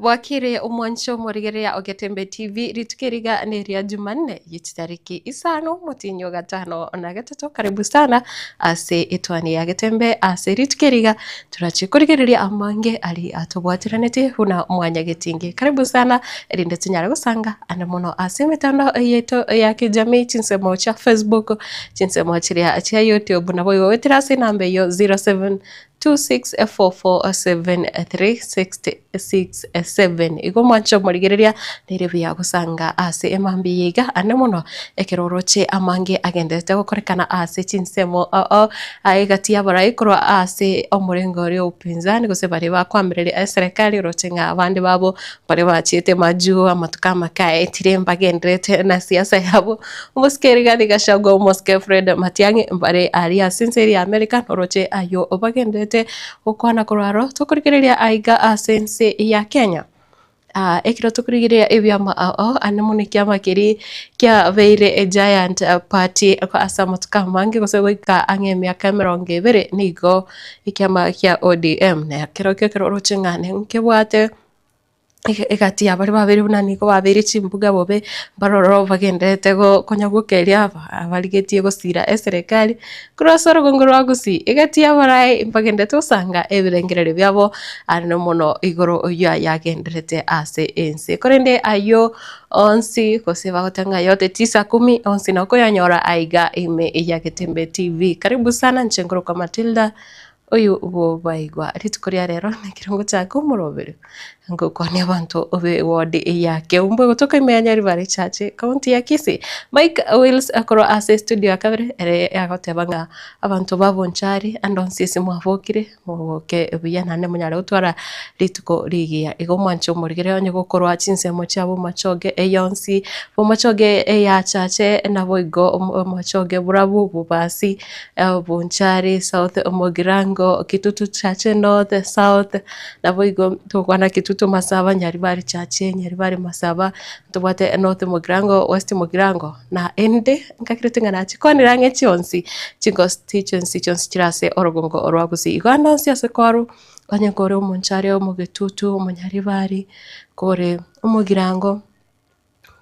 Wakire umwancho murigerea Getembe TV ritukiriga neria Jumanne yitariki isano mutinyo gatano na gatatu. Karibu sana ase Etwani ya Getembe ase ritukiriga turachikurigereria amange ali atobwatiranete huna mwanya getingi. Karibu sana rinde tunyara gusanga ane muno ase mitandao yetu ya kijamii chinsemo cha Facebook, chinsemo cha YouTube na boyo wetirase nambe yo 0726447367 igo mwancho murigereria niribia gusanga ase emambi yiga ane muno ekiroroche amange agendete gukorekana ase chinsemo aigati abara ikoro ase omurengo ri upinzani gose bari bakwamireria serikali rotenga abandi babo bari bachite maju amatuka makae tiremba gendrete na siasa yabo umuskeriga digashagwa umuske Fred Matiang'i bari ali sincere America roche ayo obagendete ukwana kuraro tukurigereria aiga asense ya Kenya. Ekiro tukurigereria ebyama anamuni kiama kiri kia veire giant party kwa asamatuka mangi gose goika angemia kamera ngebere nigo ikiama kia ODM na kiro roche ngane nkebwate egati abari babiri bunani ko babiri chimbuga bobe baroro bagendete go konyagukeria abarigetie gusira serikali kurasoro gongoro gusi egati abarai bagendete usanga ebirengerere byabo arino muno igoro oya yagenderete ase ense korende ayo onsi koseba gotanga yote 9:10 onsi nako yanyora aiga ime ya Getembe TV. Karibu sana nchengoro kwa Matildah oyu Obaigwa ritukoria rero na kirongo chako murobere ngo kwani abantu obe ward yake umbe gutoka imenya ribari chache county ya Kisii. Mike Wills akoro ase studio akabere ere agotebanga abantu babonchari andonsisi mwavokire muboke biyana ne munyara utwara rituko rigia igo mwancho murigere onye gukorwa chinsemo chabo machoge eyonsi bo machoge ya chache nabo igo machoge burabu bubasi bonchari south omogirango kitutu chache north south nabo igo tukwana kitutu masaba nyaribari chache nyaribari masaba tubate north mogirango west mogirango na ende ngakiritinga na chikoni range chionsi constituency chionsi chirase orogongo orwagusi iganda siase kwaru kanye kore umunchari omugitutu umunyaribari kore umugirango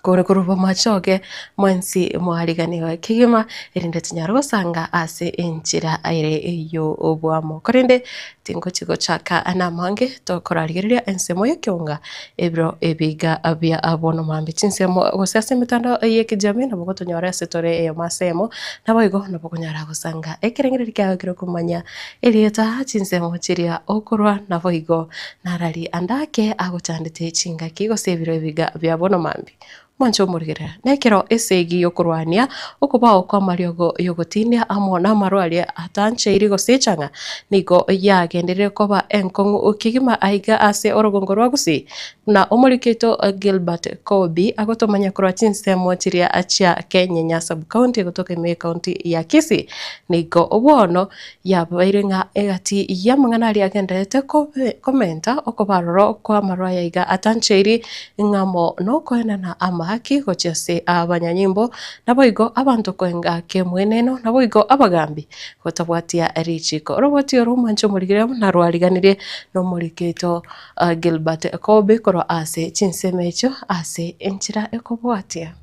kore kuruba machoge mwensi mwariganiwe kigima irinde tunyaro sanga ase enchira aire iyo obwamo korende tingo chigo chaka anamange tokorarigeria ensemo yokyonga ebro ebiga abya abono mambi chinsemo gosase mitando yekijamii na bogoto nyora setore eyo masemo naboigo nabokonyara gusanga ekerengereri kyawe kiro kumanya elieta chinsemo chiria okorwa naboigo narari andake agotandite chinga kigo sebiro ebiga bya abono mambi mwancho murigera nekero esegi yokurwania okubao kwa mariogo yogotinia amona marwali atanche irigo sechanga nigo yagenderere koba enkongu ukigima aiga ase orogongo rwagusi na omuriketo Gilbert Kobi agotomanya kurwa chinsemo chiria achia Kenya nya sub county gotoka me county ya Kisii nigo obono yabairenga egati yamangana ali agenderete komenta okobaroro kwa marwaya iga atanche iri ngamo no koena na haki gochase abanyanyimbo naboigo abantu kwenga kemweneno naboigo abagambi gotabwatia erichiko roboti orumancho murigire na rwariganire no muriketo Gilbert Kobe koro ase chinsemecho ase enchira ekobwatia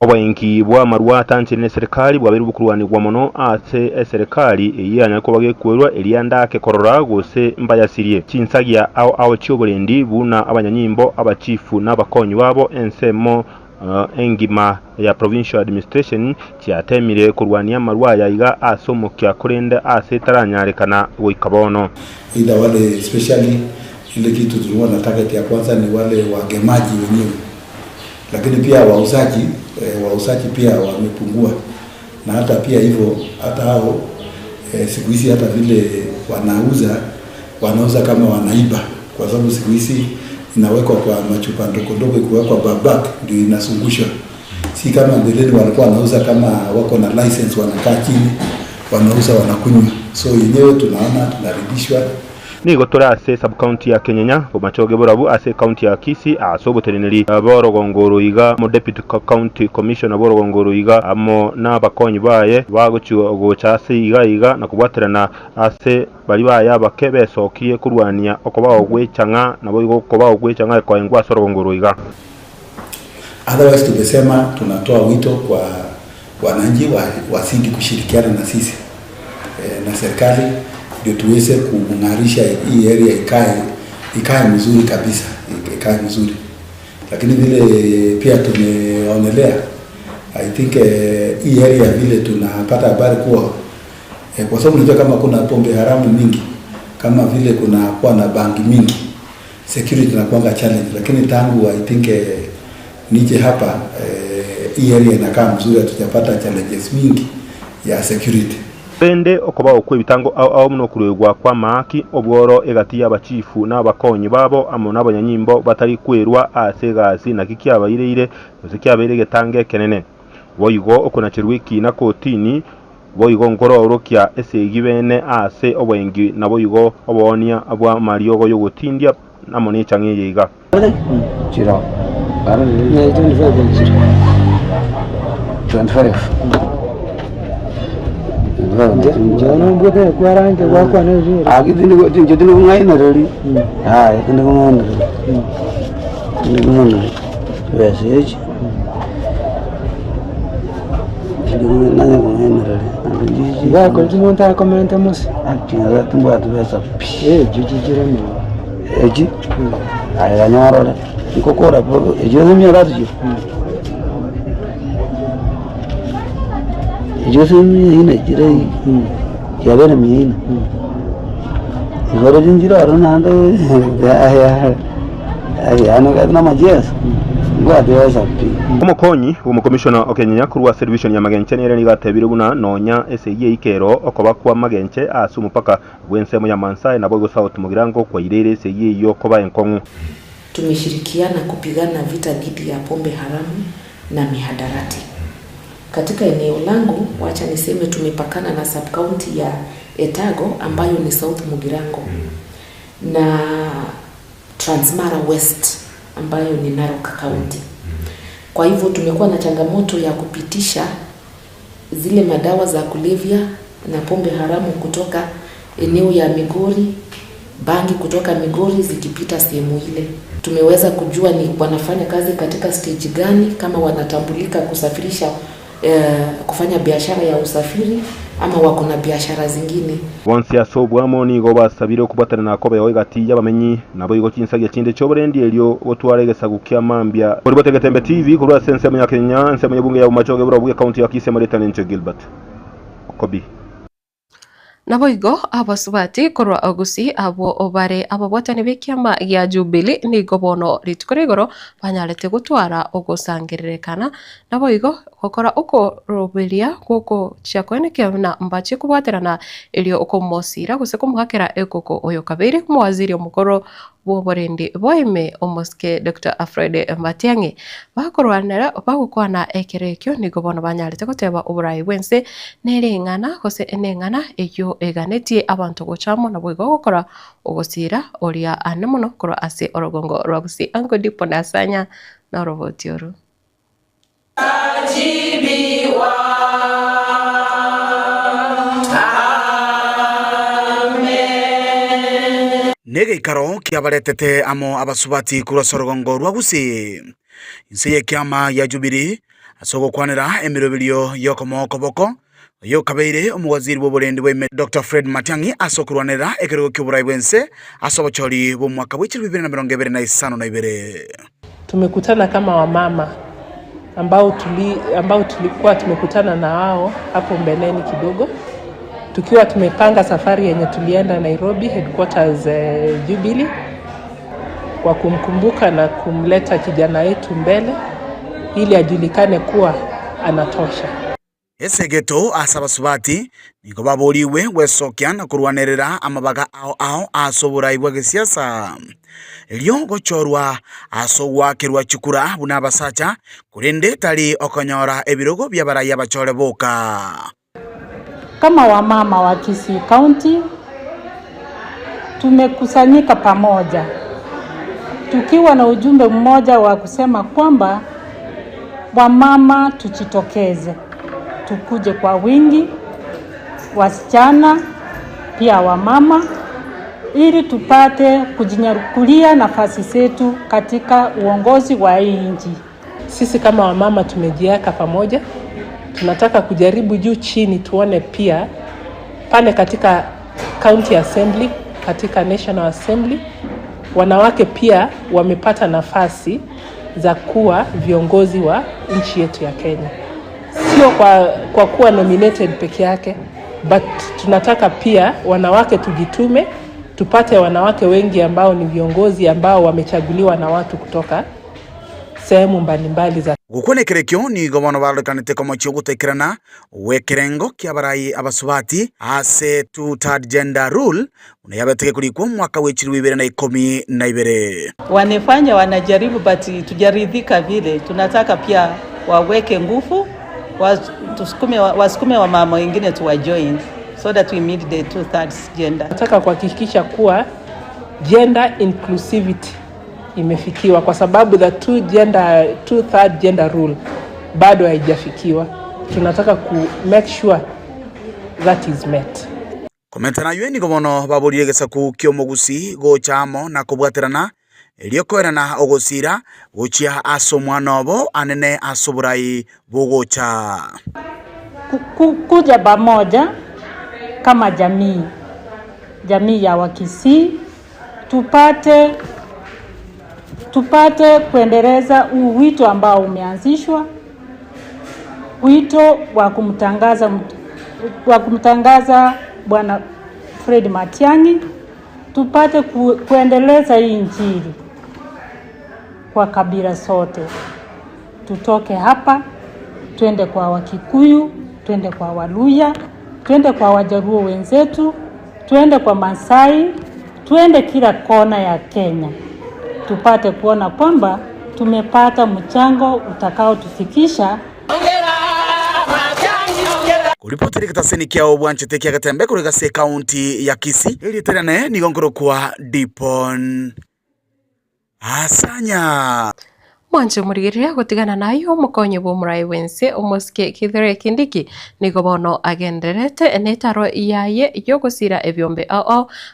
obainki bwa marwa tanchine serikali bwabiri bukurwanirwa mono ase serikali eyanya ko bagekwerwa eliandake korora gose mbayasirie chinsagia aho chyoborendi buna abanyanyimbo abachifu n'abakonyi babo ensemo engima ya provincial administration kyatemire kurwania marwa yayiga asomo kya kurenda ase taranyarekana wikabono ila wale especially ile kitu tuliona target ya kwanza ni wale wagemaji wenyewe, lakini pia wauzaji pia wamepungua, na hata pia hivyo hata hao siku hizi hata vile wanauza kama wanaiba, kwa sababu siku hizi inawekwa kwa machupa ndogo kuwekwa babak ndio inasungusha, si kama mbeleni walikuwa wanauza kama wako na license, wanakaa chini wanauza wanakunywa. So yenyewe tunaona tunarudishwa nigo turase sub county ya Kenyanya bumachoge burabu ase county ya Kisii asoboterineri borogongoro iga mo deputy county commissioner borogongoro iga amo n'abakonyi baye baguciwe gochase iga na kubwaterana ase bari baya bakebe sokiye kurwania okobaho gwechanga nabo igo kobaho gwechanga kwa engwa sorogongoro iga. Otherwise tumesema tunatoa wito kwa wananchi wasindi kushirikiana na sisi na serikali ndio tuweze kung'arisha hii area ikae mzuri kabisa, ikae mzuri. Lakini vile pia tumeonelea I think hii area vile tunapata habari kuwa kwa sababu unajua kama kuna pombe haramu mingi, kama vile kuna kuwa na bangi mingi, security inakuwa challenge. Lakini tangu I think nije hapa hii area inakaa mzuri, tutapata challenges mingi ya security. Bende okoba okwe bitango au muno kuregwa kwa maki obworo egati y'abachifu n'abakonyi babo amo n'abanyanyimbo batari kwerwa ase gasi na kikiabayireire zikiabaire getange kenene boyigo okona chirwiki na kotini boyigo ngororokia esegi bene ase obwengi na boyigo obonia abwa mariogo yogotindia namo ne changiye iga chiro ara ne 25 Jono mbote kwa rangi kwa nini? Agidini ngai na rori. Ah, ikindi ngona. Ngona. Message. Ngona na ngona rori. Ba ko tumonta comment mos. Akira tumba tuweza. Jijira ni. Eji. Aya nyaro. Ikokora bro. Eji nimi rati. Yo ina jirai ya bana mina igoro jinjira ronando ano kana majes ngwate wasapi umukonyi umukomishona okenyanya kurwa servition ya magenche nere ni gatebire buna nonya eseye ikero okoba kwa magenche asu mupaka wensemo ya Mansai na bogo south mugirango kwa irere eseye iyo koba enkongu. Tumeshirikiana kupigana vita dhidi ya pombe haramu na mihadarati. Katika eneo langu, wacha niseme tumepakana na sub county ya Etago ambayo ni South Mugirango na Transmara West ambayo ni Narok County. Kwa hivyo tumekuwa na changamoto ya kupitisha zile madawa za kulevya na pombe haramu kutoka eneo ya Migori, bangi kutoka Migori zikipita sehemu ile. Tumeweza kujua ni wanafanya kazi katika stage gani, kama wanatambulika kusafirisha kufanya biashara ya usafiri ama wako na biashara zingine. Once ya sobwamo ni go basabire kubatana na kobe wegati y'abamenyi nabo yigo kinsagiye kinde cyo burendi elyo otwaregesa gukia mambya kuri bote Getembe TV kuri sense ya Kenya nsemo y'ubunge ya umachoge bura county ya Kisii Marita Nencho Gilbert Kobi Naboigo abasubati korwa ogusi abo obare ababotani bekiama ya Jubilee ni gobono ritkorigoro banyalete gutwara ogusangirerekana naboigo kokora uko robelia koko chakweneke na mbache kubwaterana ilio okomosira guse kumuhakera ekoko oyo kabiri muwaziri omukoro boborendi boime omoske Dr. Alfred Matiang'i bakorwanera bagukwana ekerekyo ni gobono banyalete guteba uburayi bwense nerengana gose enengana eyo eganetie abantu gochamo na bwigo gukora ugusira oria anemuno koro ase orogongo rwagusi ango dipo nasanya na robotioru ajibiwa nege ikaro kiabaretete amo abasubati kura sorogongo rwagusi insiye kiama ya Jubilee asogokwanira emirobirio yokomo koboko yo kabeire omwaziri boborendi bwe Dr. Fred Matiang'i asokurwanira ekerego ky'uburayi bwense asobochori bo mwaka wa 2022. Tumekutana kama wamama ambao tulikuwa tumekutana na wao hapo mbeleni kidogo tukiwa tumepanga safari yenye tulienda Nairobi headquarters Jubilee kwa kumkumbuka na kumleta kijana wetu mbele ili ajulikane kuwa anatosha. Esegeto asabasubati niko baboriwe wesokia na kurwanirira amabaga ao asoburayi bwa gisiasa elio gochorwa asogwa kirwa chukura buna basacha kurende tali okonyora ebirogo byabarayi abachore boka. Kama wamama wa Kisii County tumekusanyika pamoja tukiwa na ujumbe mmoja wa kusema kwamba wamama tujitokeze, tukuje kwa wingi, wasichana pia wamama, ili tupate kujinyakulia nafasi zetu katika uongozi wa nchi. Sisi kama wamama tumejiweka pamoja, tunataka kujaribu juu chini tuone pia pale katika County Assembly, katika National Assembly, wanawake pia wamepata nafasi za kuwa viongozi wa nchi yetu ya Kenya. Sio kwa kuwa nominated peke yake, but tunataka pia wanawake tujitume, tupate wanawake wengi ambao ni viongozi ambao wamechaguliwa na watu kutoka sehemu mbalimbali za gukonekerekyo ni gobono balekanite komochio gutekerana wekerengo kiabarai abasubati ase to third gender rule unayabeteke kulikwa mwaka wechiri 2012. Wanefanya wanajaribu but tujaridhika vile. Tunataka pia waweke nguvu, wasukume wa mama wengine to join so that we meet the 2/3 gender. Nataka kuhakikisha kuwa gender inclusivity imefikiwa, kwa sababu the 2/3 gender rule bado haijafikiwa. Tunataka ku make sure that is met. Komentana yweni gobono baborire gesaku kyomogusi gochamo na kubwaterana eliokoerana ogosira gochia asomwanobo anene asoburai bogocha kuja pamoja kama jamii ya Wakisii tupate kuendeleza wito ambao umeanzishwa, wito wa kumtangaza Bwana Fred Matiang'i. Tupate kuendeleza hii injili kwa kabila sote. Tutoke hapa, twende kwa Wakikuyu, twende kwa Waluya, twende kwa Wajaruo wenzetu, twende kwa Masai, twende kila kona ya Kenya. Tupate kuona kwamba tumepata mchango utakao tufikisha. Kuripoti kitaseni kia obwanchete kia Getembe kurega se county ya Kisii ili terane ni gongoro kwa Dipon Asanya Mwancho murigiria gutigana nayo mukonyo bumurai wense umuske Kithure Kindiki nigo bono agenderete netaro iyaye yogosira ebyombe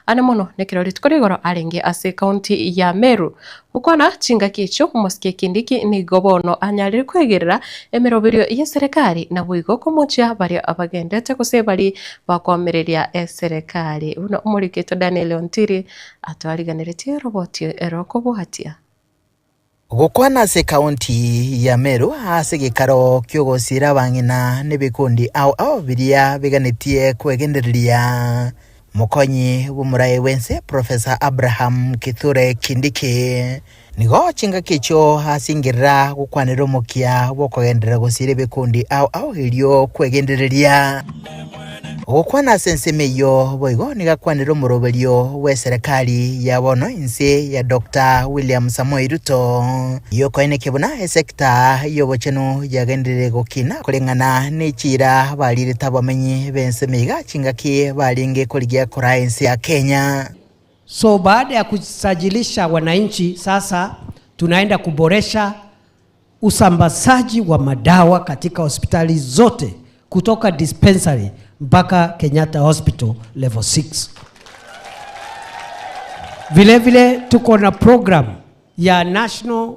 ane mono nekirori tkorigoro arenge ase county ya Meru ukwana chinga kicho umuske Kindiki nigo bono anyarire kwegerera emerobirio ya serikali na bwigo kumucha bari abagendete kusebali bakomereria serikali uno umuriketo Daniel Ontiri atwariganiretie roboti eroko buhatia gukwana se county ya Meru ase gikaro kyogosira bangina nebikundi au biria biganitie kwegendereria mukonyi bumurai wense Professor Abraham Kithure Kindiki nigo chinga kicho hasingirira gukwanira mukia bokogenderera gusire bikundi au hilio kwegendereria gukwana sensemeyo boigo nigakwanira muroberio we serikali ya bono inse ya Dr. William Samoei Ruto yokoine kibuna sekta yobochenu yagendere gukina kulingana nechira balire tabamenyi bensemiga chingaki balinge kuligia koraense ya Kenya. So baada ya kusajilisha wananchi, sasa tunaenda kuboresha usambazaji wa madawa katika hospitali zote kutoka dispensary mpaka Kenyatta Hospital level 6. Vile tuko na program ya national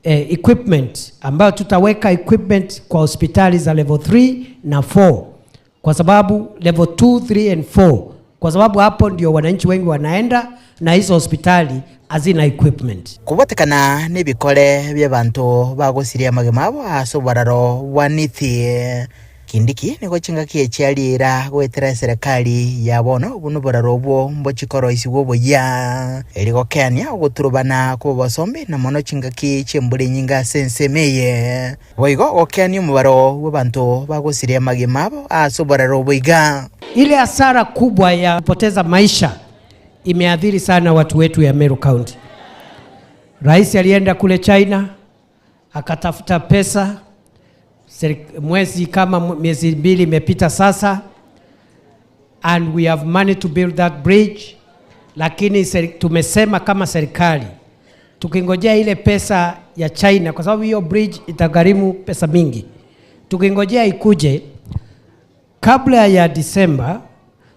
equipment ambayo tutaweka equipment kwa hospitali za level 3 na 4 kwa sababu level 2, 3 and 4 kwa sababu hapo ndio wananchi wengi wanaenda na hizo hospitali azina equipment. Kubatekana nebikole by'abantu bagosiria magemabo asobararo wanithi Kindiki niko chinga kiechaliira gwetera serikali ya bono buno borarobwo mbochikoro isiwobo ya eligokania guturubana ko basombe na mono chinga kichembure nyinga sensemeye boigo okania mubaro w'abantu bagosiria magemabo asobararo boiga. Ile hasara kubwa ya kupoteza maisha imeathiri sana watu wetu ya Meru County. Rais alienda kule China akatafuta pesa mwezi kama miezi 2 imepita sasa, and we have money to build that bridge. lakini tumesema kama serikali tukingojea ile pesa ya China, kwa sababu hiyo bridge itagharimu pesa mingi, tukingojea ikuje kabla ya Disemba,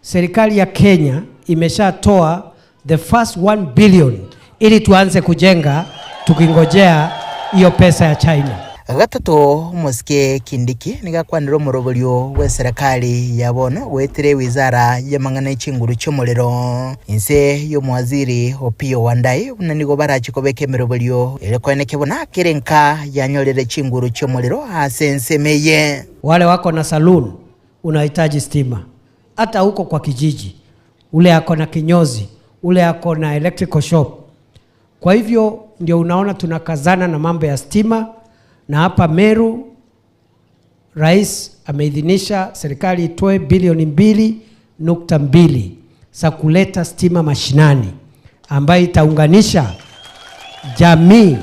serikali ya Kenya imeshatoa the first 1 billion ili tuanze kujenga, tukingojea hiyo pesa ya China. Gatatu Musike Kindiki nigakwanira murobolyo we serikali yabono wetire wizara ya mangana chinguru cy'umuriro inse yo mwaziri Opiyo Wandayi unanigo barachikobeke mirobolyo elekwene bona kerenka yanyorere chinguru cy'umuriro asensemeye. Wale wako na saloon unahitaji stima, hata huko kwa kijiji, ule ako na kinyozi, ule ako na electrical shop. Kwa hivyo ndio unaona tunakazana na mambo ya stima. Na hapa Meru, rais ameidhinisha serikali itoe bilioni 2.2 za kuleta stima mashinani, ambayo itaunganisha jamii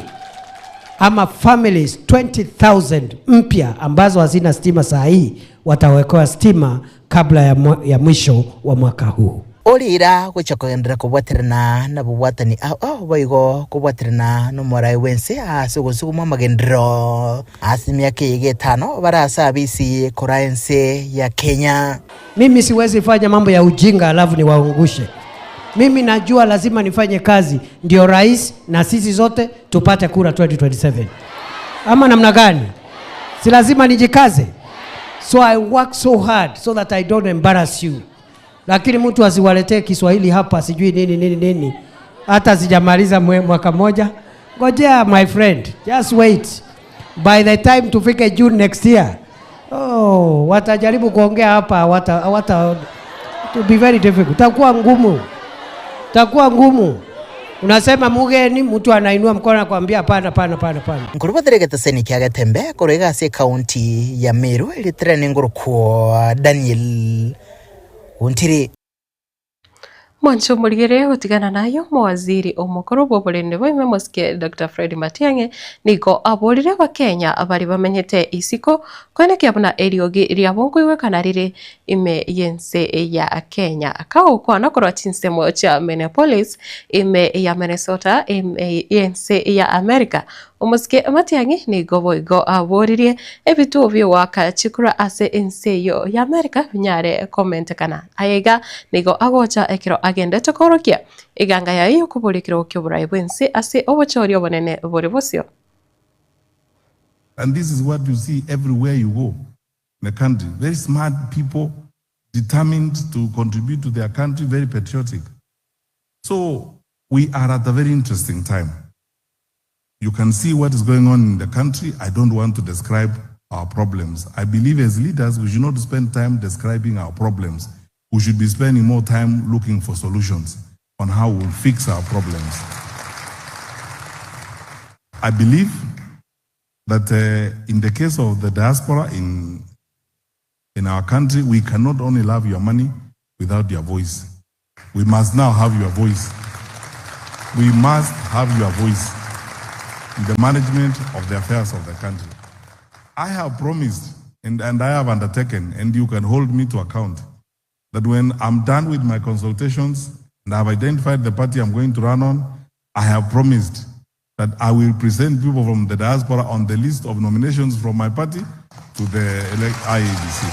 ama families 20,000 mpya ambazo hazina stima saa hii, watawekewa stima kabla ya mwisho wa mwaka huu. Olira kuchakoendera kubwaterana na bubwatani Obaigwa kubwaterana no morai wense asugusuguma magendro asimia kege 5 barasa bisi koraense ya Kenya. Mimi siwezi fanya mambo ya ujinga alafu niwaungushe. Mimi najua lazima nifanye kazi ndio rais na sisi zote tupate kura 2027. Ama namna gani? Si lazima nijikaze. So I work so hard so that I don't embarrass you. Lakini mtu asiwaletee Kiswahili hapa sijui nini. Hata sijamaliza mwaka moja. Ngojea my friend, just wait. By the time tufike June next year, watajaribu kuongea hapa, to be very difficult. Takuwa ngumu. Unasema mugeni, mtu anainua mkono na kuambia hapana. Nkurubaderege taseni kya Getembe korega se county ya Meru ili training nguruko Daniel Untiri. Mwancho muligere utigana nayo mawaziri omukuru bw'obulinzi bw'ime Musike Dr. Fred Matiang'i niko abolire ba Kenya abari bamenyete isiko kwenekya buna eriogi ryabongoiwe kana riri ime yense ya Kenya kao kwana korwa chinsemo cha Minneapolis ime ya Minnesota ime yense ya America. Musike Matiang'i nigo boigo aboririe ebituo byo waka chikura ase enseyo ya America nyare comment kana ayega nigo agocha ekiro agenda tokorokia iganga ya iyo kubulikiro kyoburayi bwense ase obochori obonene bori bosio. And this is what you see everywhere you go in the country. Very smart people, determined to contribute to their country, very patriotic. So we are at a very interesting time. You can see what is going on in the country. I don't want to describe our problems. I believe as leaders, we should not spend time describing our problems. We should be spending more time looking for solutions on how we'll fix our problems. I believe that in the case of the diaspora in our country, we cannot only love your money without your voice. We must now have your voice. We must have your voice in the management of the affairs of the country. I have promised and I have undertaken, and you can hold me to account, that when I'm done with my consultations and I've identified the party I'm going to run on, I have promised that I will present people from the diaspora on the list of nominations from my party to the IEBC.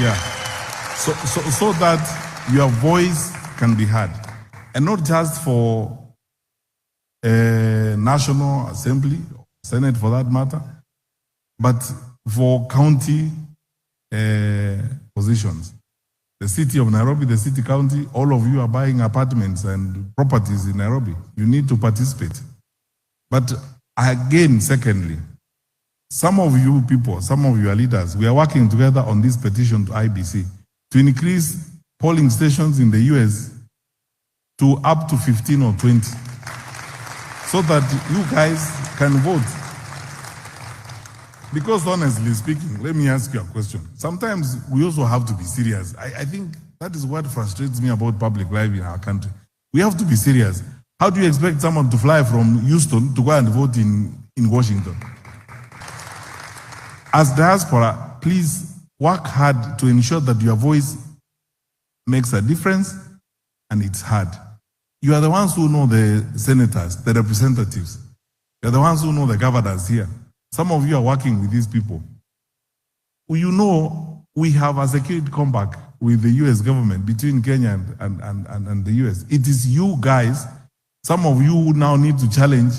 Yeah. So that your voice can be heard. And not just for National Assembly, Senate for that matter, but for county positions. The city of Nairobi, the city county, all of you are buying apartments and properties in Nairobi. You need to participate. But again, secondly, some of you people, some of your leaders, we are working together on this petition to IBC to increase polling stations in the US to up to 15 or 20 so that you guys can vote. Because honestly speaking, let me ask you a question. Sometimes we also have to be serious. I think that is what frustrates me about public life in our country. We have to be serious. How do you expect someone to fly from Houston to go and vote in Washington? As diaspora, please work hard to ensure that your voice makes a difference, and it's hard. You are the ones who know the senators, the representatives. You are the ones who know the governors here. Some of you are working with these people. You know, we have a security compact with the US government between Kenya and the US. It is you guys, some of you who now need to challenge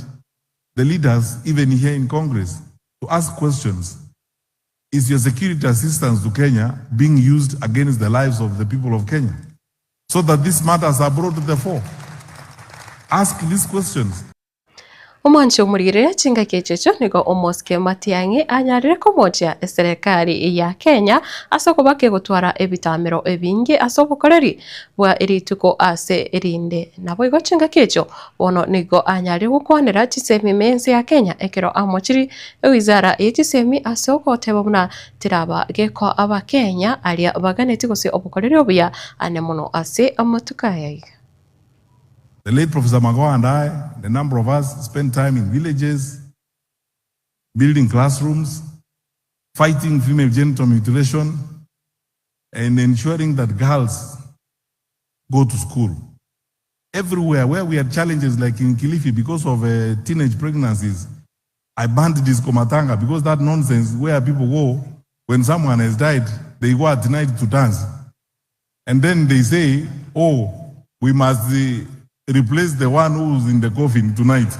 the leaders, even here in Congress, to ask questions. Is your security assistance to Kenya being used against the lives of the people of Kenya? So that these matters are brought to the fore. Ask these questions. Umancho murire chinga kechecho nigo omoske Matiang'i anyarire kumoja serikali ya Kenya asoko bake gutwara ebitamiro ebingi asobokoreri bwa irituko ase irinde nabo igo chinga kecho bono nigo anyarire gukwanira chisemi mense ya Kenya ekero amochiri wizara yetisemi asoko tebona tiraba geko aba Kenya alia baganeti gose obokoreri obuya anemono ase amatukaya. The late Professor Magoha and I, the number of us, spent time in villages, building classrooms, fighting female genital mutilation, and ensuring that girls go to school. Everywhere where we had challenges like in Kilifi because of teenage pregnancies, I banned Diskomatanga because that nonsense where people go, when someone has died, they go at night to dance. And then they say, oh, we must replace the one who's in the coffin tonight.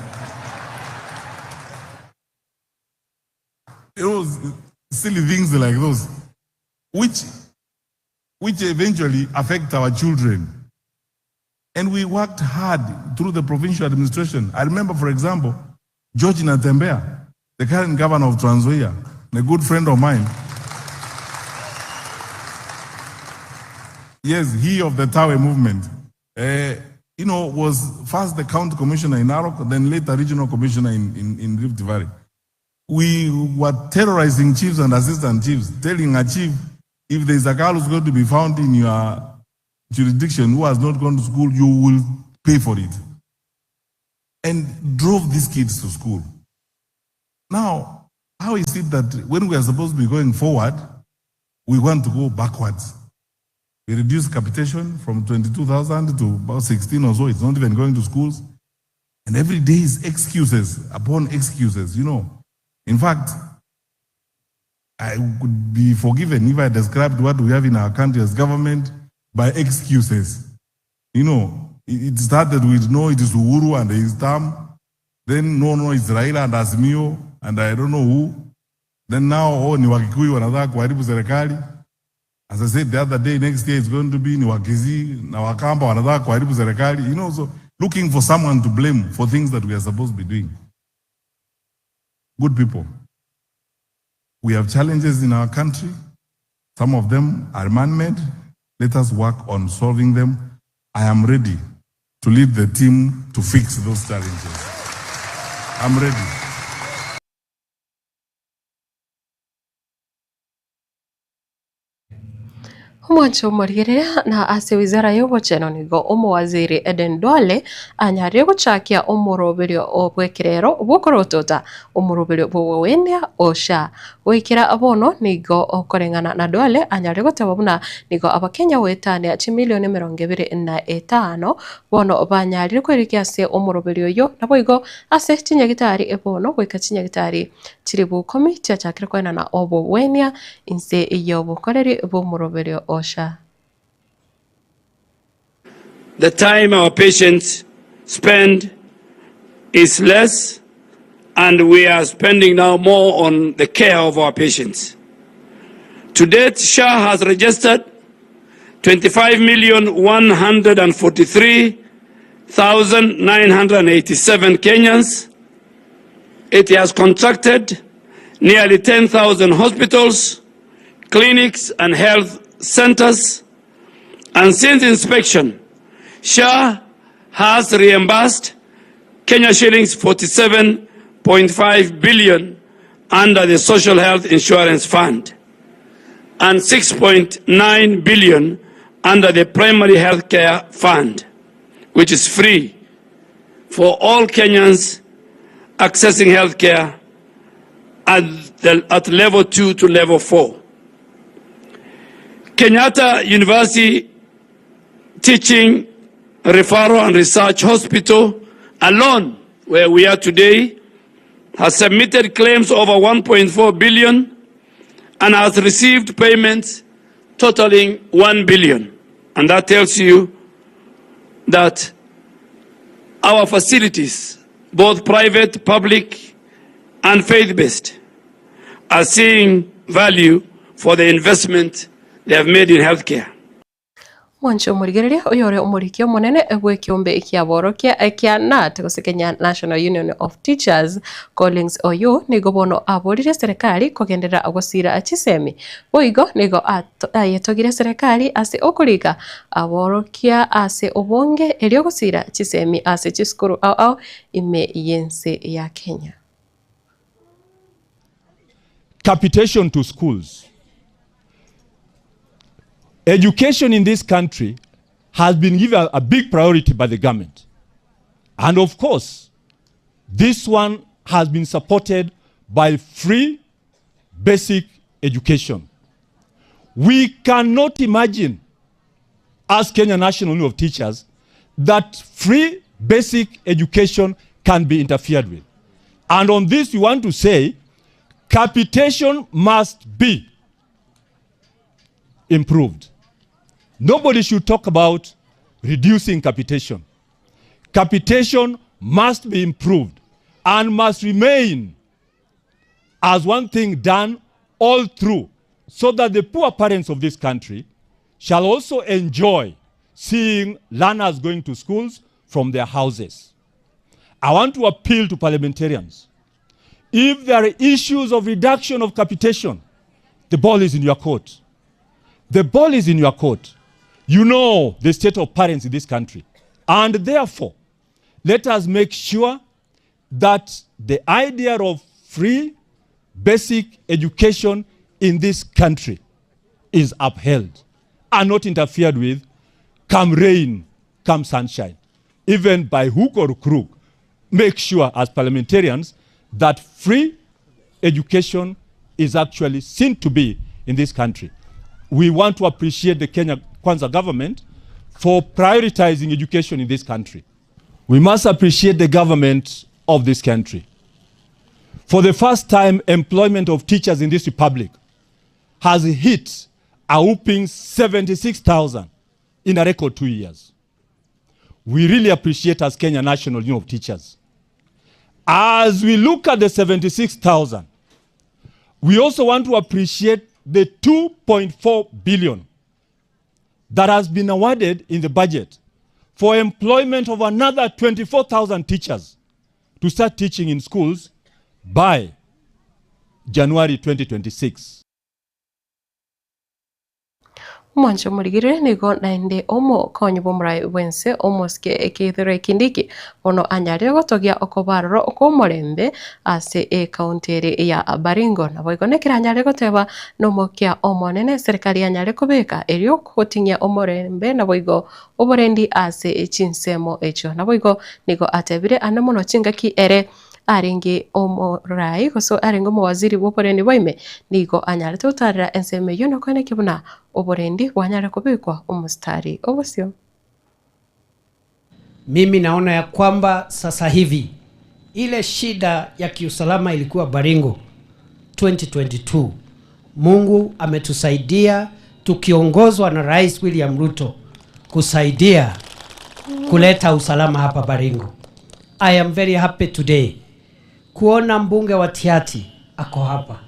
It was silly things like those, which eventually affect our children. And we worked hard through the provincial administration. I remember, for example, George Natembea, the current governor of Trans Nzoia, a good friend of mine. Yes, he of the Tawe movement. Was first the county commissioner in Narok, then later regional commissioner in Rift Valley. We were terrorizing chiefs and assistant chiefs, telling a chief, if there's a girl who's going to be found in your jurisdiction who has not gone to school, you will pay for it. And drove these kids to school. Now, how is it that when we are supposed to be going forward, we want to go backwards? We reduced capitation from 22,000 to about 16 or so. It's not even going to schools. And every day is excuses upon excuses, In fact, I could be forgiven if I described what we have in our country as government by excuses. It started with no, it is Uhuru and his term. Then no, it's Raila and Azimio and I don't know who. Then now, ni Wakikuyu wanataka kuharibu serikali. As I said the other day, next year it's going to be ni Wakizi na Wakamba wanataka kuharibu serikali. So looking for someone to blame for things that we are supposed to be doing. Good people. We have challenges in our country. Some of them are man-made. Let us work on solving them. I am ready to lead the team to fix those challenges. I'm ready. Mwancho mwarigirira na ase wizara y'obucheno nigo omowaziri Eden Duale anyarire guchakia omoroberio obwekirero obukorotota omoroberio bwowenia osha wikira abono nigo okorengana na Duale anyarire gutababuna nigo abakenya wetane achi milioni 25 bono banyarire kwerikia ase omoroberio yo nabo igo ase chinyagitari ebono gwika chinyagitari chiribu 10 chachakire kwena na obowenia inse iyo bukoreri bomoroberio osha. The time our patients spend is less, and we are spending now more on the care of our patients. To date, SHA has registered 25,143,987 Kenyans. It has contracted nearly 10,000 hospitals, clinics, and health centers. And since inspection, SHA has reimbursed Kenya shillings 47.5 billion under the Social Health Insurance Fund and 6.9 billion under the Primary Health Care Fund, which is free for all Kenyans accessing health care at level 2 to level 4. Kenyatta University teaching, referral and research hospital alone, where we are today, has submitted claims over 1.4 billion and has received payments totaling 1 billion. And that tells you that our facilities, both private, public, and faith-based, are seeing value for the investment they have made in healthcare. Mwancho murigereria uyore umurikio monene egwe kiombe kia borokia kia NAT gusekenya National Union of Teachers Collins Oyo nigo bono aborire serikali kugendera agosira achisemi boigo nigo ayetogire serikali ase okurika aborokia ase obonge elio gusira chisemi ase chiskuru au ime yense ya Kenya. Capitation to schools. Education in this country has been given a big priority by the government. And of course, this one has been supported by free basic education. We cannot imagine, as Kenya National Union of Teachers, that free basic education can be interfered with. And on this, we want to say, capitation must be improved. Nobody should talk about reducing capitation. Capitation must be improved and must remain as one thing done all through, so that the poor parents of this country shall also enjoy seeing learners going to schools from their houses. I want to appeal to parliamentarians. If there are issues of reduction of capitation, the ball is in your court. The ball is in your court. You know the state of parents in this country. And therefore, let us make sure that the idea of free basic education in this country is upheld and not interfered with, come rain, come sunshine. Even by hook or crook, make sure as parliamentarians that free education is actually seen to be in this country. We want to appreciate the Kenya Kwanza government for prioritizing education in this country. We must appreciate the government of this country. For the first time, employment of teachers in this republic has hit a whopping 76,000 in a record 2 years. We really appreciate as Kenya National Union of Teachers. As we look at the 76,000, we also want to appreciate the 2.4 billion that has been awarded in the budget for employment of another 24,000 teachers to start teaching in schools by January 2026. Mwancho murigire nigo naende omo konyo bomrai wense omoske ekithero kindiki ono anyare gotogia okobaroro okomorembe ase county ya Baringo na boigo nekira anyare goteba no mokia omonene serikali anyare kubeka erio kotingia omorembe na boigo oborendi ase chinsemo echo na boigo nigo atebire anamono chingaki ere aringi omorai koso aringo mawaziri boporendi boime nigo anyare tutarira enseme yuno kone kibuna oborendi wanyare kubikwa umustari obosio. Mimi naona ya kwamba sasa hivi ile shida ya kiusalama ilikuwa Baringo 2022. Mungu ametusaidia tukiongozwa na Rais William Ruto kusaidia kuleta usalama hapa Baringo. I am very happy today kuona mbunge wa Tiati ako hapa.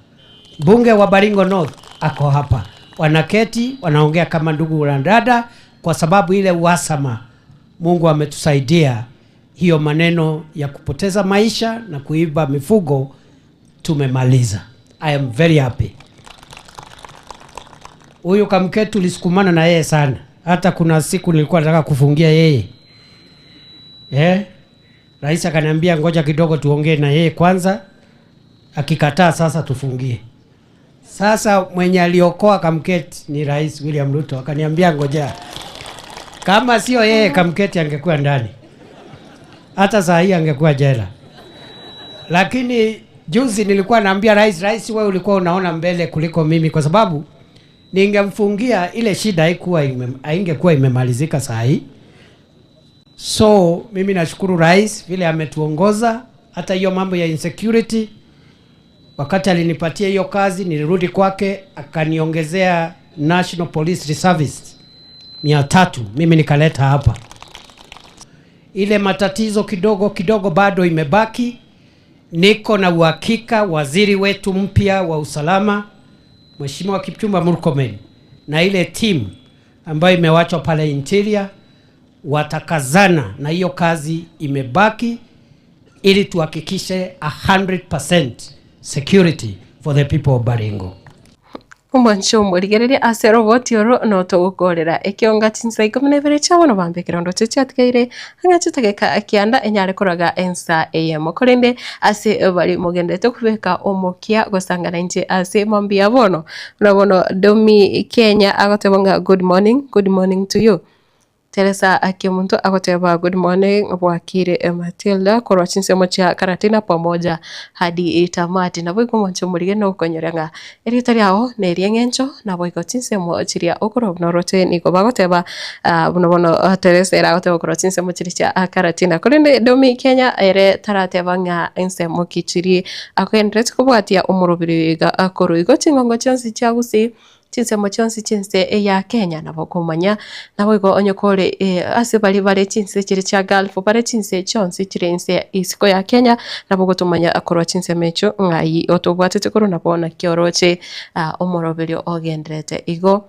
Mbunge wa Baringo North ako hapa. Wanaketi, wanaongea kama ndugu na dada kwa sababu ile uhasama Mungu ametusaidia hiyo maneno ya kupoteza maisha na kuiba mifugo tumemaliza. I am very happy. Huyo Kamketu tulisukumana na yeye sana. Hata kuna siku nilikuwa nataka kufungia yeye. Rais akaniambia ngoja kidogo tuongee na yeye kwanza. Akikataa sasa tufungie. Sasa mwenye aliokoa Kamketi ni Rais William Ruto. Akaniambia ngoja. Kama sio yeye Kamketi angekuwa ndani. Hata saa hii angekuwa jela. Lakini juzi nilikuwa naambia Rais wewe ulikuwa unaona mbele kuliko mimi kwa sababu ningemfungia ile shida haingekuwa imemalizika saa hii. So mimi nashukuru rais vile ametuongoza. Hata hiyo mambo ya insecurity, wakati alinipatia hiyo kazi nilirudi kwake akaniongezea National Police Reservice 300 mimi nikaleta hapa. Ile matatizo kidogo bado imebaki. Niko na uhakika waziri wetu mpya wa usalama Mheshimiwa Kipchumba Murkomen na ile team ambayo imewachwa pale interior watakazana na hiyo kazi imebaki, ili tuhakikishe 100% security for the people of Baringo. Umancho murigereria ase roboti oro no tugukorera ekionga tinsa ikomenevere chawo no bambe kirondo chatgaire angachitageka akianda enyare koraga ensa am korende ase bari mugendete kubeka omokia gosangana nje ase mambia bono domi Kenya agotebonga good morning to you. Teresa Akimuntu akoteba good morning bwakire Matildah korwa chinsemo cha karatina pamoja hadi tamati na boiko mwancho murige no konyoranga erita ryao ne ryengencho na boiko chinsemo chiria okoro norote niko bagoteba buno Teresa era goteba korwa chinsemo chiria cha karatina korende domi Kenya ere taratebanga ensemo kichiri akwendret kubwatia umurubiriga akoro igo chingongo chonsi cha gusi chinsemo chonsi chinse ya Kenya na bokomanya na boigo onyokore ase bali chinse chiri cha Gulf bare chinse chonsi chirense isiko ya Kenya na bogotumanya akorwa chinse mecho ngai otobwatete koro na bona kioroche omoroberio ogendrete igo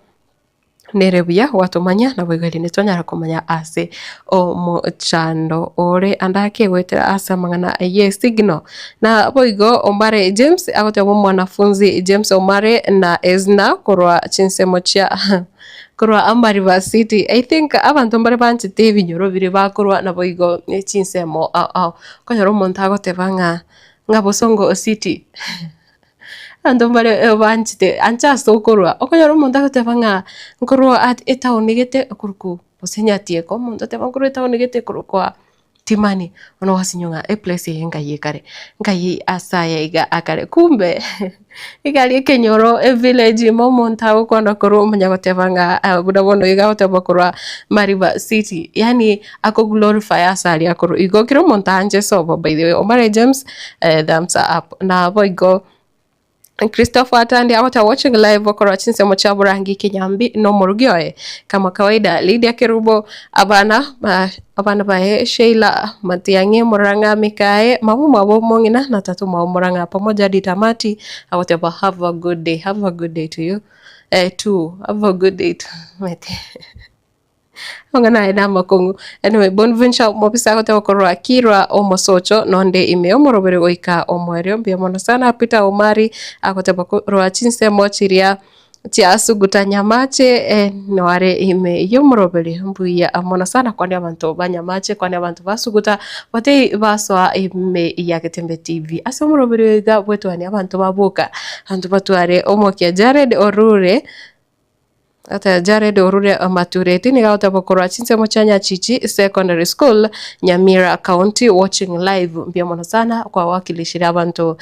nerebuya watumanya na boigo linetonyara komanya ase omochando ore andake wetera asa mangana signal na boigo Omare James agotebo mwanafunzi James Omare na Ezna korwa chinsemo cha korwa Amariva City. I think abantu mbare banchite binyoro bire bakorwa na boigo chinsemo konyoro montago tebanga ngabosongo city ando mbare banchite ancha sokorwa okonyoro montago tebanga nkorwa at etaunigete kurku osenyatie ko mondo tebanga etaunigete kurukwa timani ono wasinyonga place yenga yekare ngai asaya iga akare kumbe igali kenyoro village momonta ukona koro manyagotevanga budabono iga otabakorwa Mariva City yani ako glorify asali akoro igo kiro montanje sobo by the way Omare James thumbs up na boigo Christopher Atandi awata watching live wakora chinsemo cha Burangi Kinyambi no murugioe kama kawaida Lydia Kerubo abana bae Sheila Matiangi Muranga Mikae mamu mabo mongina na tatu Muranga pamoja hadi tamati awata have a good day to you too have a good day to mate Ongana eda makongu. Anyway, Bonventure mobisa kote wakorwa Kirwa omosocho nonde ime omorobere oika omwerio mbia mono sana Peter Omari akote wakorwa chinsemo chiria chia suguta nyamache noare ime yomorobere mbuya amona sana kwani abantu banyamache kwani abantu basuguta bate baswa ime ya Getembe TV asomorobere ga bwetwani abantu babuka abantu batware omokia Jared Orure ata Jared Orure maturity ni gauta bokora chinsemo chanya chichi secondary school Nyamira County watching live mbia mwana sana kwa wakilishira abantu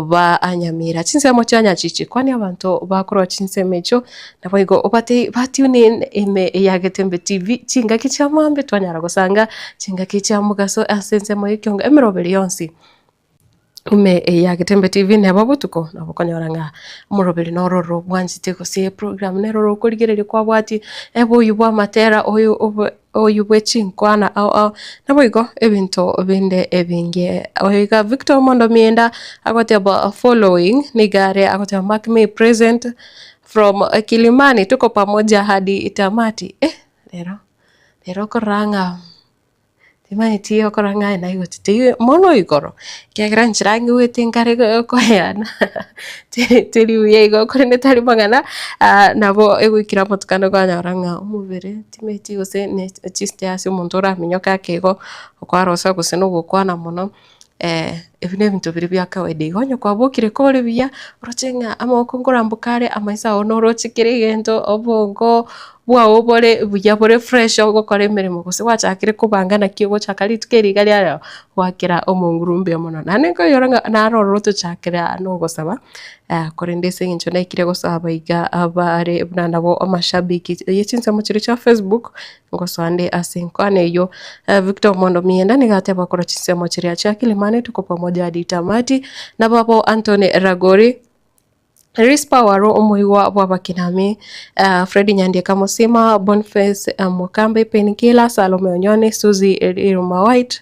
ba Nyamira chinsemo chanya chichi kwani abantu bakora chinsemo echo na boigo obate batune ime ya Getembe TV chinga kichamambe twanyara gosanga chinga kichamugaso asensemo yikionga emerobeli yonsi ume ya Getembe TV ne babutuko na bokonyoranga murobeli nororo bwanjite ko se program neroro kurigerere kwa bwati ebo yubwa matera oyu bwechinkwana au na boigo ebinto binde ebinge oyiga Victor Mondo mienda agoteba following nigare agoteba mark me present from Kilimani tuko pamoja hadi tamati lero koranga Timani tiyo koranga na hiyo tiyo mono igoro kia granchirangi wetinkare koyana tiri uyego korene tari bangana nabo egwikira motukano kwanyoranga umubere timeti ose ne chiste ase umuntu ora minyoka kego okwarosa guseno gukwana muno ebine bintu biri bya kawaida igonyo kwa bokire kole biya urochenga ama okongora mbukare amaisa onoro chikire gento obongo bwa obore buya bore fresh ogokora emirimo gose wachakire kubangana kiyo chakari tukeri gali ara wakira omongurumbe mono nane ko yoranga naroro tuchakira no gosaba korende sengincho naikire gosaba iga abare nabo amashabiki yechinsa mu kiro cha Facebook ngosande asenkwane yo Victor Mondo mienda nigateba kora chisemo chiria cha Kilimani tuko pamoja hadi tamati na babo Anthony Ragori Rispa waro umuiwa wabakinami Freddy Nyandie Kamosima Boniface Mukambe Penikila Salome Onyone Suzy Iruma White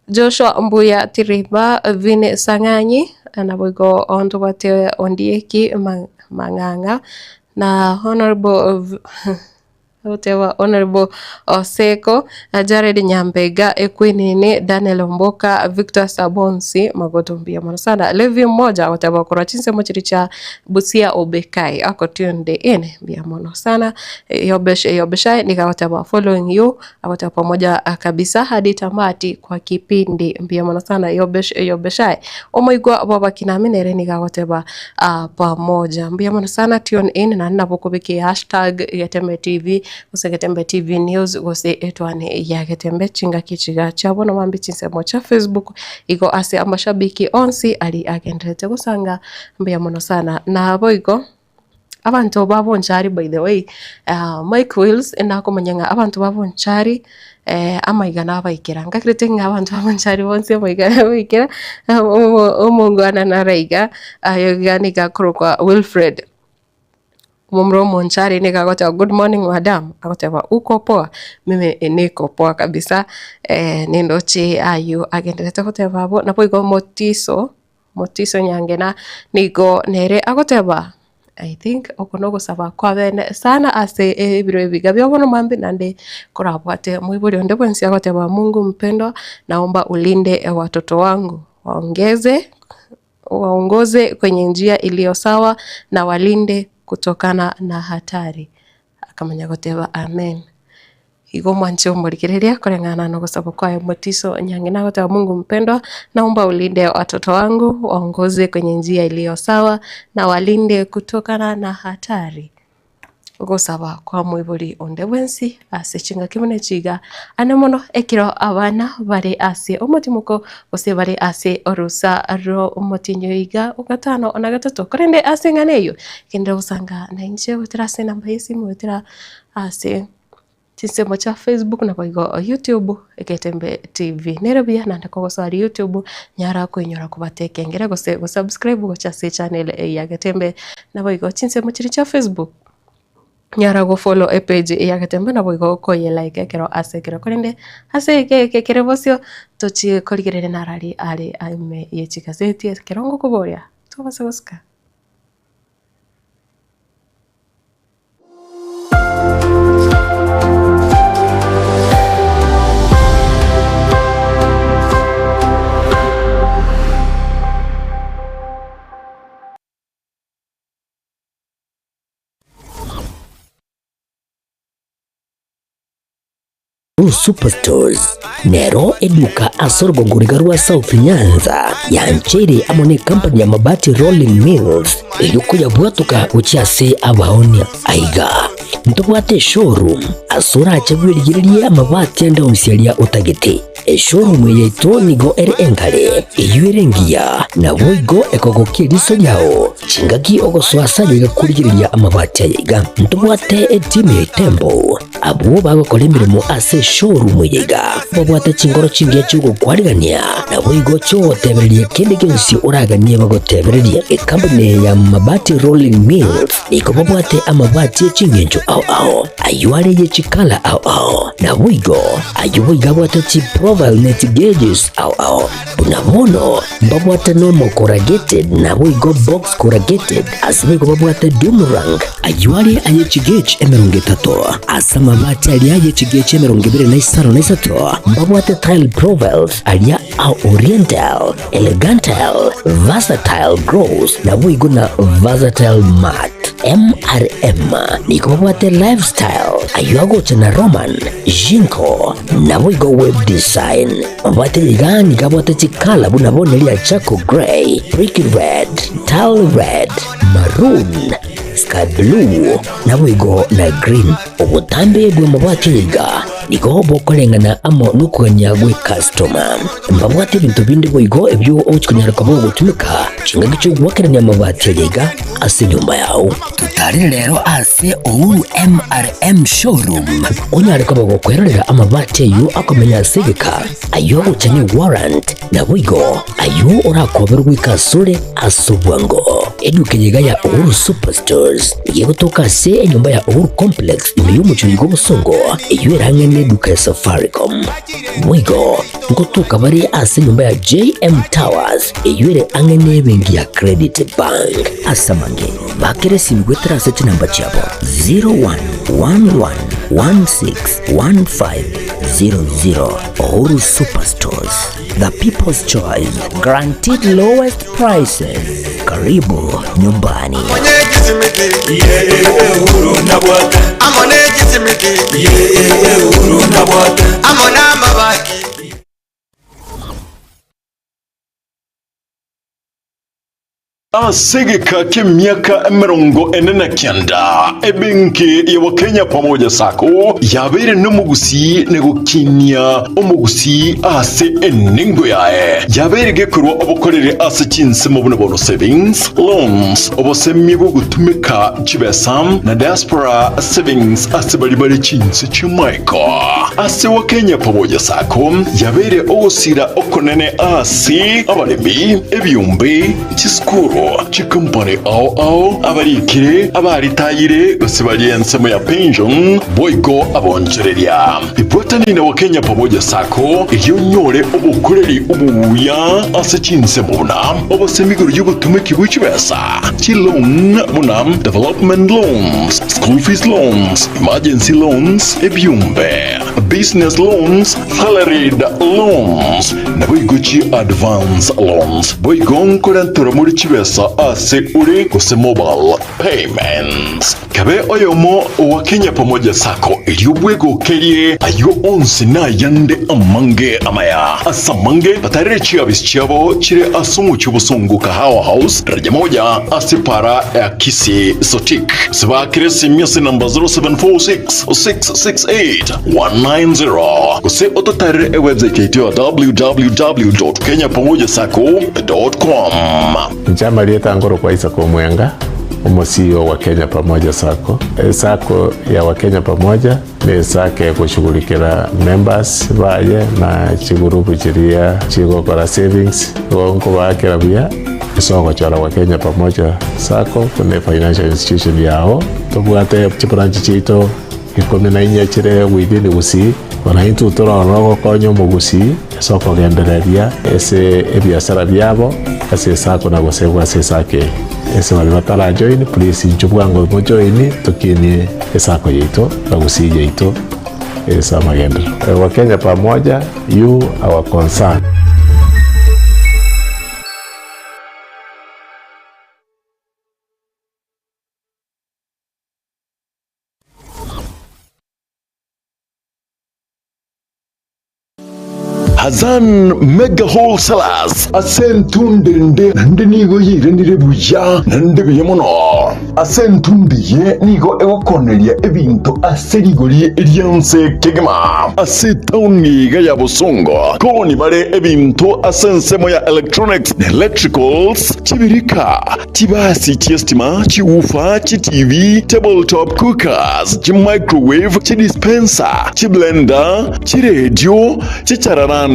Joshua Mbuya Tiriba Vine Sanganyi na boigo ondo bate ondieki manganga na Honorable Oseko Jared Nyambega Equinini Daniel Mboka Victor Sabonsi magotombia monasana Levi mmoja watabakora chinse mochiricha Busia Obekai akotunde ene bia monosana yobesha nikawataba following you awata pamoja kabisa hadi tamati kwa kipindi bia monosana yobesha Obaigwa baba kinaminere nikawataba pamoja bia monosana tune in na nabokobeke #Getembe TV gose Getembe TV News gose Etwani ya Getembe chinga kichiga chabona mambi chinsemo cha Facebook iko ase amashabiki onsi ali agendete gusanga mbya mono sana na boigo abantu babonchari by the way Mike Wills enako manyanga abantu babonchari amaigana abaikira ngakirete abantu babonchari bonse amaigana abaikira omongwana na raiga ayogani gakorwa Wilfred Mumro Monchari nikagota good morning madam akoteba uko poa mimi niko poa kabisa nindochi ayu agendelete koteba bo napoigo motiso nyangena nigo nere akoteba I think okonogo saba kwa bene sana ase ebiro biga byobono mambi nande korabwate muibuli onde bwensi akoteba Mungu mpendwa naomba ulinde watoto wangu waongoze kwenye njia iliyo sawa na walinde kutokana na hatari akamanya goteba amen igo mwancho murikireria korengana no gosaba kwa motiso nyangena goteba Mungu mpendwa naomba ulinde watoto wangu waongoze kwenye njia iliyo sawa na walinde kutokana na hatari gosaba kwa muiburi onde bwensi ase chinga kimune chiga anemono ekiro abana bare ase omotimuko gose bare ase orusa ro omotinyo iga ugatano ona gatatu korende ase nganeyo kende usanga na inche utrase namba yesimu utra ase chinsemo cha Facebook na boigo YouTube Getembe TV nerobia nanda kogosari YouTube nyara kwenyora kubateke ngera gose go subscribe go cha channel ya Getembe na boigo chinsemo chiri cha Facebook nyara go follow a page ya Getembe na boigo ko ye like kero ase kero korende ase ke kere bosio tochi koligere narari ale aime ye chikazeti kero ngo kuboria to basagoska Superstores Nero eduka asorgo ngurigarua South Nyanza yanchiri amone company ya mabati Rolling Mills eyukuya bwatuka uchiase abaonia aiga ntubwate showroom asura achagwirigirie amabati enda usialia utagete showroom ya Etwani go ere engale eyuerengia na boigo ekogokie riso yao chingaki ogoswasa yiga kurigiriria amabati aiga ntubwate team ya Tembo abo bagokora imirimo ase showroom yiga babwate chingoro chingia chugo kwarigania na boigo chotebererie kindi kinsi uraganie bagotebererie company ya mabati Rolling Mills iko babwate amabati chingenjo au ayuare ye chikala au na boigo ayuiga bwate chi profile net gauges au bunamono babwate normal corrugated na boigo box corrugated asbigo babwate boomerang ayuare aye chigage emerungetato asama mabati aliaye chigage emerungibire na isaro na isato babwate tile profiles alia au oriental elegantal versatile gross na boigo na versatile mat MRM niko babwate lifestyle ayogo chena Roman Jinko naboigo web design babwate igani kabwate chikala bunabonelia Chaco Grey, Brick Red, Tile Red, Maroon, Sky Blue naboigo na Green obutambe bwe mabwate iga niko bokolengana amo nukuganya gwe customer mbabwate bintu bindi boigo ebyo ochikunyara kabo gutumika chinga gicho gwakeranya mabati yiga ase nyumba yao tutari rero ase Ouru MRM showroom onyare kabo gukwerera amabati yu akomenya sigika ayo uchanye warrant na boigo ayo urakoberwa ikasure asubwango edukenyiga ya Ouru Superstores yegotoka se nyumba ya Ouru Complex niyo muchurigo busongo iyo irangene duka ya Safaricom mwigo ngotoka bari ase nyumba ya JM Towers iyo angene bengi ya Credit Bank asamange bakere simgwetera ase namba chabo 0111161500 Ouru Superstores, the people's choice, guaranteed lowest prices. Karibu nyumbani. Asegeka k'emyaka 49 ebenki ya Kenya pamoja sako yabere n'omugusi negukinya omugusi ase eningo yae yabere gekurwa obukorere ase chinsemo buno savings loans obosemi bwo gutumika chibesam na diaspora savings ase bali chinse chimaiko ase wa Kenya pamoja sako yabere osira okonene ase abalemi ebyumbe chiskuru chikumpane ao abarikire abaritayire basibali ensemo ya pension boigo abonchereria ibotani na Kenya pamoja sako yonyore obukureri ubuya ase chinsemo buna obosemiguru y'ubutumiki bw'ikibesa chilon buna development loans, school fees loans, emergency loans, ebyumbe business loans, salaried loans na boigo chi advance loans boigo nkorantura muri kibesa ase uri kuse mobile payments kabe oyomo wa Kenya pamoja sako iliyobwego kerie ayo onsi na yande amange amaya asamange batarire chiabis chiabo chire asumu chubusongo kahawa house daraja moja asipara ya Kisii sotik sibakire simyasi namba 0746-668-190 kuse ototarire website yetu www.kenyapamojasako.com. Njama lieta ngoro kwa Isako Mwenga CEO wa Kenya pamoja sako. Sako ya Wakenya pamoja ni sake kushughulikira members baye na chigurupu chiria chigokora savings wonko wake rabia isoko chara Wakenya pamoja sako kuna financial institution yao tobwate chibranchi chito ikomena inya chire within usi wana into toro konyo mugusi soko gendereria ese ebiasara byabo ase sako na gosebwa ase sake ese wali batala join please njubwango mo join tukini esako yeito bagusi yeito esa magendo wa Kenya pamoja you our concern. Hazan Mega Wholesalers asentundende nande nigo yire ndirebuja nande biyemono asentundiye nigo egokoneria ebintu aserigoriye erianse kegema asetauniga ya busongo koni bare ebintu asensemo ya electronics and electricals chibirika chibasi chiestima chiufa TV tabletop cookers microwave dispenser blender radio chichararani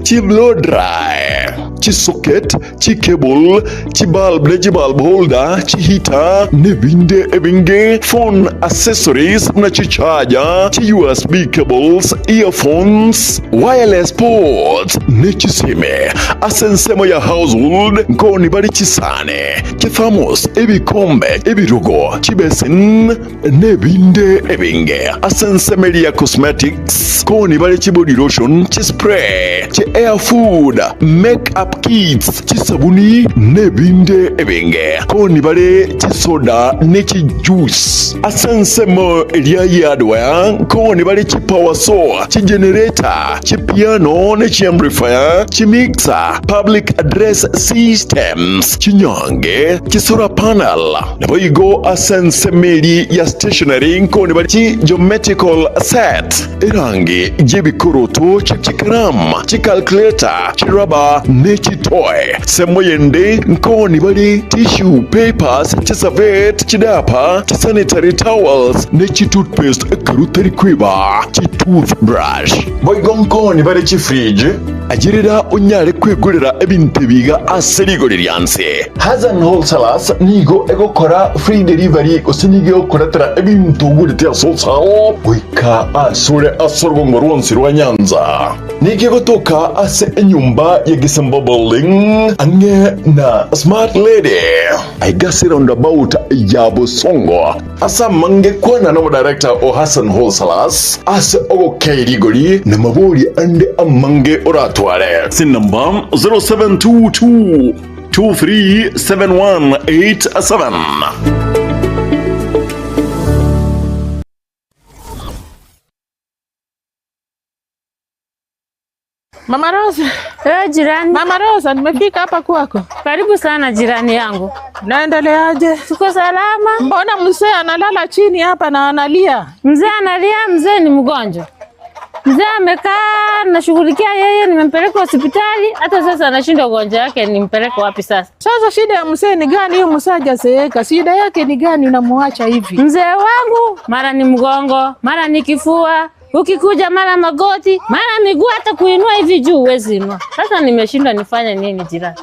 chi blow dry chi socket chi cable chi bulb bulb holder chi heater ne binde ebinge phone accessories na chi charger chi USB cables earphones wireless ports ne chi sime asensemo ya household ngoni bari chisane chi thermos ebikombe ebirogo chi basin ne binde ebinge asensemelia cosmetics koni bari chi body lotion chi spray chi air food make up kids chisabuni nebinde ebenge koni bale chisoda nechi juice asansemo elia yadwa koni bale chi power saw chi generator chi piano nechi amplifier chi mixer public address systems chi nyange chi solar panel naboigo asansemeli ya stationary koni bale chi geometrical set irangi jebikoroto chi karam chi calculator chi rubber nechi toy semoyende nkoni bali tissue papers chisavet chidapa sanitary towels nechi toothpaste karutari kwiba chi toothbrush boigo nkoni bali chi fridge ajirira unyare kwegurira ebintu biga aserigoririanse Hazan Wholesalers nigo egokora free delivery osinige okoratera ebintu gurite asolsao wika asure asorgongo rwonsi rwa Nyanza nige gotoka ase enyumba ya Getembe building ange na smart lady aigasi roundabout ya Busongo asa mange kwana na director o Hazan Wholesalers ase ogo kairigori na maburi ande amange oratware sin number 0722 237187. Mama Rosa. Jirani. Mama Rosa, nimefika hapa kwako. Karibu sana jirani yangu. Naendeleaje? Tuko salama. Mbona mzee analala chini hapa na analia? Mzee analia, mzee ni mgonjwa. Mzee amekaa nashughulikia yeye, nimempeleka hospitali, hata sasa anashinda ugonjwa wake, nimpeleke wapi sasa? Sasa shida ya mzee ni gani? Huyu mzee hajazeeka. Shida yake ni gani unamwacha hivi? Mzee wangu mara ni mgongo, mara ni kifua, ukikuja mara magoti, mara miguu, hata kuinua hivi juu huwezi inua. Sasa nimeshinda nifanye nini jirani?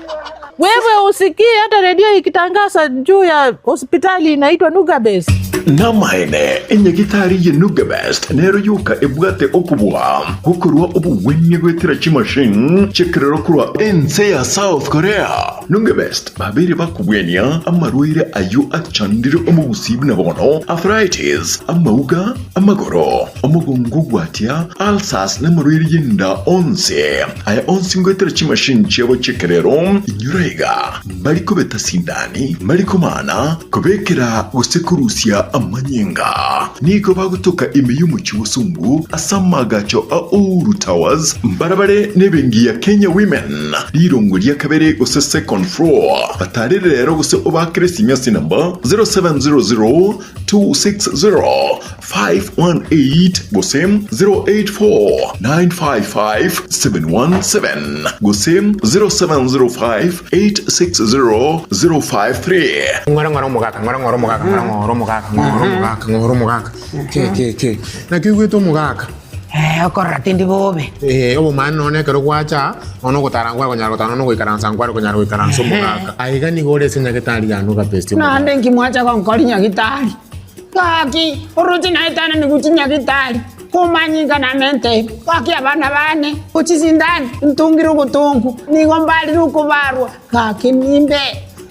Wewe usikii hata redio ikitangaza juu ya hospitali inaitwa Nugabest. Namaene enyagitari ye Nugabest nero yuka ebwate okubwa gukorwa obuwenye gwetira chimashin chekerero kurwa ense ya South Korea. Nugabest babiri bakubwenya amarwire ayo achandire omubusibu nabono arthritis amauga amagoro omugongo gwatia ulcers namarwire yinda onse aya onse gwetira chimashin chebo chekerero inyuraiga bariko betasindani bariko mana kubekera gusekurusia amanyenga niko bagutoka imiyu mu kibusungu asamagacho a Uru Towers mbarabare nebengi ya Kenya Women lirongo lya kabere gose second floor batarere rero gose obakresi myasi number 0700260518 gose 0849557117 gose 0705860053 ngoro mugaka ngoro mugaka ke na kiwito mugaka okorra tindi bobe obo mano ne kero kwacha ono gotarangwa konyaro tano no goikaransa ngwaro konyaro goikaransa mugaka aiga ni gore senya getari ya Nugabest na ndengi mwacha kwa nkolinya gitari kaki oruti na itana ni gutinya gitari kumanyika na mente kaki abana bane uchizindani ntungiro gutungu ni gombali rukubarwa kaki nimbe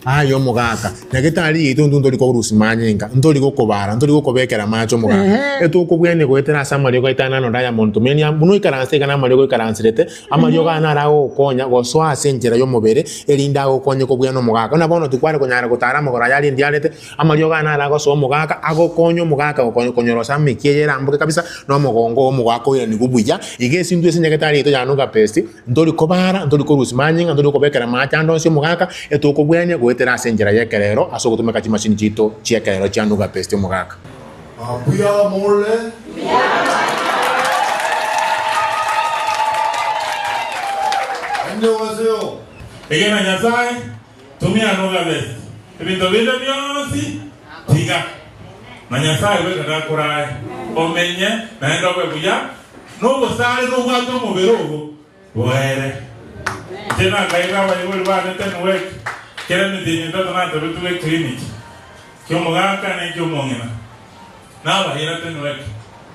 ayo mugaka na getari yitu nduri ko rusimanyinga nduri ko kobara nduri ko kobekera macho mugaka etu ko bwene ko etera samari ko itana no daya montu menya buno ikaranse kana mari ko ikaransirete amario kana rago konya go swa senjera yo mubere elinda go konye ko bwene mugaka na bono tukware konyara gutara mugora yali ndiarete amario kana rago so mugaka ago konyo mugaka go konyo konyorosa mikiyera mbuke kabisa no mugongo mugaka yo ni gubuya igesi ndu senya getari yitu ya Nugabest nduri ko bara nduri ko rusimanyinga nduri ko bekera macho ndo si mugaka etu ko bwene go etera senjera yekerero aso gutumeka chimashini chito chiekerero cha Nugabest mugaka buya morle ndio wazeo egena nyasaye tumia Nugabest ebintu binde byonsi tiga na nyasaye weka kurai omenye naenda kwe buya nubo sale nubo ato muberogo were tena kaira wa yule bana tena weki kera ni dinyo ndo na ndo tuwe clinic kyo mugaka na kyo mongena na bahira tena weki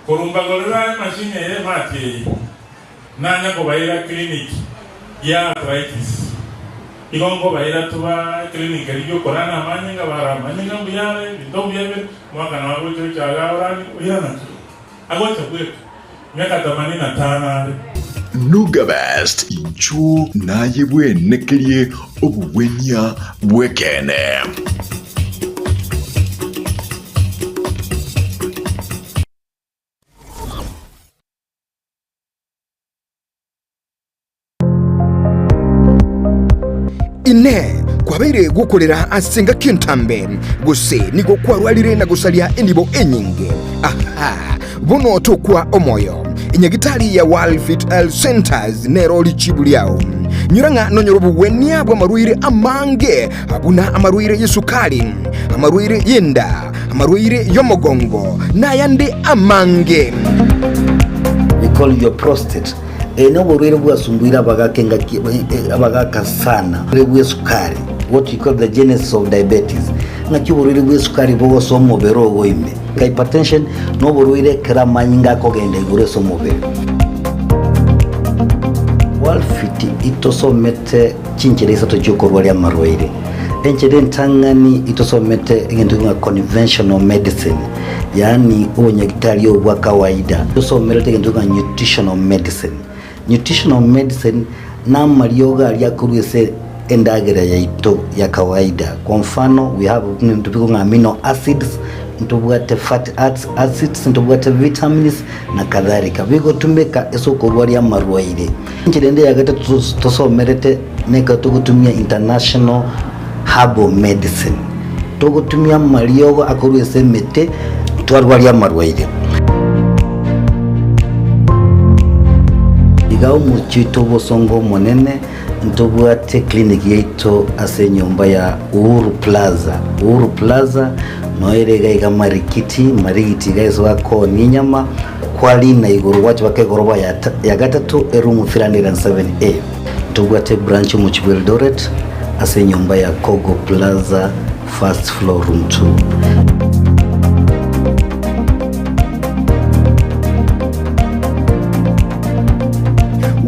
kurumba gorira mashine ye mati nanya ko bahira clinic ya arthritis igongo bahira tuwa clinic riyo korana manyinga bara manyinga buyare ndo buyebe mwaka na wago cha garani uyana agocha kwe miaka 85 Nuga Best inchu naye bwenekerie obuwenya bwekene. Ine kwabeire gukorera asenga kintambe guse nigo kwarwalire na gusalia indibo enyinge. Aha, buno tokwa omoyo inyagitali ya Walfit Health Centers nero lichibuliao nyuranga nonyorobu wenia bwa maruire amange abuna amaruire yesukali amaruire yenda amaruire yomogongo na yande amange. We call your prostate. No borwere bwasumbuira abagaka sana bwe sukari, what we call the genesis of diabetes. Ngaki borwere bwe sukari bo somo bero goime hypertension no borwere kera manyinga ko gende gure somo be. Walfit itosomete chinchereza to jokorwali amarwaire enchede ntangani itosomete ngende nga conventional medicine, yani unyagitali obwa kawaida itosomete ngende nga nutritional medicine. Nutritional medicine na marioga aliakurwese endagera ya ito ya kawaida. Kwa mfano we have ntupiko amino acids, ntubwate fatty acids, ntubwate vitamins na kadhalika. Bigo tumeka eso korwali amarwaire nchirende yagata tosomerete neka tugutumia international herbal medicine, tugutumia marioga akurwese mete twarwali amarwaire. Igao muchito bosongo monene ntobwate clinic yeito ase nyumba ya Uhuru Plaza. Uhuru Plaza noerega igamarikiti gaiso wako ninyama kwali na iguru wacho wake goroba ya gatatu erumu 307A. Ntobwate branch mu Eldoret ase nyumba ya Kogo Plaza first floor room 2.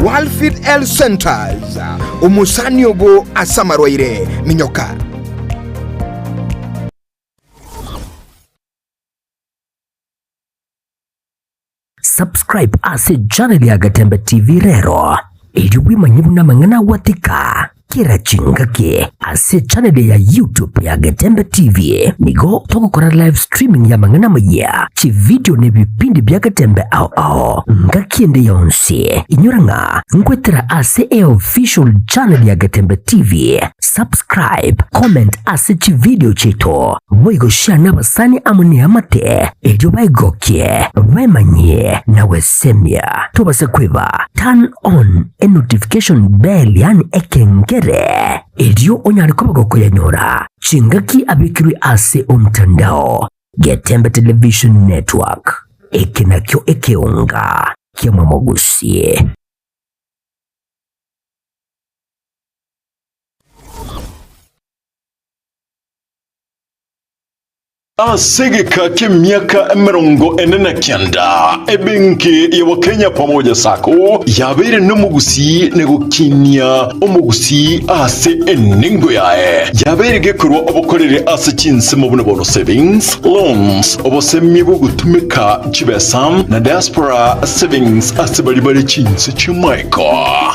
Walfit Health Centers umusani ogo asamarwaire minyoka. Subscribe ase channel ya Getembe TV rero ili wimanyibu na mangana watika kira chingake ase channel ya YouTube ya Getembe TV nigo toko kora live streaming ya mangana maya chi video ne vipindi bya Getembe ao ngakiende yonse inyuranga ngwetera ase official channel ya Getembe TV. Subscribe, comment ase chi video chito boigo share na basani amuni amate ejo baigokie bemanye na wesemia tobase kweba turn on a notification bell yani ekengere ejo onyaliko bagokoyanyora chingaki abikiri ase omtandao Getembe Television Network ekinakyo ekeunga kyamamogusie. Asegeka k'emyaka 49 ebenki ya Kenya pamoja sako yabere n'omugusi negukinya omugusi ase eningo yae yabere gekurwa obukorere ase chinsemo buno savings loans obosemi bwo gutumika chibesam na diaspora savings ase bali chinse chimaiko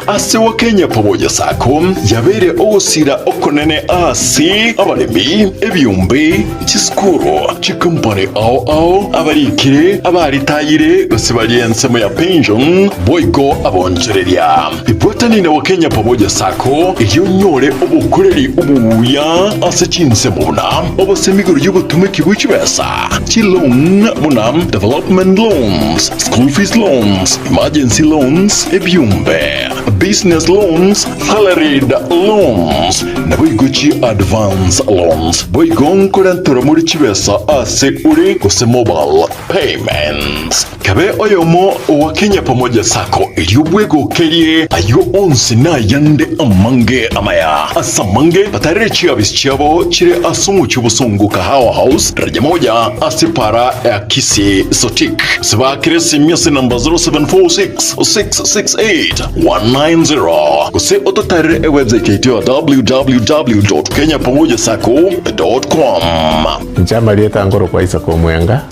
ase wa Kenya pamoja sako yabere osira okonene ase abalemi ebyumbe chiskuru chikumpane ao abarikire abaritayire basibali ensemo ya pension boigo abonjereria ibotani na Kenya pamoja sako iyo nyore obukureri ubuya ase chinsemo buna obosemiguru y'ubutumiki bw'ikibesa chilon buna development loans, school fees loans, emergency loans, ebyumbe business loans, salaried loans na boigochi advance loans boigo nkorantura muri kibesa ase uri kuse mobile payments kabe oyomo wa Kenya pamoja sako iliyobwego kerie ayo onsi na yande amange amaya asamange batarechi abisichabo chire asumu chubusungu kahawa house daraja moja asipara ya Kisii sotik sibakire simyasi namba 0746-668-190 kuse ototare website yetu www.kenyapamojasako.com. Njama lieta ngoro kwa isa kwa mwenga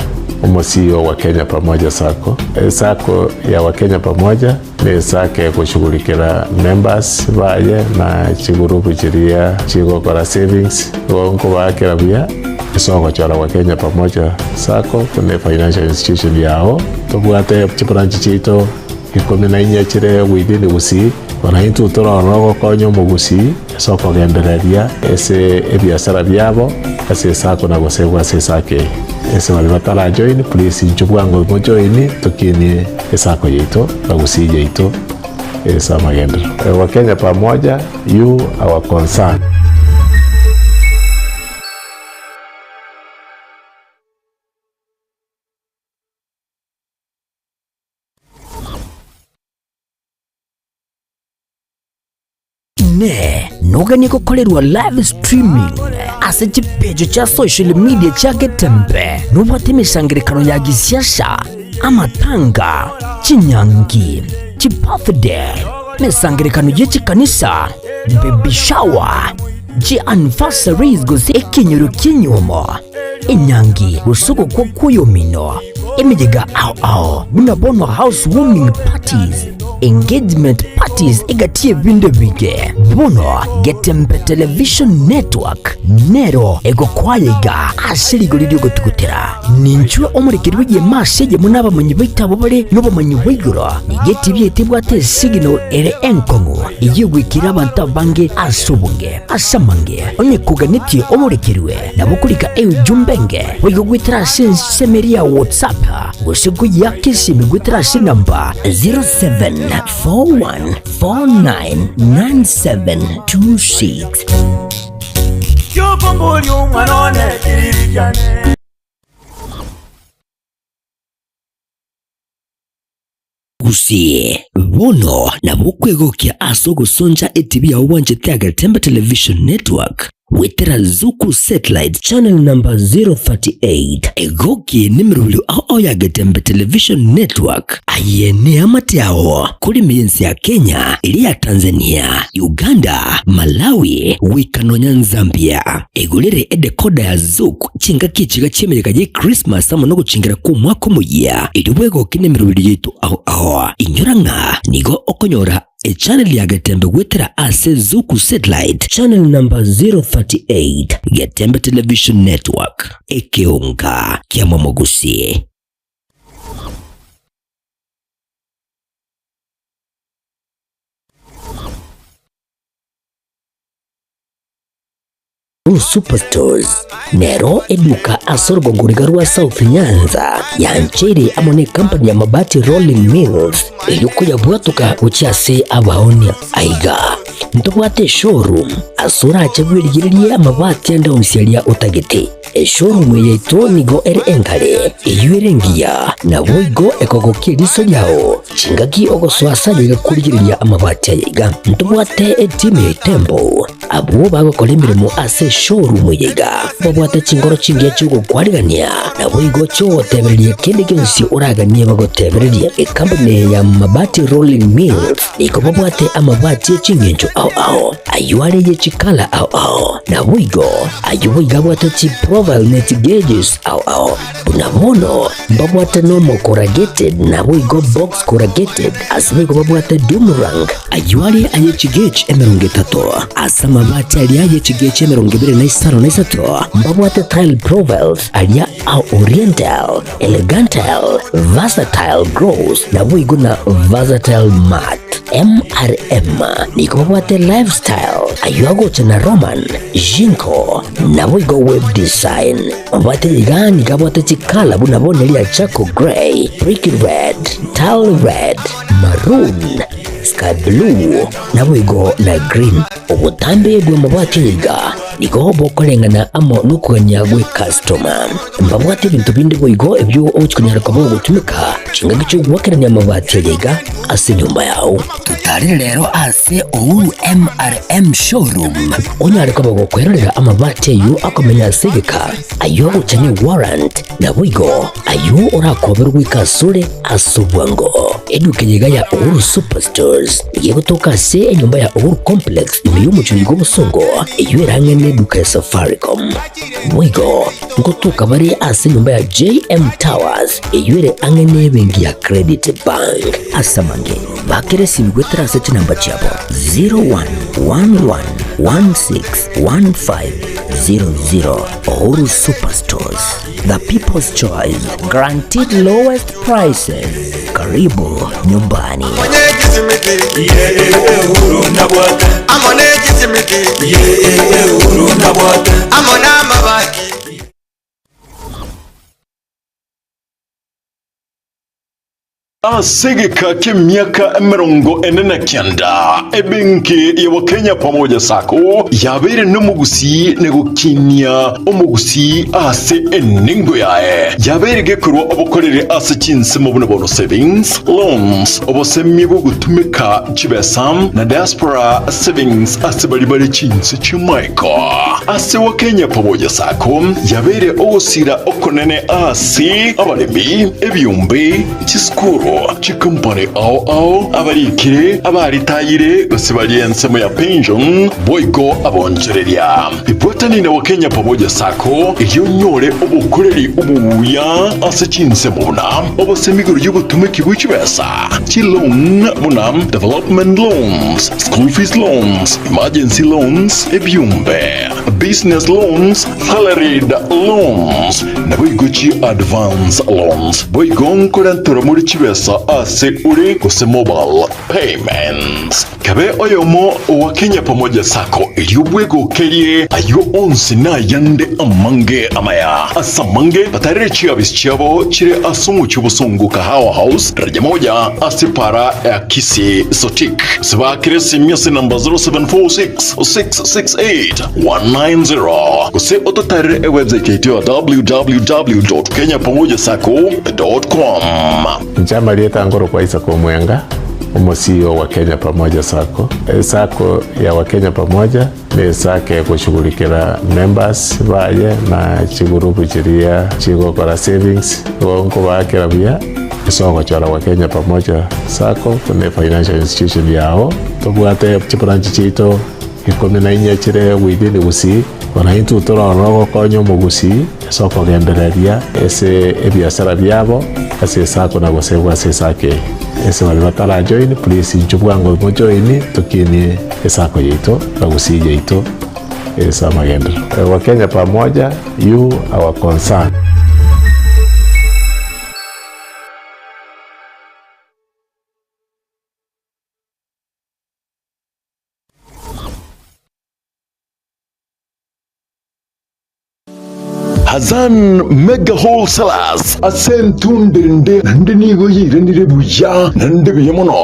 CEO wa Kenya Pamoja Sacco. Sacco ya Wakenya Pamoja ni sake kushughulikira members baye na chigurupu chiria chigokora savings wonko bakira bia isongo chora Wakenya Pamoja Sacco kune financial institution yao tubwate chibranchi chito ikumi na inya chire within Gusii ona into toro konyo mu Gusii soko gendereria ese ebiasara byabo ase sacco na gosebwa ase sake ese wali batala join please njubwango mo join tukini sacco yeito na Gusii yeito esa magendero Wakenya Pamoja you our concern. Ne nogani gukorerwa live streaming ase chipejo cha social media cha Getembe nubate misangirikano ya gisiasha amatanga chinyangi chibirthday misangirikano yechikanisa baby shower anniversaries gusi ekinyoro kinyumo inyangi usuko kwa kuyomino emijega bunabono housewarming parties engagement parties egatie vinde bige bono Getembe Television Network nero ego kwayega asirigoridio gotukutera ninchwe omurikirwe ye masege munaba manyibita bobale nobo manyibigoro igeti byetibwate signal ere enkongu igwikira abantu bange asubunge asamange onye kuganiti omurikirwe nabukulika jumbenge wigwitira semeria WhatsApp gosigu ya Kisii gwitira namba 0741499726 Gusii bono na bukwegokia asogo sonja etibia wanje Getembe Television Network wetera Zuku Satellite Channel number 038 egoki nimirulu ya Getembe Television Network ayene amatiao kuri miensi ya Kenya ili ya Tanzania, Uganda, Malawi, Wikanonya, Zambia egulire edekoda ya Zuku chinga kichiga chemereka je Christmas ama no guchingira ku mwaka muya iliwego kinemirulu yitu inyoranga nigo okonyora channel ya Getembe wetera ase Zuku Satellite Channel number 038 Getembe Television Network ekeonga kia Gusii. Superstores nero eduka asorgo ngurigarua South Nyanza yanchiri amone company ya mabati Rolling Mills eyukuya bwatuka uchiase abaonia aiga ntobwate showroom asura achagwirigiria amabati anda umsialia utagete showroom yeito nigo ere engale eyuerengia na boigo ekogokie riso yao chingaki ogoswasa yiga kurigiriria amabati aiga ntobwate team ya Tembo abo bagokora imirimo ase showroom yiga babwate chingoro chingia chugo kwarigania na boigo cho tebereria kende kinsi uraganie bagotebereria company ya mabati Rolling Mills niko babwate amabati chingencho ayuare ye chikala na boigo ayuiga bwate chi profile net gauges bunabono babwate normal corrugated na boigo box corrugated asbigo babwate boomerang ayuare aye chigage emerungetato asama mabati alia ye chigage emerungibire na isaro na isato babwate tile profiles alia oriental elegantal versatile gross na boigo na versatile matte MRM niko babwate lifestyle ayuago chana Roman Jinko na boigo web design babwate yigani kabwate chikala bunabone lia chako gray brick red tile red maroon sky blue na boigo na green obutambe bwe mabwate yiga niko bokolengana amo nukuganya gwe customer mbabwate bintu bindi boigo ebyo ochikunyara kabo gutumika chinga gicho gwakeranya mabati yiga ase nyumba yao tutari rero ase MRM showroom onyare kabo gukwerera amabati yu akomenya segeka ayo uchanye warrant na boigo ayo urakoberwa ikasure asubwango eduke yiga ya Superstores yego toka se nyumba ya Complex niyo muchuri go busongo iyo irangene ase duka ya Safaricom. Mwigo ngotoka bari ase nyumba ya JM Towers eyure angene bengi ya Credit Bank. Asamange bakere simgwetera ase namba chabo 0111161500. Oru Superstores, the people's choice, guaranteed lowest prices. Karibu nyumbani. Asegeka k'emyaka 49 ebenki ya Kenya pamoja sako yabere n'umugusi negukinya umugusi ase eningo yae yabere gekurwa obukorere ase kinse mu buno savings loans obosemi bwo gutumika kibesam na diaspora savings ase bali kinse chimaiko ase wa Kenya pamoja sako yabere osira okonene ase abalemi ebyumbe chiskuru chikampani ao abarikire abaritayire basibali ensemo ya pension boygo abonjereria ibwatani na Kenya pamoja sako iyonyore obukoreri ubuya ase kinse muna obosemiguru y'ubutumiki bw'ikibesa loan muna development loans, school fees loans, emergency loans, ebyumbe business loans, salaried loans na boygochi advance loans boygo nkorantura muri kibesa ase uri kuse mobile payments kabe oyomo wa Kenya pamoja sako iliyobwego kerie ayo onsi na yande amange amaya asamange batarechi abisichabo chire asumu chubusungu kahawa house daraja moja asipara ya Kisii sotik sibakire simyasi namba 0746-668-190 kuse ototare website yetu ya www.kenyapamojasako.com. Njama lieta ngoro kwa isa kwa mwenga CEO wa Kenya pamoja sako. Sako ya Wakenya pamoja ni sake kushughulikira members baye na chigurupu chiria chigo kwa savings wonko wake rabia isoko chara Wakenya pamoja sako kune financial institution yao tobwate chibranchi chito ikome na inya chire within gusi wana intu tora rogo konyo mugusi soko gendereria ese ebiasara byabo ase sako na gosebwa ase sake ese wale batara join please njubwango mo join tukini esako yeito na gusi yeito esa magendo wa Kenya pamoja you our concern. Hazan Mega Wholesalers asentundende nande nigo yire nirebuya nande biyemono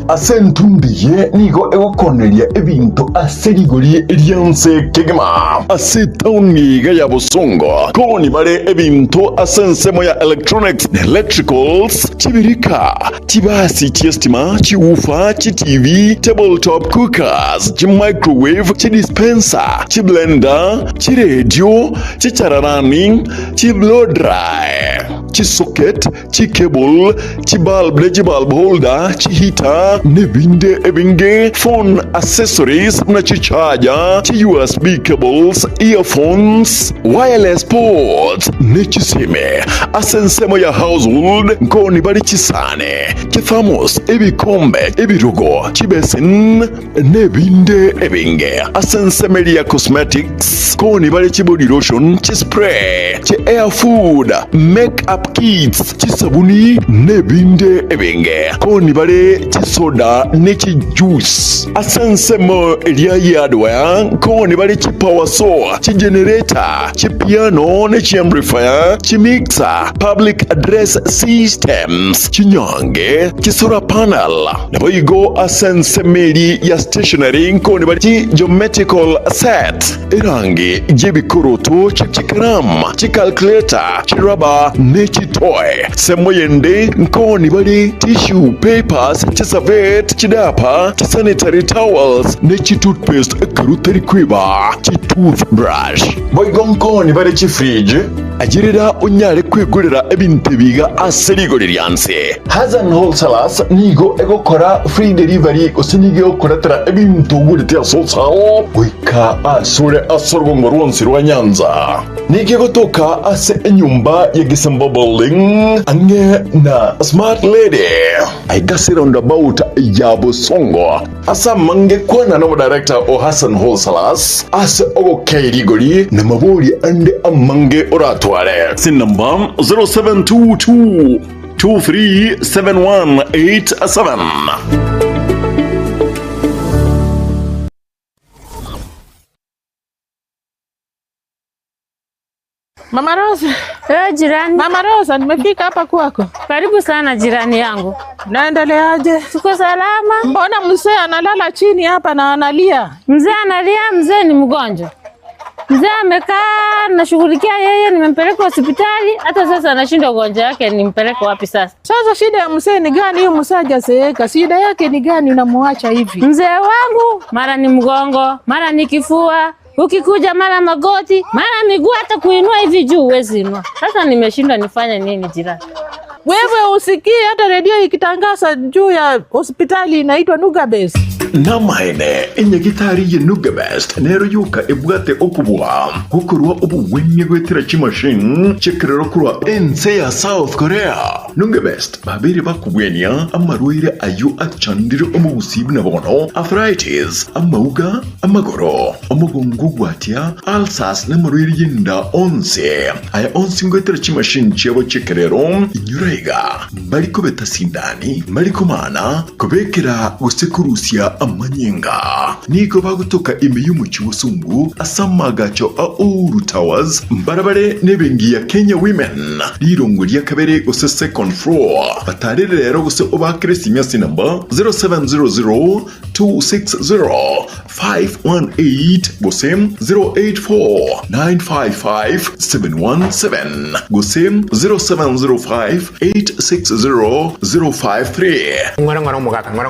asentundiye nigo egokoneria ebinto aserigori elianse kegema asetauni ga ya Busongo koni bare ebinto asensemo ya electronics electricals chibirika chibasi chiestima chiufa TV tabletop cookers microwave dispenser blender radio chicharara chi blow dry, chi socket, chi cable, chi bulb, bulb holder, chi heater, nebinde ebinge, phone accessories, na chi charger, chi USB cables, earphones, wireless ports, ne chi sime, asensemo ya household, nkoni bari chi sane, chi thermos, ebikombe, ebirogo, chi basin, nebinde ebinge, asensemo ya cosmetics, koni bari chi body lotion, chi spray, chi air food, make-up kits, chi sabuni, nebinde ebinge, koni bale chi soda, ne chi juice, asensemo elia hardware, koni bale chi power saw, chi generator, chi piano, ne chi amplifier, chi mixer, public address systems, chi nyange, chi solar panel, naboigo asensemeli ya stationary, koni bale chi geometrical set, irangi, jebikoroto, chi karam, chi calculator, chi rubber, ne chitoe semo yende nkoni bali tissue papers chisavet chidapa sanitary towels ne toothpaste karutari kwiba toothbrush boigo nkoni bali fridge agirira unyare kwigurira ebintu biga aserigoririanse Hazan Wholesalers nigo egokora free delivery usinige okoratira ebintu gurite asolsao wika asure asorgongo rwonsi rwa Nyanza nige gotoka ase enyumba ya Getembe building ange na smart lady aigasi roundabout ya Busongo asa mange kwana no director o Hazan Wholesalers ase ogokeirigori na maburi ande amange oratware sin number 0722 237187. Mama Rosa. Jirani. Mama Rosa, nimefika hapa kwako. Karibu sana jirani yangu. Naendeleaje? Tuko salama. Mbona mzee analala chini hapa na analia? Mzee analia, mzee ni mgonjwa. Mzee amekaa nashughulikia yeye, nimempeleka hospitali, hata sasa anashinda ugonjwa wake, nimpeleke wapi sasa? Sasa shida ya mzee ni gani? Huyu mzee hajazeeka. Shida yake ni gani unamwacha hivi? Mzee wangu mara ni mgongo, mara ni kifua, ukikuja mara magoti, mara miguu, hata kuinua hivi juu huwezi inua. Sasa nimeshindwa nifanye nini jirani? Wewe usikie hata redio ikitangaza juu ya hospitali inaitwa Nugabes. Namaine inyagitari ye Nugabest nero yuka ebwate okubwa gukorwa obuwenye gwetira chimashin chekerero kurwa ense ya South Korea. Nugabest babiri bakubwenya amarwire ayu achandire omubusibi na bono arthritis amauga amagoro omugongo gwatia ulcers na marwire yenda onse aya onse gwetira chimashin chebo chekerero inyuraiga bariko betasindani bariko mana kubekera gusekurusia amanyenga niko bagutoka imiyu mu kibusungu asamagacho a Uru Towers mbarabare nebengi ya Kenya Women lirongo lya kabere gose second floor batarire rero gose obakresi myasi number 0700260518 gose 0849557117 gose 0705860053 ngora mugaka ngoro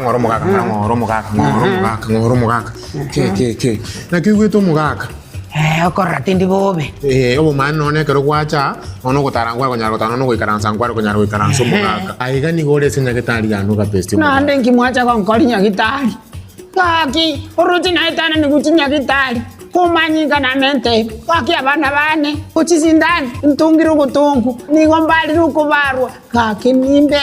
mugaka ke na kiwito mugaka okora tindi bobe obo mano ne kero kwacha ono gotarangwa konyaro tano no goikaransa ngwaro konyaro goikaransa mugaka aiga ni gore senya getari ya nuga pesti na ande ngimwacha kwa nkori nyagitari kaki oruti na itana ni gutinya gitari kumanyika na mente kaki abana bane uchizindani ntungiro gutungu ni gombali rukubarwa kaki nimbe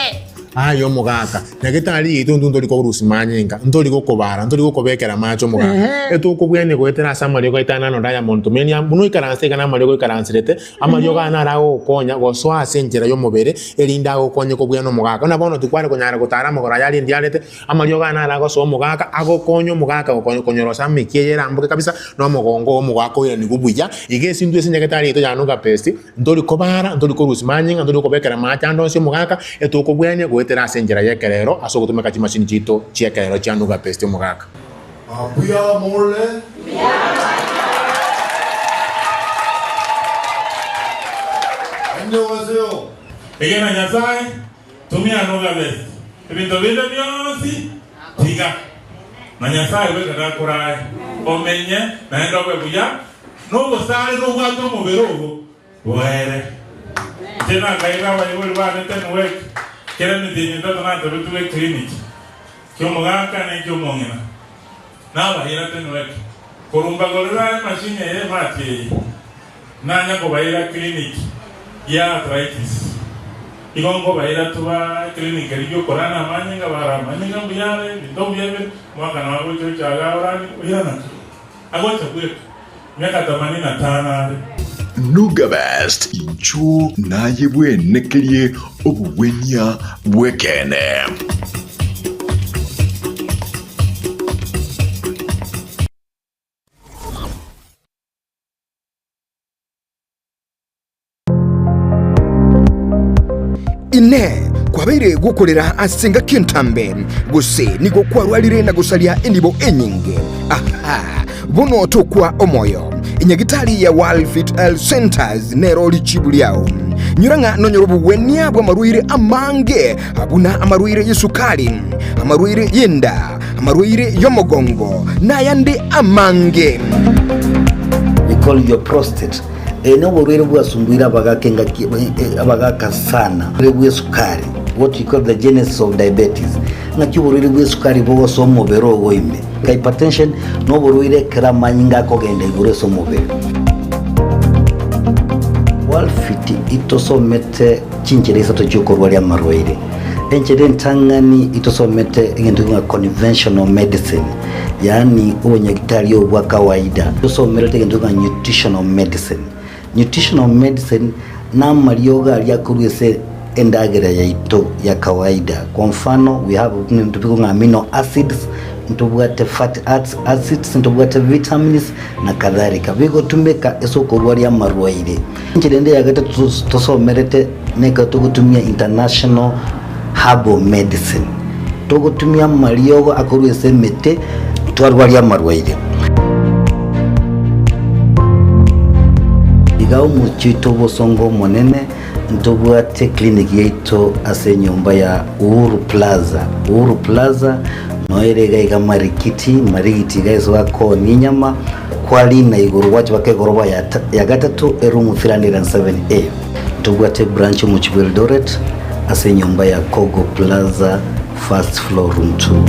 ayo mugaka nagitari itu ndundo liko rusimanyinga ndoli gukobara ndoli gukobekera macho mugaka etukubwene gwetera samari ko itana no Diamond tumenya buno ikaranse kana mari ko ikaransirete amaryo gana rago konya goswa senjera yo mubere elinda go konye ko bweno mugaka na bono tukware konyara gutara mugora yali ndialete amaryo gana rago so mugaka ago konyo mugaka go konyoro sami kiyera mbuke kabisa no mugongo mugaka yo ni gubuya igesi ndu senjagitari itu yanuka pesti ndoli kobara ndoli ko rusimanyinga ndoli kobekera macho ndo se mugaka etukubwene gwetera senjera yekerero asogutumeka chimashini chito chiekerero chanuga pesti mugaka abuya morle 안녕하세요. egena nyasaye tumia nuga best ebintu binde byonsi tiga na nyasaye wekata kurai omenye naenda kwebuya nobusale nobwato mubirugo were tena kaira bayibuli bane tenwe kera mitinyi ndoto na tuwe clinic kyo mugaka ne kyo mongena na bahira tenwe kurumba gorira mashine ye mati nanya ko bahira clinic ya arthritis igongo bahira tuba clinic riyo korana manyinga bara manyinga buyare bitobyebe mwaka na wago chaga orani uyana agocha kwe miaka 85 Nugabest inchu naye bwenekerie obuwenya bwekene ine kwabeire gukorera asenga Getembe guse nigo kwarwarire na gusalia indibo enyinge aha buno tukwa omoyo inyagitari ya Walfit Health Centers nero lichibuliao nyuranga nonyorobu wenia bwa maruire amange abuna amaruire yesukari amaruire yenda amaruire yomogongo na yandi amange. We call your prostate. No borwere bwa sumbuira bagakenga abagaka sana. Bwe sukari. What we call the genesis of diabetes. Ngaki borwere bwa sukari bo somo bero goime. Hypertension no borwere kramanyinga kogenda igure somo bero. Walfit itosomete chinchereza tojokorwa lya marwaire. Enchede ntangani itosomete ngendu nga conventional medicine. Yani unyagitari obwa kawaida. Itosomete ngendu nga nutritional medicine. Nutritional medicine na marioga aliakurwese endagera ya ito ya kawaida. Kwa mfano we have ntubiko amino acids, ntubwate fatty acids, ntubwate vitamins na kadhalika. Bigo tumeka esokorwa lya marwaire. Nchirende yagata tusomerete neka tugutumia international herbal medicine. Tugutumia marioga akurwese mete twarwa lya marwaire. Igao muchito bosongo monene ntubwate clinic yeito ase nyumba ya Uhuru Plaza. Uhuru Plaza noerega iga marikiti guys wako ninyama kwali na iguru wachi wake goroba ya gatatu room 307A. Ntubwate branch mu Eldoret ase nyumba ya Kogo Plaza first floor room 2.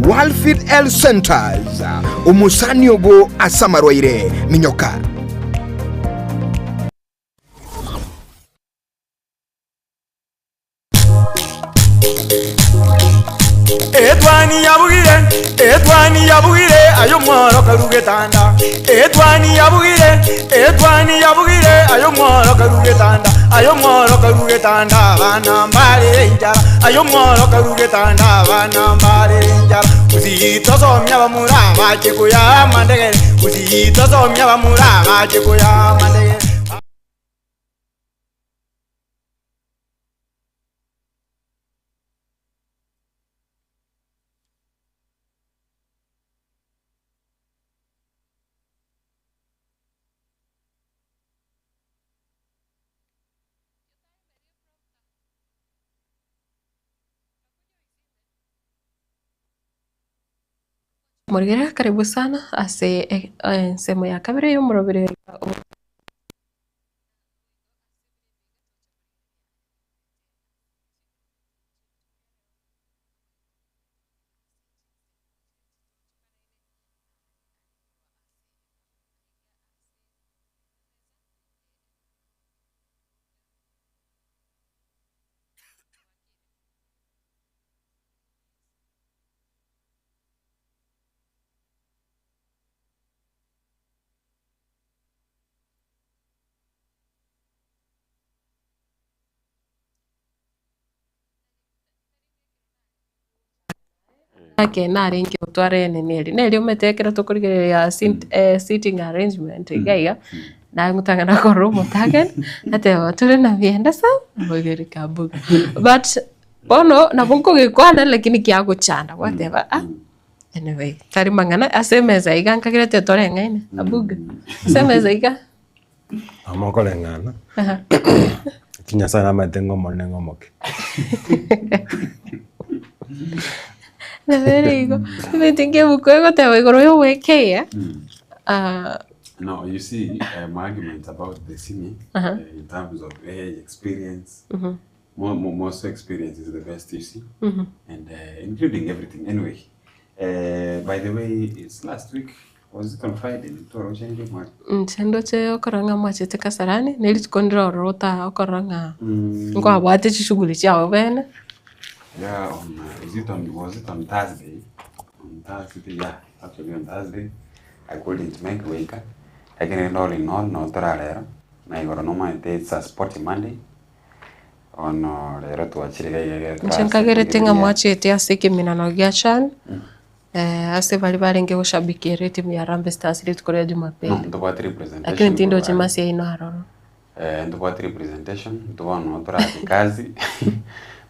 Walfit Health Centers umusani ogo asamarwaire minyoka. Etwani yabugire ayo mworo karugetanda. Etwani yabugire ayo mworo karugetanda. Ayo mworo karugetanda bana mbale njara. Ayo mworo karugetanda bana mbale njara. Uzitosomya bamura baje kuya mandegere. Uzitosomya bamura baje kuya mandegere. Morigera, karibu sana ase sehemu ya kabiri y'umurobere. Ake naringi utware neli umetekera tukurigereria seating arrangement igaiga na ngutangana ko room tagen ate turi na vienda sa bogeri kabuga but ono na bunko gikwana lakini kiago chanda whatever anyway tari mangana asemeza iga nkagire te tore ngaine abuga asemeza iga amoko lengana kinya sana matengo monengo moke. Very go. I think you go to a way. No, you see, my argument about the singing in terms of experience, most experience is the best, you see, and including everything. Anyway, by the way, it's last week. Was it on Friday? Sendo che okoranga mwachete kasarani nilitukondra rota okoranga ngwa bwate chishuguli chao bene. Yeah, was it on Thursday? On Thursday, yeah, actually on Thursday, I couldn't make wake. I can all in all, no torare. I got no my dates a sporty Monday. On the road to actually. Nchankagere tenga mwachete aseke minano gyachan. Ase bali nge ushabiki timu ya Harambee Stars ile tukorea Jumapili. Ndo 3 presentation. Lakini tindo chimasi ino haroro. Ndo 3 presentation, ndo no tora kazi.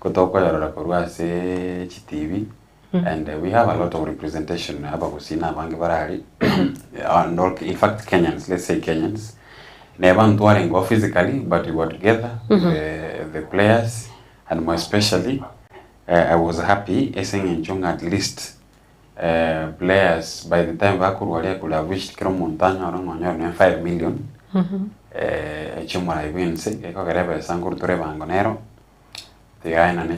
kutoko yarora korwa se TV. And we have a lot of representation hapa kusina bangi barari and all, in fact Kenyans, let's say Kenyans, never touring go physically, but we were together, the players, and more especially I was happy essing in Jung at least players by the time Vakur could have wished Krom Montana around 5 million. Chumara wins it, Kogareva Sangur Bangonero. The guy in an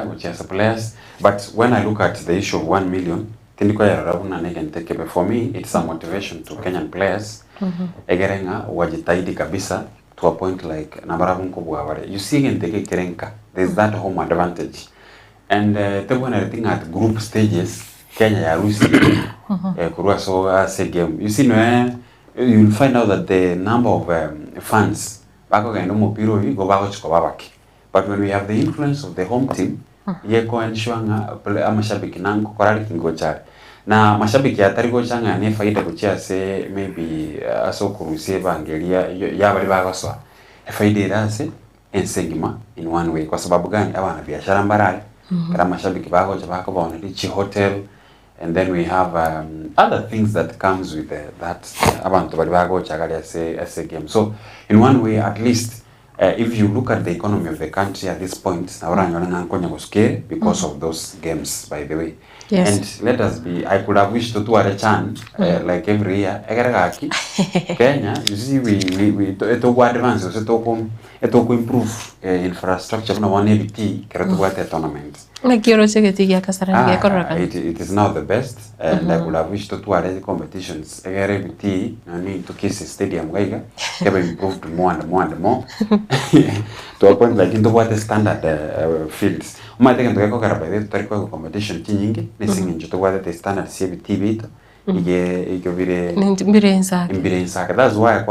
which has players. But when I look at the issue of 1 million, for me, it's a motivation to Kenyan players. Egerenga wajitahidi kabisa to a point like nabarabu kubwa wale. You see in the Kerenka, there's that home advantage. And when I think at group stages, Kenya ya Rusi, kurua so say game. You see, you'll find out that the number of fans bako kaendo mopiro go bako chikobabaki. But when we have the influence of the home team, yeko enshwanga amashabiki nangu korali kingochari. Na mashabiki ya tari gochanga ne faida kuchia se maybe aso kurusie bangelia ya bali bagoswa. Faida irase ensengima in one way kwa sababu gani abana biashara mbarali. Kama mashabiki bagocha bako baona lichi hotel, and then we have other things that comes with that abantu bali bagocha gali as a game. So in one way at least if you look at the economy of the country at this point, because of those games, by the way. Yes. And let us be, I could have wished to a chan, like every year. Kenya, you see, we advance, to improve infrastructure, no one ABT, a tournament. It is now the best, and I would have wished to two competitions. ABT, I mean, to Kisii Stadium, have improved more and more and more. To a point like into what the standard fields. My thing to go to competition, listening to what the standard CBT. That's why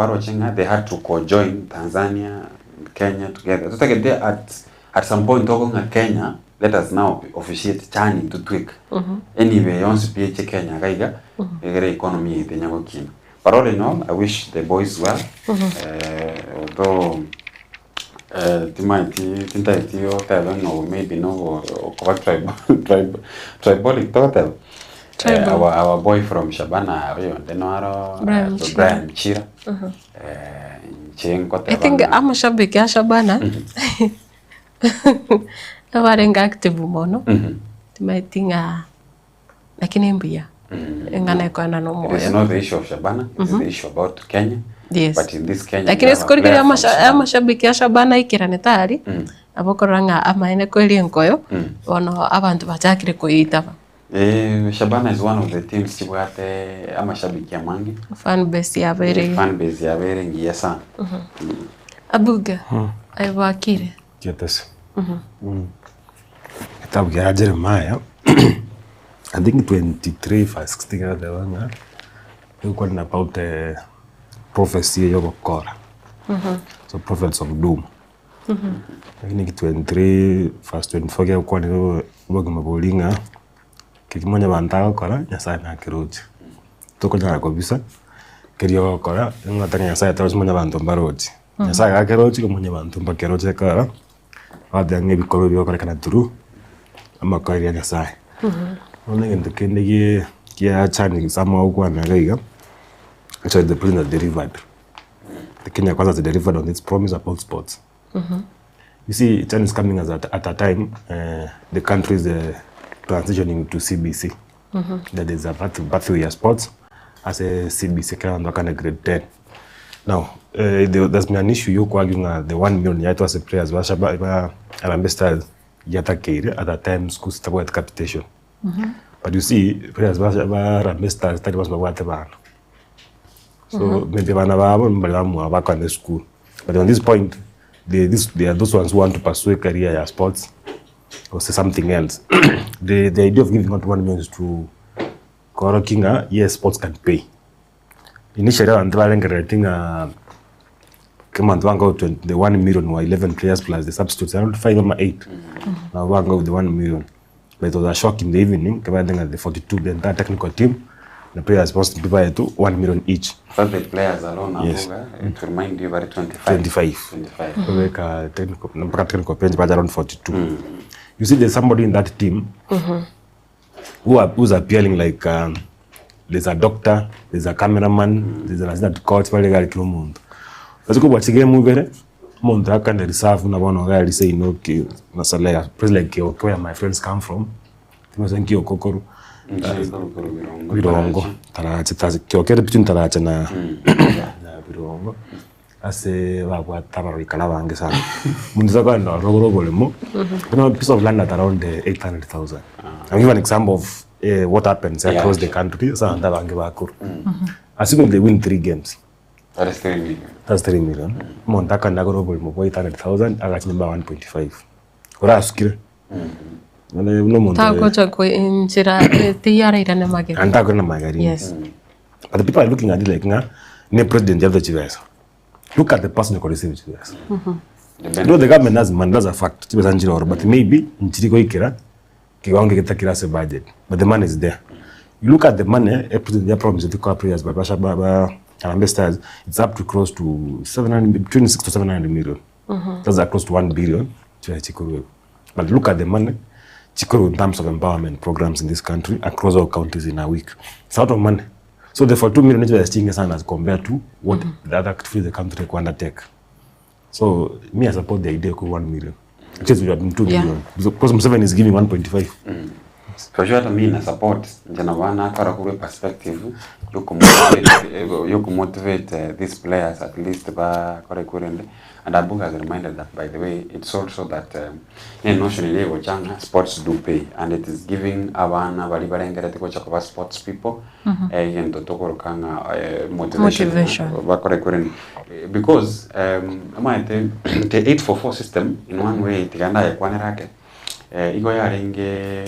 they had to co-join Tanzania, Kenya together. So take it at some point talking at Kenya. Let us now officiate turning to tweak. Anyway, once PH Kenya, the economy the Nyagokin. But all in all, I wish the boys well. Although or maybe no or tribal total. Our boy from Shabana, Brian Chira. I think I'm a shabik Shabana. Awarenga active mono. Timatinga lakini mbia. Ngana kwa na no moyo. It's not the issue of Shabana, it's the issue about Kenya. Yes. But in this Kenya, lakini sikuri kile amashabiki ya Shabana ikiranetari abokoranga amaine kweli enkoyo ono abantu batakire koyitaba. Shabana is one of the teams chibwate amashabiki ya mangi. Fan base ya bere ngiya sana. Abuga aibakire. Getes. Kitabu ya Jeremiah. I think 23 first thing that one. You call about prophecy of Korah. So prophets of doom. I think 23 first 24 ya kwa ni mabolinga. Kikimonya bantaka Korah Nyasaye na kiruti. Toko na kabisa. Kirio Korah ngatanya Nyasaye tawazimonya bantu mbaroti. Nyasaye akiroti kumunya bantu mbakiroti Korah. Wadange bikolo byo kana turu. Amakaria Nyasaye. Only the Kenya Chinese somehow one actually the president delivered. The Kenya Kwanza delivered on its promise about sports. You see, China is coming at a time the country is transitioning to CBC. That is a battle year sports as a CBC kind of grade 10. Now, there's been an issue you arguing the 1 million yet was a players Stars at that time school started capitation. But you see, players were Stars that was my so maybe back on the school. But on this point, they are those ones who want to pursue a career in sports or say something else. The idea of giving out 1 million to Koro Kinga, yes, sports can pay. Initially, I'm rating come on, the 1 million or 11 players plus the substitutes. I don't 5 or 8. Now one go with the 1 million. But it was a shock in the evening. At the 42, the entire technical team The players supposed to be by 1 million each. But the players alone, yes. To remind you, about 25. 25. Like technical bench, but around 42. You see, there's somebody in that team who's appearing like there's a doctor, there's a cameraman, there's an assistant coach, but they are mundo. Let's go watch the game movie. Mundo can the reserve na bono guy say no ki na sala like where my friends come from. Timasanki okokoro. Birongo. Tarache kiokere between Tarache na Birongo. Ase bagwa tabaro ikala bange sana. Mundo zaka no rogo lemo. You know, piece of land at around 800,000. I'll give an example of what happens across the country. So anda bange bakur. Assuming they win 3 games. That is 3 million. That's 3 million. Montaka nagorobo mo 800,000 agachi number 1.5. Ora askire. No monto. Tago chako injira tiyara irana magari. Antako na magari. Yes. But the people are looking at it like na ne president of the GVS. Look at the person who receives GVS. Though the government has money, that's a fact. But maybe nchiriko ikira kiwango kitakira se budget. But the money is there. You look at the money, a president their problems with the corporates by Basha Baba and stars, it's up to close to 700, between 600 to 700 million. That's close to 1 billion. But look at the money, Chikuru in terms of empowerment programs in this country across all counties in a week. It's out of money. So therefore 2 million is as compared to what the other activities the country can undertake. So me I support the idea of 1 million. Which is 2 million. Because Museveni is giving 1.5. For sure, I mean, I support Janawana Karakure perspective. You can motivate these players at least by Karakure. And our book has reminded that, by the way, it's also that in notion in sports do pay, and it is giving Awana Valibaranga to coach of sports people and to motivation. Because the 844 system, in one way, the Ganda igo yaringe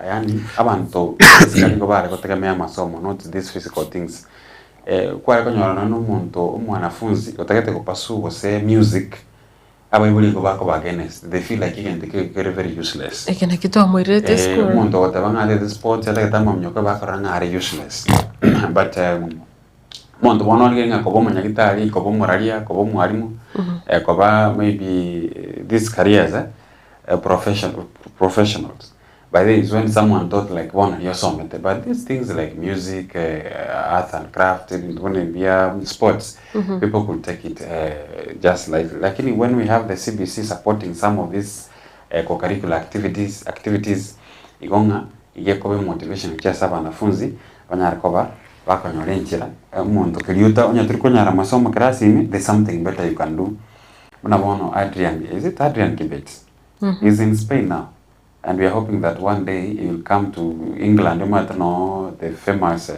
yani abantu sikaniko bare kotegemea masomo, not these physical things. Kwa konyora n'umuntu umwanafunzi otegete kupasu se music abayibuli ko bako against, they feel like you can very very useless. Ekene kitu amwirete school. Umuntu otabanga the sport yategeta mamnyoka bakoranga are useless. But umuntu wanolinga ko bomunya gitari, ko bomuraria, ko bomwarimu, ko ba maybe these careers professionals. By this, when someone thought like one you're something, but these things like music, art and craft, and sports, people could take it just like when we have the CBC supporting some of these co-curricular activities, igonga igekobe motivation kiasa wanafunzi wanarikoba wako nyolenjira umuntu kiliuta onyaturikonyara masomo klasini, there's something better you can do. Unabono Adrian, is it Adrian Kibet? He's in Spain now, and we are hoping that one day he will come to England. You might know the famous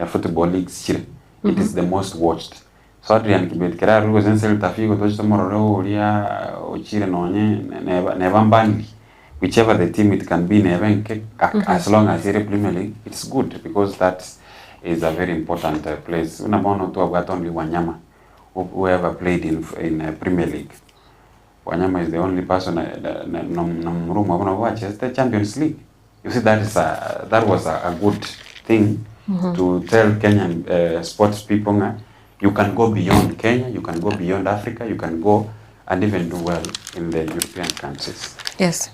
football leagues. It is the most watched. So Adrian Kibet, kera rugo zensel tafigo tochto mororo ulia ochire nonye nevambandi. Whichever the team it can be, as long as it's Premier League, it's good because that is a very important place. Unabono tu abgat only Wanyama, whoever played in Premier League. Wanyama is the only person no watch the Champions League. You see, that was a good thing to tell Kenyan sports people. You can go beyond Kenya, you can go beyond Africa, you can go and even do well in the European countries. Yes.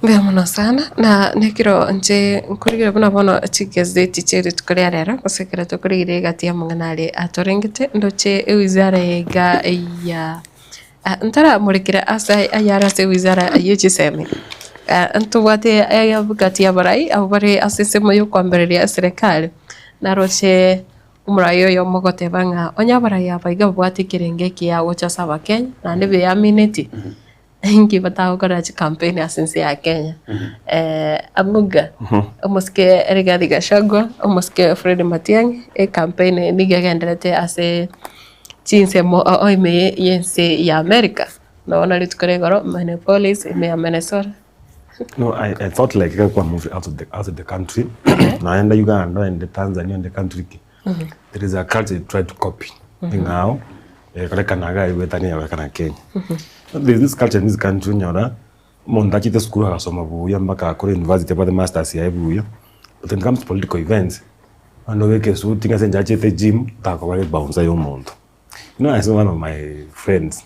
Vemono sana na nekiro nje nkurigire buna bono chigazeti cheru tukore rero kusekera tukurigire gatia munganale atorengete ndoche wizara ga ya ntara murekera asa ayara se wizara yichiseme ntu wate ayabugatia barai abare asisemo yo kwambereria serikali naroche umurayo yo mogote banga onyabarai abaiga bwati kirengeki ya gocha saba Kenya na ndebe ya minute ingi batao kora campaign asense ya Kenya amuga omoske Rigathi Gachagua omoske Fred Matiang'i campaign nigegenderete ase chinse mo oime yense ya America no na litukore goro Minneapolis me Minnesota. No, I thought like I could move out of the country. Now in the Uganda and the Tanzania and the country, there is a culture they try to copy. Now, Kanaga Wetania Kenya. There is this culture in this country. Nyora, Mondachi the school has some of Yambaka University, but the masters here. But when it comes to political events, I know we can so things in the gym, talk about it bounce your month. You know, I saw one of my friends,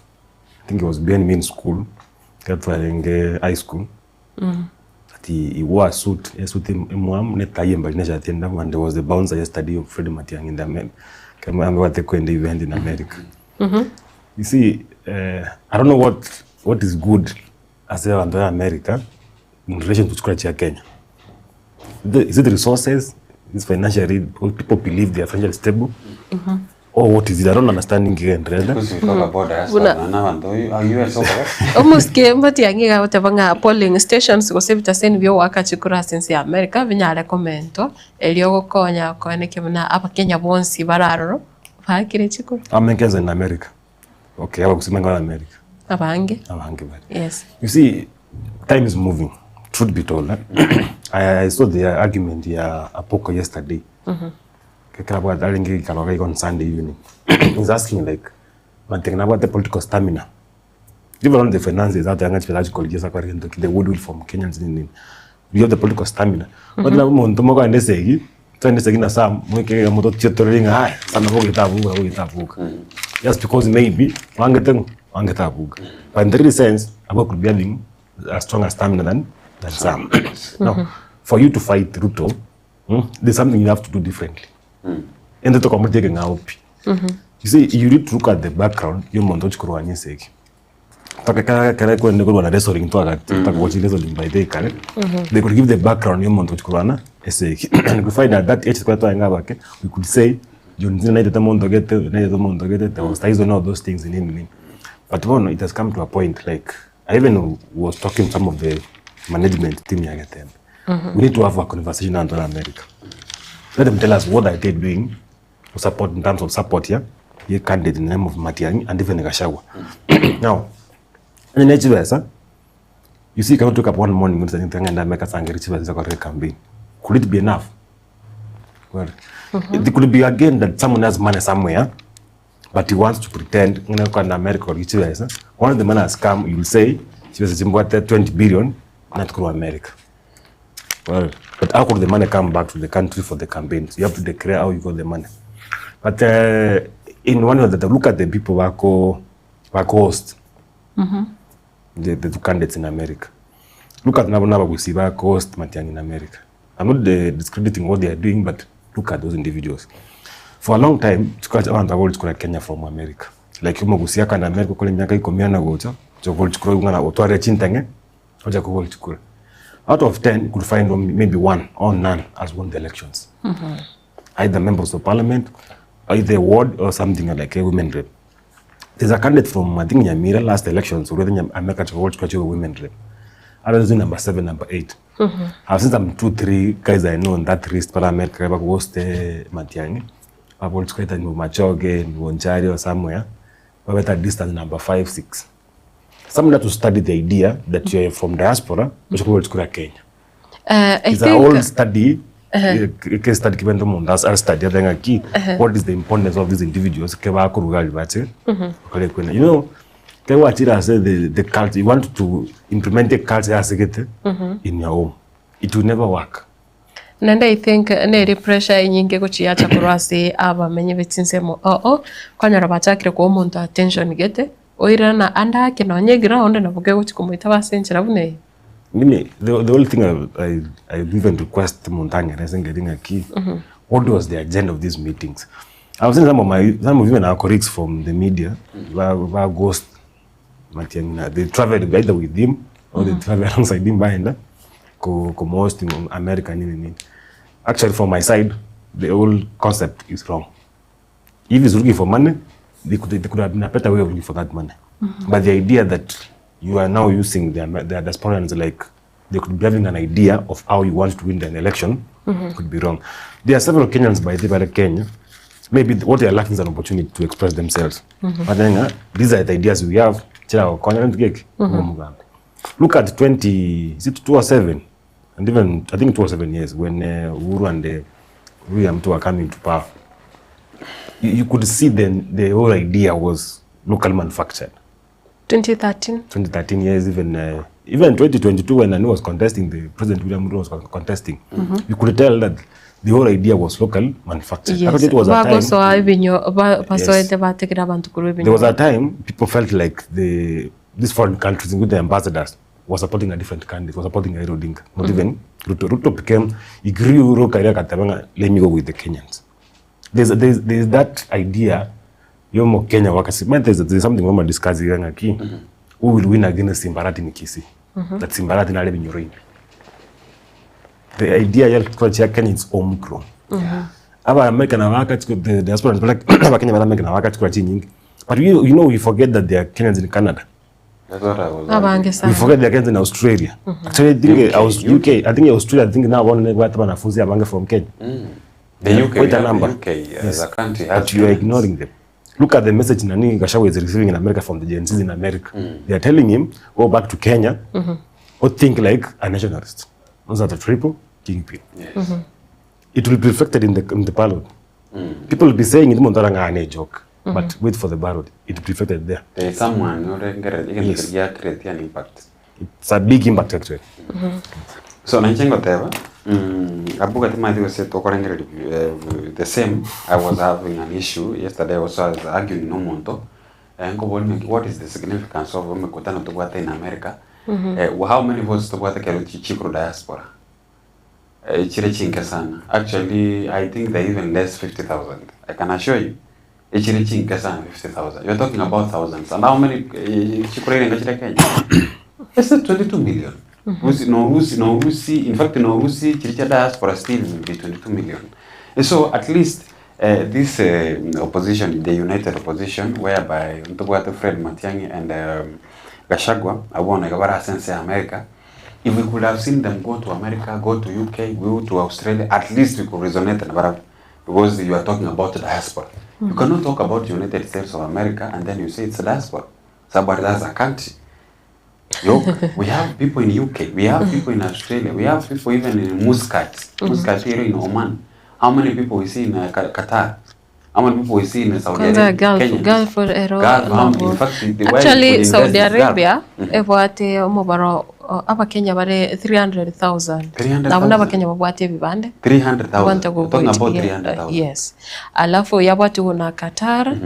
I think it was being in school, got in high school. He wore a suit, and there was the bouncer yesterday of Freddie Matiang in the America. I remember what they call the event in America. You see, I don't know what is good as a in America in relation to scratch Kenya. Is it the resources? Is it financially? People believe they are financially stable? Or what is it? I don't understand again. Because you talk about diaspora now, are you also correct? Almost came, but yangiga whatever polling stations go save tasen vyo wakachikura since America vinya recommendo elio konya kone kemna apa Kenya bonsi bararo bakire chikura. Americans in America. Okay, I was in America. Abange. Yes. You see, time is moving. Truth be told, I saw the argument here Apoko yesterday. On Sunday evening. He's asking like, about the political stamina. Even on the finances, out there, the goodwill from Kenyans in we have the political stamina. But now, Montomoga and Nesegi, some just because maybe one get a book. But in the real sense, about building a stronger stamina than some. Now, for you to fight Ruto, there's something you have to do differently. And the talk taking out. You see, you need to look at the background. You want to go and say, they could give the background. You want to go and say, and we find that that age we could say, you need the month to get there was ties on all those things in him. But one, it has come to a point like I even was talking to some of the management team here at them. We need to have a conversation on America. Let them tell us what are they doing to support in terms of support here. Here candidate in the name of Matiang and even Gashawa. Now, in the next you see, can took up one morning and make a campaign. Could it be enough? Well, it could be again that someone has money somewhere, but he wants to pretend in America or one of the money has come, you will say, she was 20 billion, not go America. Well, but how could the money come back to the country for the campaigns? You have to declare how you got the money. But in one of the look at the people back host, the two candidates in America. Look at Nabonaba we see back host Matiang in America. I'm not discrediting what they are doing, but look at those individuals. For a long time, Kenya from America. Like you Magusia can America calling Yaka Komiana Gocha, Jokolchukuna or Tuare Chintange, or Jacobolchukura. Out of 10, you could find maybe one or none has won the elections. Either members of parliament, either ward or something like a women rep. There's a candidate from, I think, Nyamira last elections, who rather America to women rep. I was in number 7, number 8. I've seen some 2, 3 guys I know on that list, Parliament, Krebak, Woste, Matiangi. I've also got in Machoge, in Wonjari or somewhere. But at distance, number 5, 6. Someone to study the idea that you're from diaspora, which is called Kenya. It's a whole study, case study given to them. That's our study. What is the importance of these individuals? You know, the culture, you want to implement a culture as a get in your home. It will never work. Nanda I think neri pressure nyingi kuchiacha kurwasi aba menye bitinsemo kwanyara bachakire ko umuntu attention gete oira na anda kinonye ground na buge kuchikumuita basenchera bune. The only thing I even request Montanya is getting a key. What was the agenda of these meetings? I was seeing some of even our colleagues from the media were ghost Matiang. They traveled either with him or they traveled alongside him behind most in America. Actually, from my side, the whole concept is wrong. If he's looking for money, they could have been a better way of looking for that money. But the idea that you are now using the diasporans like they could be having an idea of how you want to win an election could be wrong. There are several Kenyans by the Kenya. Maybe what they are lacking is an opportunity to express themselves. But then these are the ideas we have. Look at 2007, and even I think 2007 years when Uhuru and William were coming to power. You could see then the whole idea was local manufactured. 2013 years, even even 2022 when Nani was contesting, the President William Ruto was contesting, you could tell that the whole idea was local manufactured. Yes. It was a time, there was a time people felt like these foreign countries, including the ambassadors, was supporting a different candidate, was supporting Raila Odinga. Not even Ruto. Ruto became, he grew let me go with the Kenyans. There's that idea, yomo Kenya wakasi. There's something we're discussing here. Who will win against Simbarati in Kisii? That Simbarati na lebi nyoroini. The idea ya Kenya is homegrown. Aba America na waka the diaspora like aba Kenya na America na waka chukua nyingi. But we forget that there are Kenyans in Canada. That's what I was. We forget there are Kenyans in Australia. Actually, I think UK. I think Australia. I think now one watu wanafunzi abange from Kenya. The UK. Quite a number. UK as a country has. But you are ignoring them. Look at the message Nani Gachagua is receiving in America from the Gen Zs in America. They are telling him, go back to Kenya or think like a nationalist. Those are the triple kingpin. Yes. It will be reflected in the ballot. People will be saying it won't a joke, but wait for the ballot. It will be reflected there. There is someone who can create an impact. It's a big impact actually. So nanchengo teva abuga timati said the same. I was having an issue yesterday also. I was arguing no monto and what is the significance of mekutano tubwate in America. How many votes tubwate kero chikro diaspora chire chinke sana. Actually I think they even less 50,000. I can assure you chire chinke sana 50,000. You're talking about thousands. And how many chikro in Kenya? It's 22 million. In fact, no Rusi, Chiricha diaspora still will be 22 million. And so at least this opposition, the united opposition, whereby Fred Matiang'i and Gachagua, I want to sense America. If we could have seen them go to America, go to UK, go to Australia, at least we could resonate about, because you are talking about the diaspora. You cannot talk about the United States of America and then you say it's a diaspora. Somebody that's a country. We have people in UK, we have people in Australia, we have people even in Muscat here in Oman. How many people we see in Qatar? How many people we see in Saudi Arabia? Gulf in fact, actually Saudi Arabia ebwate omubaro aba Kenya bare 300,000. Nabona aba Kenya babwate bibande 300,000. Talking about 300,000. Yes. Alafu yabwate una Qatar.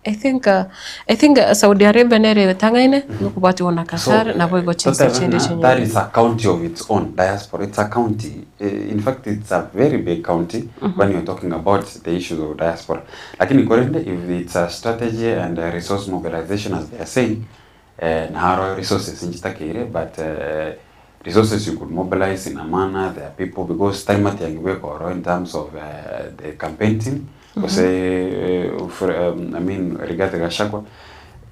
I think Saudi Arabia nere tangaine nukubati wana Qatar na boy that is a county of its own diaspora. It's a county. In fact, it's a very big county when you're talking about the issues of diaspora. Lakini currently, if it's a strategy and a resource mobilization, as they are saying, naharo resources injitakire, but resources you could mobilize in a manner. There are people because time at in terms of the campaign team. Regarding Gachagua,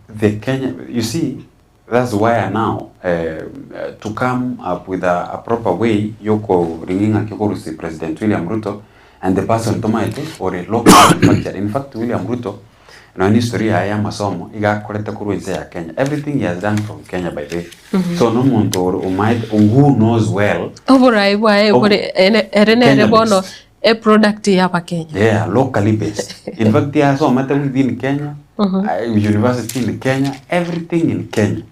the Kenya, you see, that's why now to come up with a proper way, Yoko ringing a Kyokorusi President William Ruto and the person Tomato or a local manufacturer. In fact, William Ruto, in history, I am a somo, Kenya. Everything he has done from Kenya by the way. So no one who knows well. A product hapa Kenya. Yeah, locally based. In fact, there are some within Kenya, university in Kenya, everything in Kenya.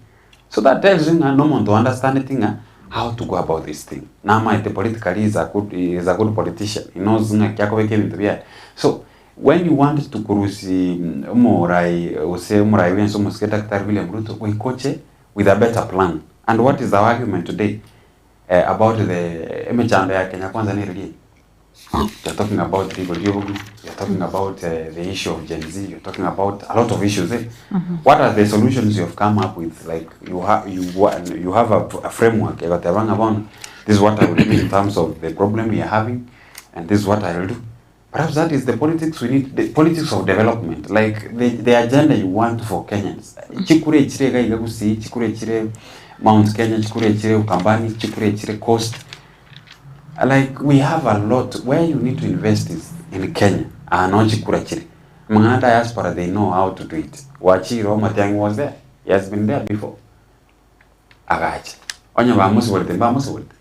So that tells you no one to understand anything how to go about this thing. Nama the politically is a good politician. He knows so when you want to kurusi Morai or say Morai when some William Ruto, we coach it with a better plan. And what is our argument today about the image and Kenya Kwanza really? You're talking about Rigo, you're talking about the issue of Gen Z, you're talking about a lot of issues. What are the solutions you have come up with? Like you have a framework. This is what I will do in terms of the problem we are having, and this is what I will do. Perhaps that is the politics we need, the politics of development, like the agenda you want for Kenyans. Chikure chire gaigusi, chikure chire Mount Kenya, chikure chire Ukambani, chikure chire Coast. Like we have a lot where you need to invest is in Kenya. Not chikura chire. Mangana diaspora, they know how to do it. Wachiro Matiang'i was there. He has been there before. Agachi. Onya vamos wolte, vamos wolte.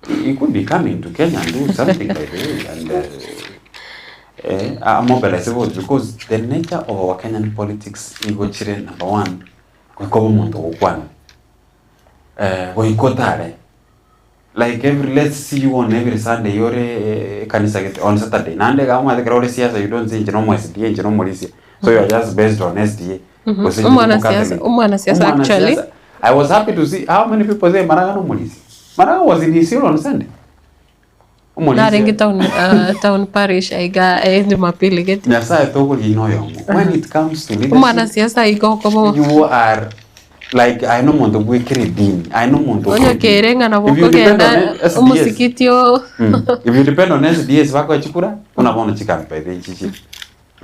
He could be coming to Kenya and do something like that. And mobilize votes because the nature of our Kenyan politics, number one, we cover muntu ukwana. goikotare like let's see you on every Sunday yore kanisa on Saturday nande kama the siasa you don't say no more SDA no more so you are just based on SDA. Umwana siasa actually I was happy to see how many people say Maraga no more. Maraga was in his on Sunday. Naringi town parish aiga Jumapili geti. Nyasa etoko ginoyo. When it comes to leadership, umwana siasa iko como you are like I know mondo gwe kredini. I know mondo. Onyo kerenga na boko kenda umusikitio. If you depend on SDS wako chikura, unabona chikampa the chichi. You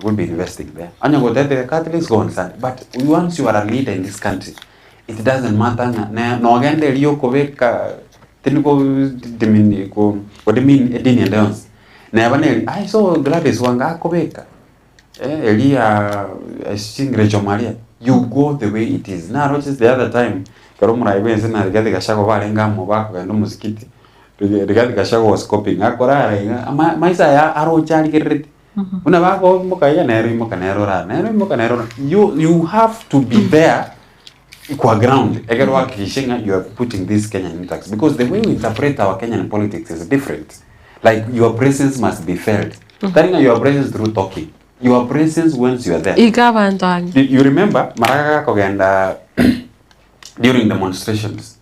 will be investing there. Onyo go there the Catholics go on Sunday. But once you are a leader in this country, it doesn't matter no agenda liyo kobeka teniko demini ko demin edini endons. Na bane I saw Gladys wanga kobeka. Elia Singrejo Maria. You go the way it is. Now notice the other time Karomura events na Rigathi Gachagua valenga mubako ndo musikiti. Rigathi Gachagua was copying akora maisa ya aro chali kireti. Una bako mukaya nero mukanero ra nero you have to be there kwa ground. Egerwa kishinga you are putting this Kenyan tax because the way we interpret our Kenyan politics is different. Like your presence must be felt. Telling your presence through talking. Your presence once you are there. You remember Maraga Kogenda during demonstrations.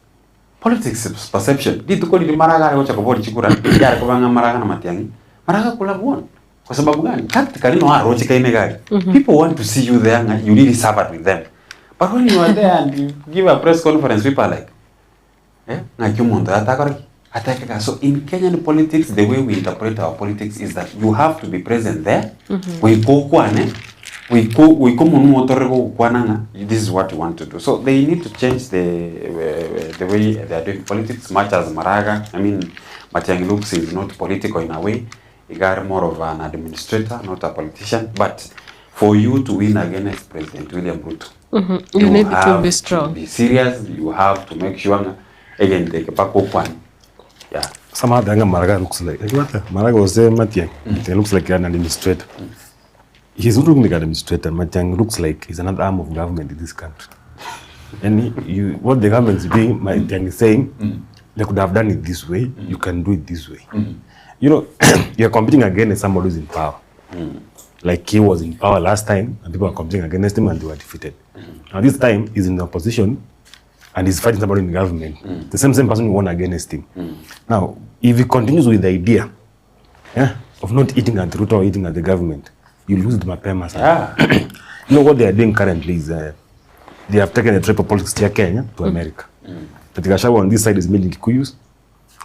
Politics is perception. Did call it Maraga Rocha Kobori Chikura, Yakovanga Maraga Matiangi. Maraga could have won. Because about Gun, Katkari no Rochika Negari. People want to see you there and you really suffer with them. But when you are there and you give a press conference, people are like, so in Kenyan politics, the way we interpret our politics is that you have to be present there. We go kwane, we come motorego kwananga. This is what you want to do. So they need to change the way they are doing politics. Much as Maraga, I mean, Matiang'i looks is not political in a way. He got more of an administrator, not a politician. But for you to win against President William Ruto, you need to be strong. Be serious. You have to make sure again take a back one. Yeah. Somehow the Maraga looks like Maraga was there, Matiang. He looks like an administrator. He's not looking like an administrator. Matiang looks like he's another arm of government in this country. And what the government is doing, Matiang is saying, they could have done it this way. You can do it this way. You know, you're competing against somebody who's in power. Like he was in power last time, and people are competing against him, and they were defeated. Now this time, he's in opposition. And he's fighting somebody in the government. The same person who won against him. Now, if he continues with the idea of not eating at Ruto or eating at the government, you lose the mapema. You know what they are doing currently is they have taken a trip of politics to Kenya to America. But Gachagua on this side is meeting Kikuyus.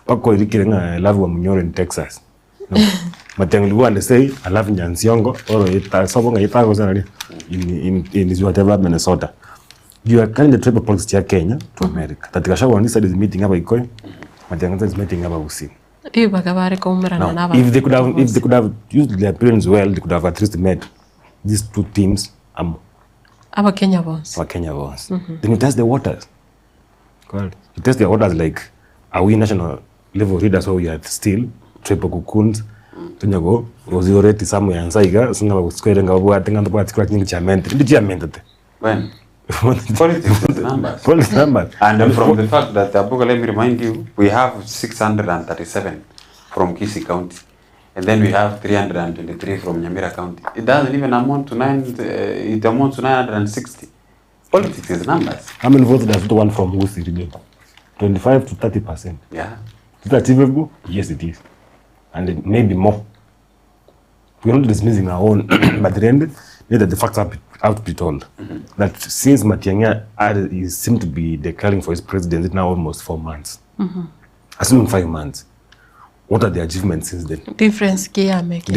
Pako ilikirenga love wa Munyoro in Texas. Matiang'i go and say I love Nyansiongo or Sobonga Itago in his whatever Minnesota. You are carrying the trip of politics to Kenya to America. That Gachagua on this side is meeting up Ikoy, Matiang'i is meeting up Usi. Now, if they could have used their appearance well, they could have at least met these two teams. Our Kenya ones. Then you test the waters. You test the waters like, are we national level leaders or we are still triple cocoons? Tunyago, was you already somewhere and Saiga, so now was squaring over what thing on the particular thing which I meant. Did you amend it? When? Politics is numbers. And from the fact that, let me remind you, we have 637 from Kisii County. And then we have 323 from Nyamira County. It doesn't even amount to it amounts to 960. Politics is numbers. How many votes does the one from Kisii region? 25 to 30%. Yeah. Is it achievable? Yes, it is. And maybe more. We're not dismissing our own, but the end, that the facts have to be told. That since Matiang'i seemed to be declaring for his presidency now almost 4 months. Assuming 5 months. What are the achievements since then? Difference kia making.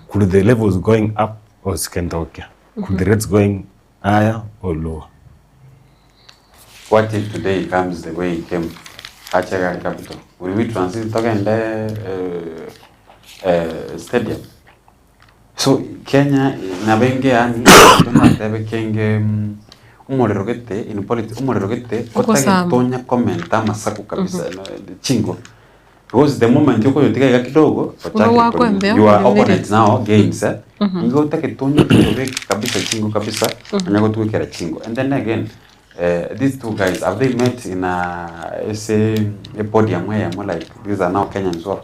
Could the levels going up or skentokia? Could the rates going higher or lower? What if today comes the way it came? Achaga capital. Will we transit again stadium? So Kenya nabenge ani tunatebe kenge umorerogete in politics umorerogete kotaka tonya komenta masaku kabisa chingo. Because the moment you go to take a kidogo, your opponent now gains. You go take a tonya kabisa chingo kabisa, and you go to a chingo. And then again, these two guys, have they met in a podium where more like these are now Kenyans who are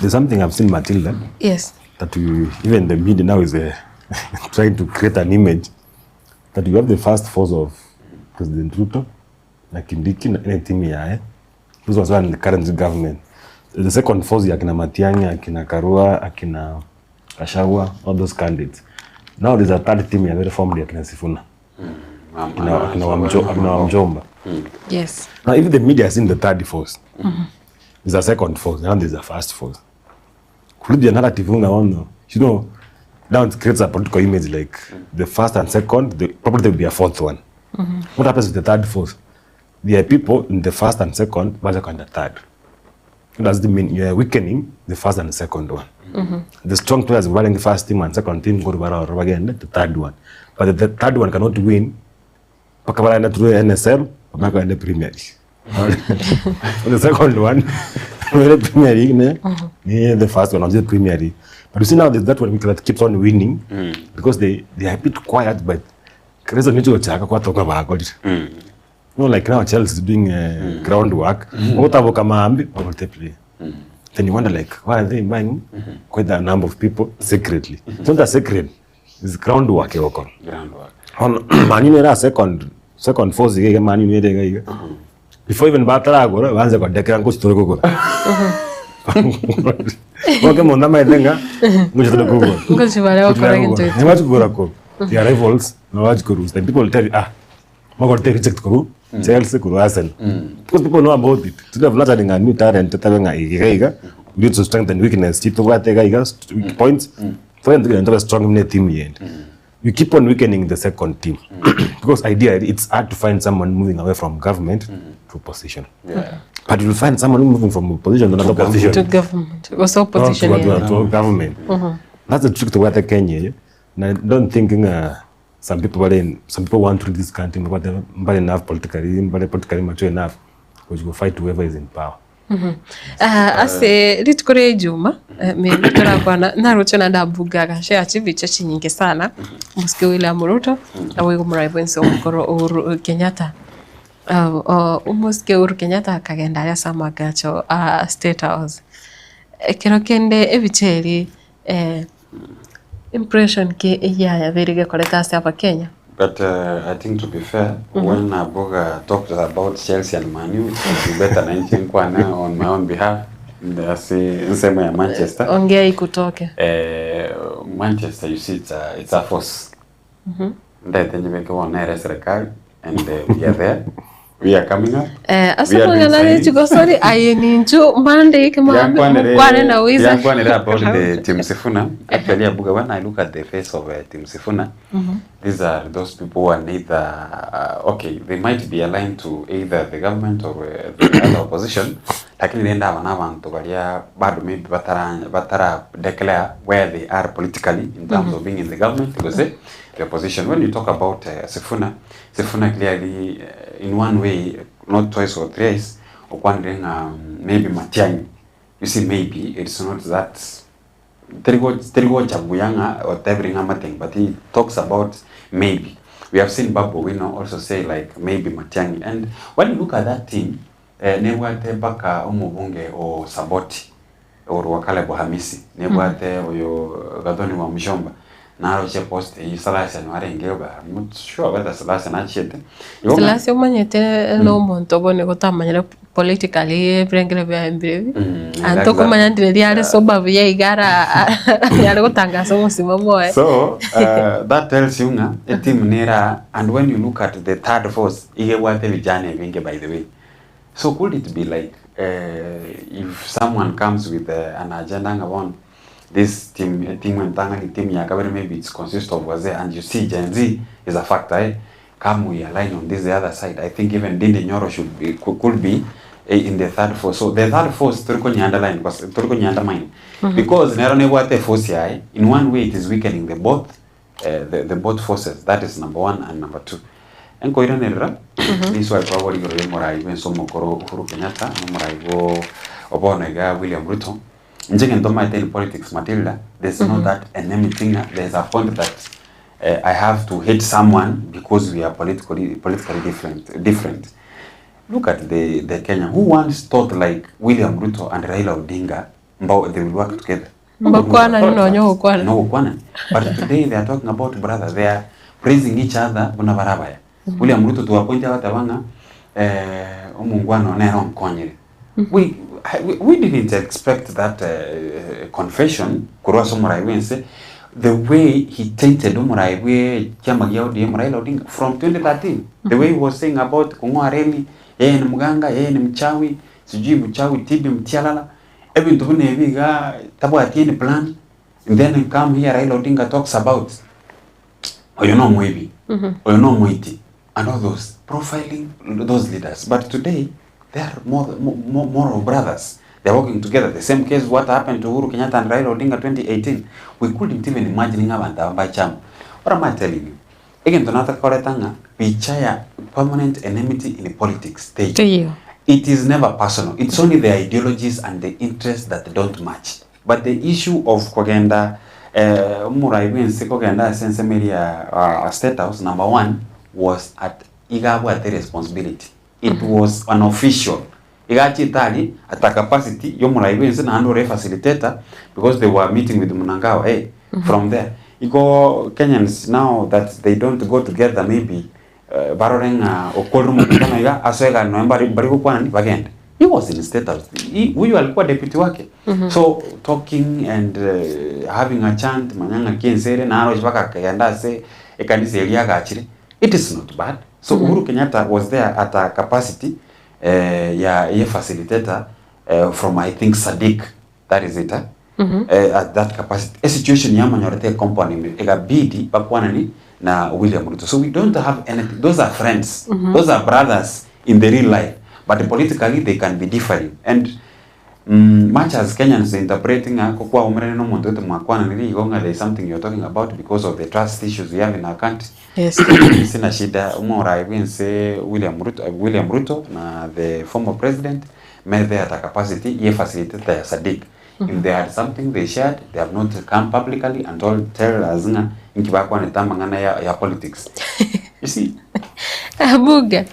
There's something I've seen, Matilda. Yes. That even the media now is trying to create an image that you have the first force of President Ruto, like Kindiki, anything here. Those was one in the current government. The second force, Akina Matiang'i, Akina Karua, Akina Gachagua, all those candidates. Now there's a third team here, very formed, Akina Sifuna. Akina Wamjomba. Yes. Now, if the media has seen the third force, there's a second force, now there's a first force. Could be a narrative, now it creates a political image like the first and second, probably there will be a fourth one. What happens with the third force? There are people in the first and second, but and the third. What does it mean? You are weakening the first and the second one. The strong players running the first team and second team go to again the third one. But the third one cannot win. Pakabala through NSL, Pamaka in the Premier League. The second one, the Premier League, the first one, the Premier League. But you see now that one that keeps on winning because they are a bit quiet, but like now Chelsea is doing groundwork. Then you wonder like, why are they buying quite a number of people secretly? It's not a secret, it's groundwork. Man United second force Man United before even Batara go once got declan coach to go. Okay, Monda my denga go to go. Because you are operating to it. The rivals, no watch gurus. Then people tell you, Mogot reject guru, Chelsea guru Arsenal. Because people know about it. Today of nurturing a new talent, leads to strength and weakness. Tito weak points. For them to enter a strong team end. You keep on weakening the second team. Because ideally it's hard to find someone moving away from government to opposition. But you will find someone moving from opposition to another position. To government. Also opposition. To government. That's the trick to weather Kenya. And I don't think some people want to lead this country, but they're not enough politically mature enough, which will fight whoever is in power. Ase litukore Juma mimi turakwana naruchona ndabuga gashe chiviche chinyingi sana musike William Ruto awe kumuraivense umukoro Uhuru Kenyatta umusike Uhuru Kenyatta akagenda ya samagacho State House kero kende ebicheri impression ke ya very koreka hapa Kenya. But I think to be fair, when Boga talked about Chelsea and Man U, it's better than on my own behalf. In same way Manchester. Ongea ikutoke. Manchester, you see, it's a force. That then you make one record, and we are there. We are coming up. Sorry, I need to Monday come on. About the Team Sifuna. Actually, when I look at the face of Team Sifuna, these are those people who are neither okay, they might be aligned to either the government or the other opposition. Lakini nenda wanawantu walia bado maybe batara declare where they are politically in terms of being in the government because the opposition. When you talk about Sifuna clearly in one way, not twice or thrice, or wondering maybe Matiang'i. You see, maybe it's not that Terigo Jabuyanga or Tebringa, but he talks about maybe. We have seen Babu Wino also say like maybe Matiang'i. And when you look at that team, Newate Baka Omubunge or Saboti or Wakale Bohamisi, Newate or your Gadoni Wamjomba. Now she post Salasa and Warengeba. I'm not sure whether Salasa and Achete. Salasa Manete no Montobone Gotamana politically, Brengre and Tokomandre, the other soba Viegara Yarotanga, so Simomoe. So that tells you a team Nera, and when you look at the third force, Igewate Vijane Vinge, by the way. So could it be like if someone comes with an agenda on this team maybe it's consists of Waze, and you see Gen Z is a factor. Come we align on this the other side. I think even Dindi Nyoro could be in the third force. So the third force underline because Neronewate force in one way it is weakening the both forces. That is number one and number two. And this why probably even so Mokoro Uhuru Kenyatta, Moraigo Obaigwa William Ruto. In politics, Matilda, there's not that enemy thing. There's a point that I have to hate someone because we are politically different. Look at the Kenya. Who once thought like William Ruto and Raila Odinga about they will work together? No, but today they are talking about brothers. They are praising each other. William Ruto to appoint Watawanga Omungwano Nero Mkonyere. We didn't expect that confession. The way he tainted Umuraiwe Raila Odinga from 2013. The way he was saying about Kungwareli, yeye ni mganga, yeye ni mchawi, sijui mchawi tibi mtialala. Even to Neviga Tabu Atieni plan. And then come here Raila Odinga talks about Mwebi, Moiti, and all those profiling those leaders. But today they are more of brothers. They are working together. The same case what happened to Uhuru Kenyatta and Raila Odinga 2018. We couldn't even imagine by cham. What am I telling you? Again, tunataka koletanga picha ya permanent enmity in the politics stage. It is never personal. It's only the ideologies and the interests that don't match. But the issue of kogenda Muraiwense kogenda sensemeria State House, number one was at Igabwa the responsibility. It was unofficial. Igachitali at a capacity Yomuraiwense na handle facilitator because they were meeting with Munangao. From there, you go Kenyans now that they don't go together maybe Barorenga Okorumu Kanaga Aswega November Barikukwan Bagend. He was in State House. We were deputy wake. So talking and having a chant, Manyanga Kinsere, Naro Jbaka Kayanda say Ekanisi Eliaga actually. It is not bad. So Uhuru Kenyatta was there at a capacity facilitator from I think Sadiq. That is it. At that capacity. A situation Yamanyorete company Ega BD Bakwanani na William Ruto. So we don't have anything. Those are friends. Those are brothers in the real life. But politically they can be differing. And much as Kenyans interpreting there is something you're talking about because of the trust issues we have in our country. Yes. Sina shida I will say William Ruto na the former president made their capacity ye facilitated their Sadiq. If they had something they shared, they have not come publicly and tell us ya politics. You see? Buga.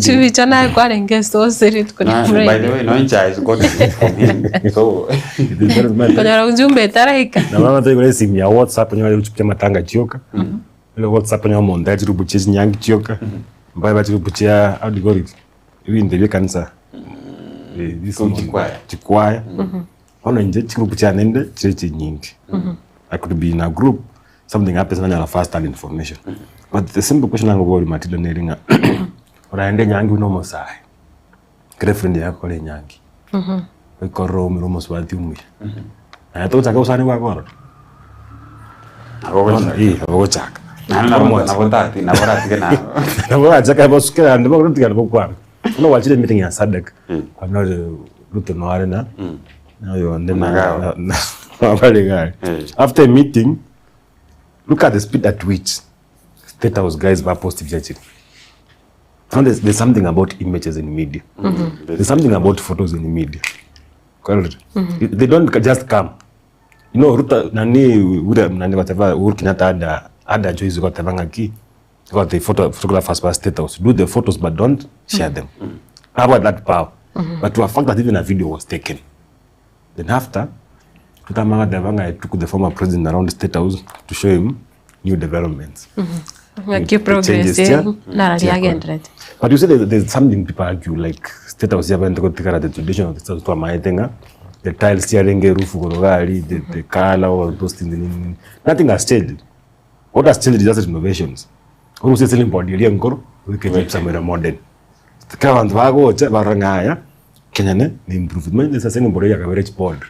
Tuvichana kwa rengesto osiri tukuni. By the way, no incha is got it from him. So, kuna ujumbe taraika. Na mama tayo kule simu ya WhatsApp nyo chupitia matanga chioka. Ile WhatsApp nyo monda chirubuchia nyangi chioka. Mbaye chirubuchia algorithm. Hivi ndivyo kanisa. This chikwaya. Ono nje chirubuchia nende chirechi nyingi. I could be in a group, something happens and I first hand information. But the simple question I'm about Matildah Neringa, uraende nyangi unomo sai. Girlfriend yako le nyangi. Iko Rome unomo swati umwe. Na to chaka usani wako. Ago chaka. Na bora tigena. Na bora chaka bosuke ndo bora tigena bokwa. Uno wachile meeting ya Sadak. Kwa no Ruto no arena. Na yo ndena na after a meeting, look at the speed at which State House guys were positive judging. There's something about images in media. There's something about photos in the media. They don't just come. You know, Ruta nani whatever Uhuru Kenyatta had a choice got ki. Got the photographers by State House. Do the photos but don't share them. How about that power? But to a fact that even a video was taken. Then after I took the former president around the State House to show him new developments. Progress, but you say there's something people argue, like State House haven't got the tradition of the State House, the tile steering, roof, the color, all those things. Nothing has changed. What has changed is just innovations. Who says selling body, we can keep somewhere modern. The current vago, Barangaya, Kenyan, the improvement is a selling body, average board.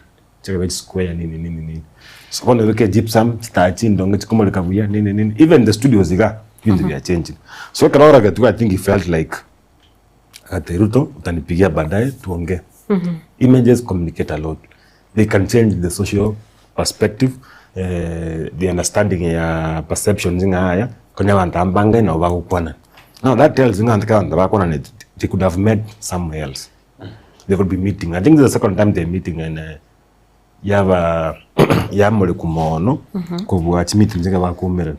Square nini. So when you look at gypsum, starting don't get come nini. Even the studios they are changing. So I think he felt like at Ruto utanipigia baadaye tuongee. Images communicate a lot. They can change the social perspective, the understanding ya perceptions haya kwenye wantambanga na wakukwana. Now that tells they could have met somewhere else. They would be meeting. I think this is the second time they're meeting and yava yamole kumono kubuachi meeting zinga bakumera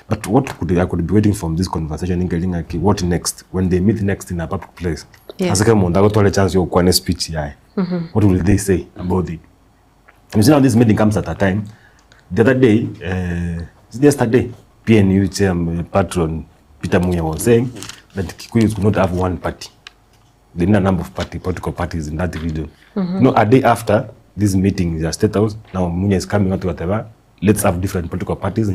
But what I could be waiting from this conversation in what next when they meet next in a public place? Yes. As a chance you one speech what will they say about it? You see now this meeting comes at a time. The other day, yesterday, PNU chairman patron Peter Muya was saying that Kikuyus could not have one party. There are a number of political parties in that region. A day after this meeting is a state house, now Muya is coming out to whatever. Let's have different political parties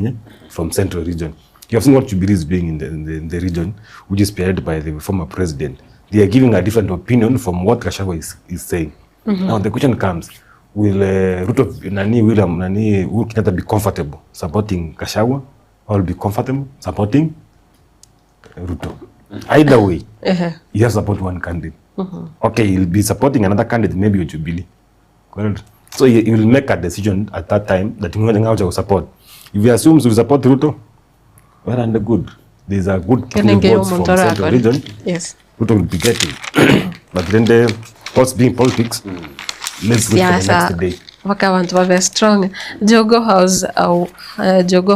from central region. You have seen what Jubilee is doing in the region, which is spearheaded by the former president. They are giving a different opinion from what Gachagua is saying. Now the question comes, will William Uhuru Kenyatta be comfortable supporting Gachagua or be comfortable supporting Ruto? Either way, you have to support one candidate. Okay, he'll be supporting another candidate, maybe Jubilee. Correct? So he will make a decision at that time that he will support. If he assumes he will support Ruto, well and good. There's a good votes from central region. Yes. Ruto will be getting. But then the what's being politics, let's wait for the next day. Wakabantu were strong. Jogo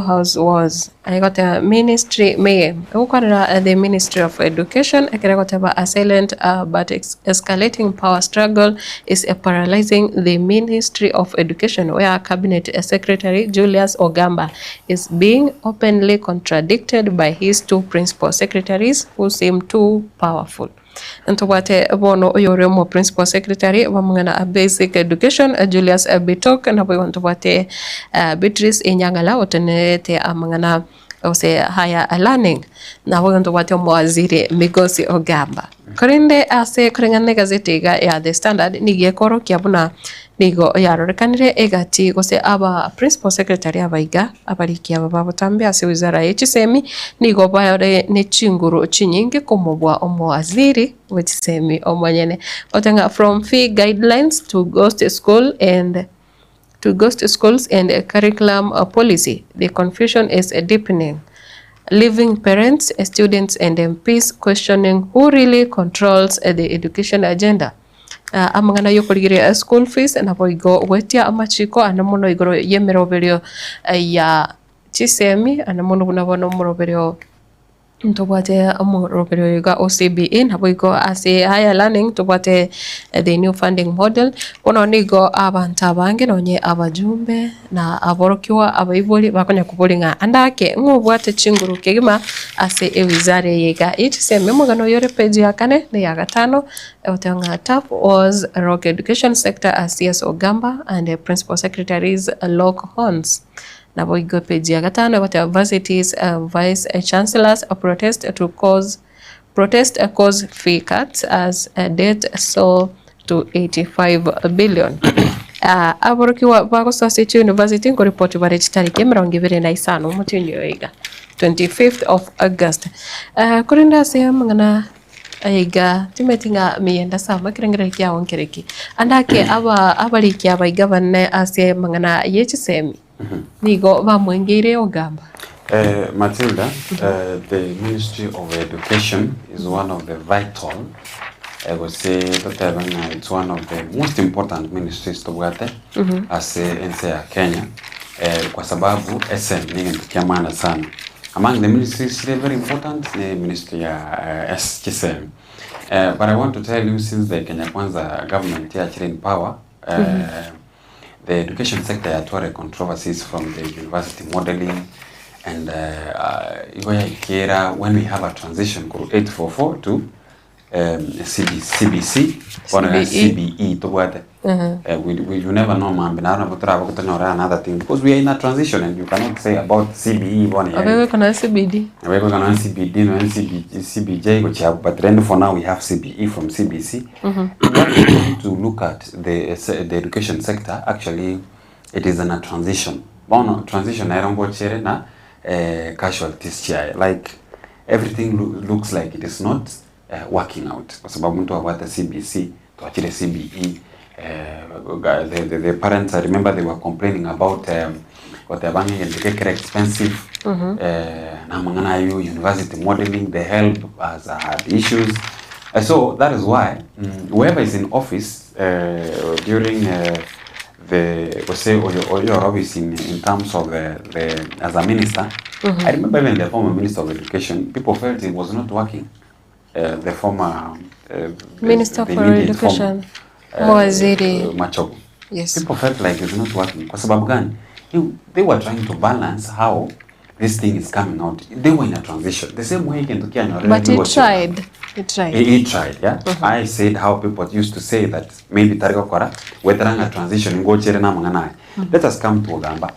House was I got a ministry the Ministry of Education. I got a silent but escalating power struggle is paralyzing the Ministry of Education, where Cabinet Secretary Julius Ogamba is being openly contradicted by his two principal secretaries who seem too powerful. Ntobate bono oyoremo principal secretary wamungana basic education Julius Bitok na boy ntobate Beatrice Inyangala otenete amangana ose higher learning na boy ntobate mwaziri Migosi Ogamba korinde ase korengane gazeti ya The Standard nigie koro kiabuna nigo yarorekanire egati gose aba principal secretary abaiga abarikia bababutambe ase wizara y'ekisemi nigo bayore ne chinguru chinyinge komobwa omwaziri w'ekisemi omanyene otenga from fee guidelines to ghost schools and curriculum policy. The confusion is deepening, leaving parents, students and MPs questioning who really controls the education agenda. Amangana yokorigire school fees na boigo wetia amachiko anamono igoro yemeroberio ya chisemi anamono bunabono moroberio ntobate amoroberio yoga OCBE na boigo ase higher learning tobate the new funding model bono nigo abanta bange nonye abajumbe na aborokiwa abaiboli bakonya kubolinga andake ngobwate chinguru kegima ase ewizare yega chisemi mugano yore page ya kane ne ya gatano otanga top was rock education sector as CS Ogamba and the principal secretaries Lock Horns. Na boigo page ya gatano what universities vice chancellors protest cause fee cuts as debt so to 85 billion. Aborokiwa bagosa City University ngo report bare chitarike 25 mutinyo yiga 25th of August. Kurinda se mangana aiga timetinga mienda sama kirengera kya wonkereki andake abaliki abaiga banne ase mangana yechisemi nigo bamwengire Ogamba. Matilda, the Ministry of Education is one of the vital, I would say that it's one of the most important ministries to work as in Kenya kwa sababu SM ni kitu maana sana. Among the ministries very important the ministry ya SKSM. But I want to tell you, since the Kenya Kwanza government here in power, the education sector had controversies from the university modeling and when we have a transition from 844 to CBC or CBE to what you never know man another thing because we are in a transition and you cannot say about CBE CBD no CBJ but then for now we have CBE from CBC. To look at the education sector, actually it is in a transition. Transition I don't go na casualties here. Like everything looks like it is not working out. Kwa sababu mtu wapata CBC to achile CBE. The parents, I remember they were complaining about what they're banging and the expensive na mangana yu university modeling, the help has had issues. So that is why whoever is in office during your office in terms of the as a minister. I remember even the former Minister of Education, people felt it was not working. The former Minister for Education, Mwaziri Machogu. Yes. People felt like it's not working. Kwa sababu gani? They were trying to balance how this thing is coming out. They were in a transition. The same way in Kenya. But he tried. He tried, yeah. I said how people used to say that maybe Tariko Kora, whether a transition in Gochire na Mangana. Let us come to Ogamba.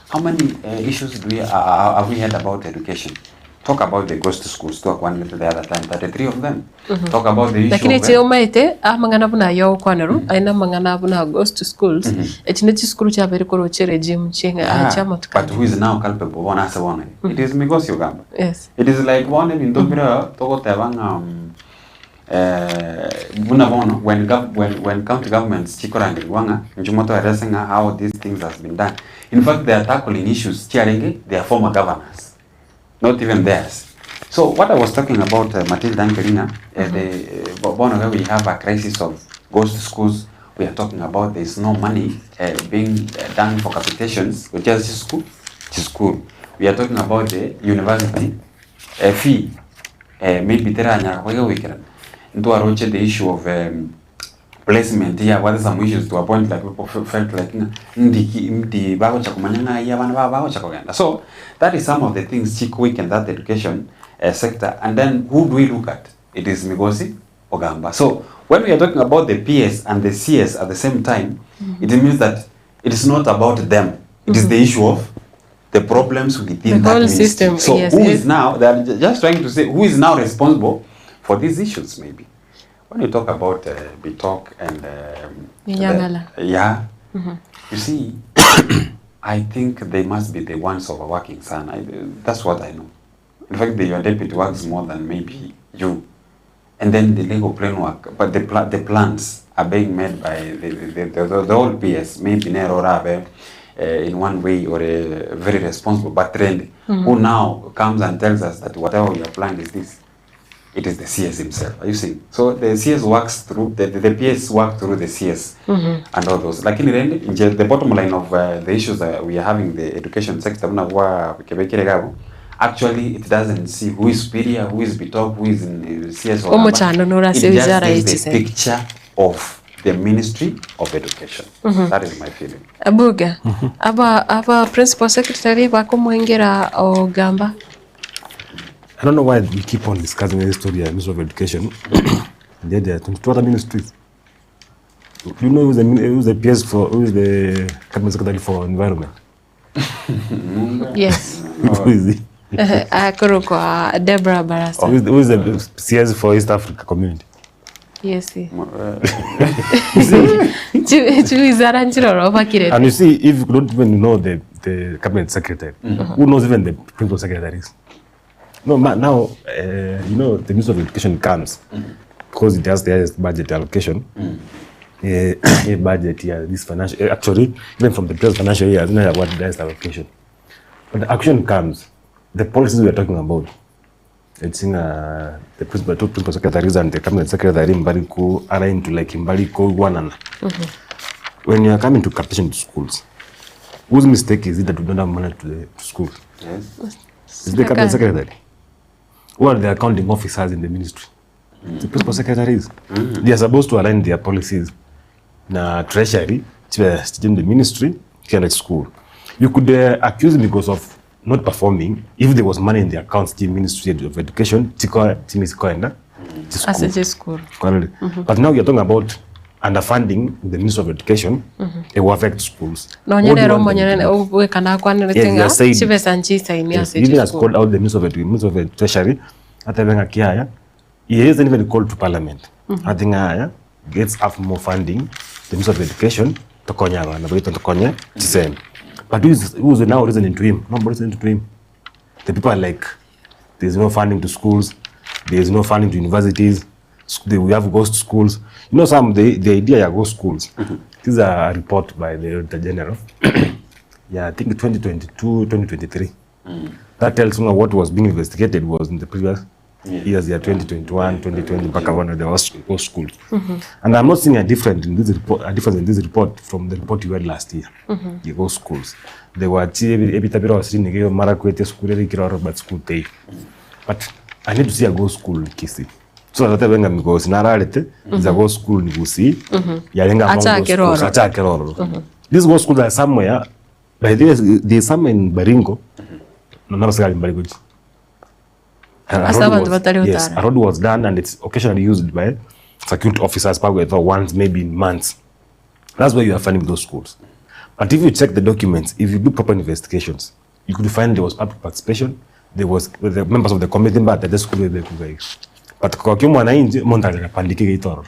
How many issues do we have we heard about education? Talk about the ghost schools. Talk one little the other time. 33 of them. Talk about the issue. Lakini cheo maite mangana buna yo kwanero aina mangana buna ghost schools. Echineti school cha beri koro chere gym chenga chama tuka. But who is now culpable? One answer one. It is Migos Uganda. Yes. It is like one in Dobira toko tebang when county governments chikorangi wanga njumoto addressing how these things has been done. In fact, they are tackling issues challenging their former governors, not even theirs. So what I was talking about, Matildah and Karina, where we have a crisis of ghost schools. We are talking about there is no money being done for capitations, which is school. We are talking about the university fee. Maybe there are weekend. The issue of placement here, what are some issues to a point like people felt like so that is some of the things Chick Week in that education sector. And then who do we look at? It is Migosi Ogamba. So when we are talking about the PS and the CS at the same time, it means that it is not about them. It is the issue of the problems within the whole system. So yes, who is now, they are just trying to say who is now responsible for these issues maybe. When you talk about Bitok and you see, I think they must be the ones overworking, son. That's what I know. In fact, your deputy works more than maybe you. And then the legal framework, but the plans are being made by the old PS, maybe Nero in one way or a very responsible, but trendy, who now comes and tells us that whatever your plan is this. It is the CS himself. Are you seeing? So the CS works through, the PS work through the CS and all those. Like in the bottom line of the issues that we are having in the education sector, actually it doesn't see who is superior, who is Bitok, who is in CS. It just gives the picture of the Ministry of Education. That is my feeling. Abuga, aba principal secretary bako mwengera Ogamba. I don't know why we keep on discussing the story of Ministry of Education. There are 22 other ministries. Do you know who's the PS for, who is the cabinet secretary for environment? Yes. Who is he? Deborah Barasa. Who is the CS for East Africa Community? Yes. And you see, if you don't even know the cabinet secretary, who knows even the principal secretaries? No, now, you know, the Ministry of Education comes because it has the highest budget allocation. A budget here, this financial, actually, even from the previous financial year, I don't know what the highest allocation. But the action comes, the policies we are talking about, it's in the principal secretaries and the cabinet secretary Mbariku are into like Mbariku one. When you are coming to capitation to schools, whose mistake is it that we don't have money to school? Yes. Is the cabinet secretary? Who are the accounting officers in the ministry? The principal secretaries. They are supposed to align their policies na treasury, in the ministry, like school. You could accuse me because of not performing if there was money in the accounts, the Ministry of Education, school. But now you're talking about underfunding the Ministry of Education, it will affect schools. No, you even has called out the Ministry of Treasury. He hasn't even called to Parliament. I think gets up more funding. The Ministry of Education, but who's now listening to him? Nobody listening to him. The people are like, there's no funding to schools, there's no funding to universities. We have ghost schools. You know, the idea of ghost schools. This is a report by the Auditor General. I think 2022, 2023. That tells me what was being investigated was in the previous years, year 2021, 2020, back when there was schools. And I'm not seeing a difference in this report from the report you had last year. The whole schools. They were but I need to see a go school in Kisii. So that when I'm going to is a go school in Kisii. This go school is somewhere. But there's some in Baringo. No, not in Baringo. Yes, a road was done and it's occasionally used by security officers probably once, maybe in months. That's where you are finding those schools. But if you check the documents, if you do proper investigations, you could find there was public participation, there was the members of the committee, but the school will be good. But kwa kimu wanainji, montaga pandiki gaitoro.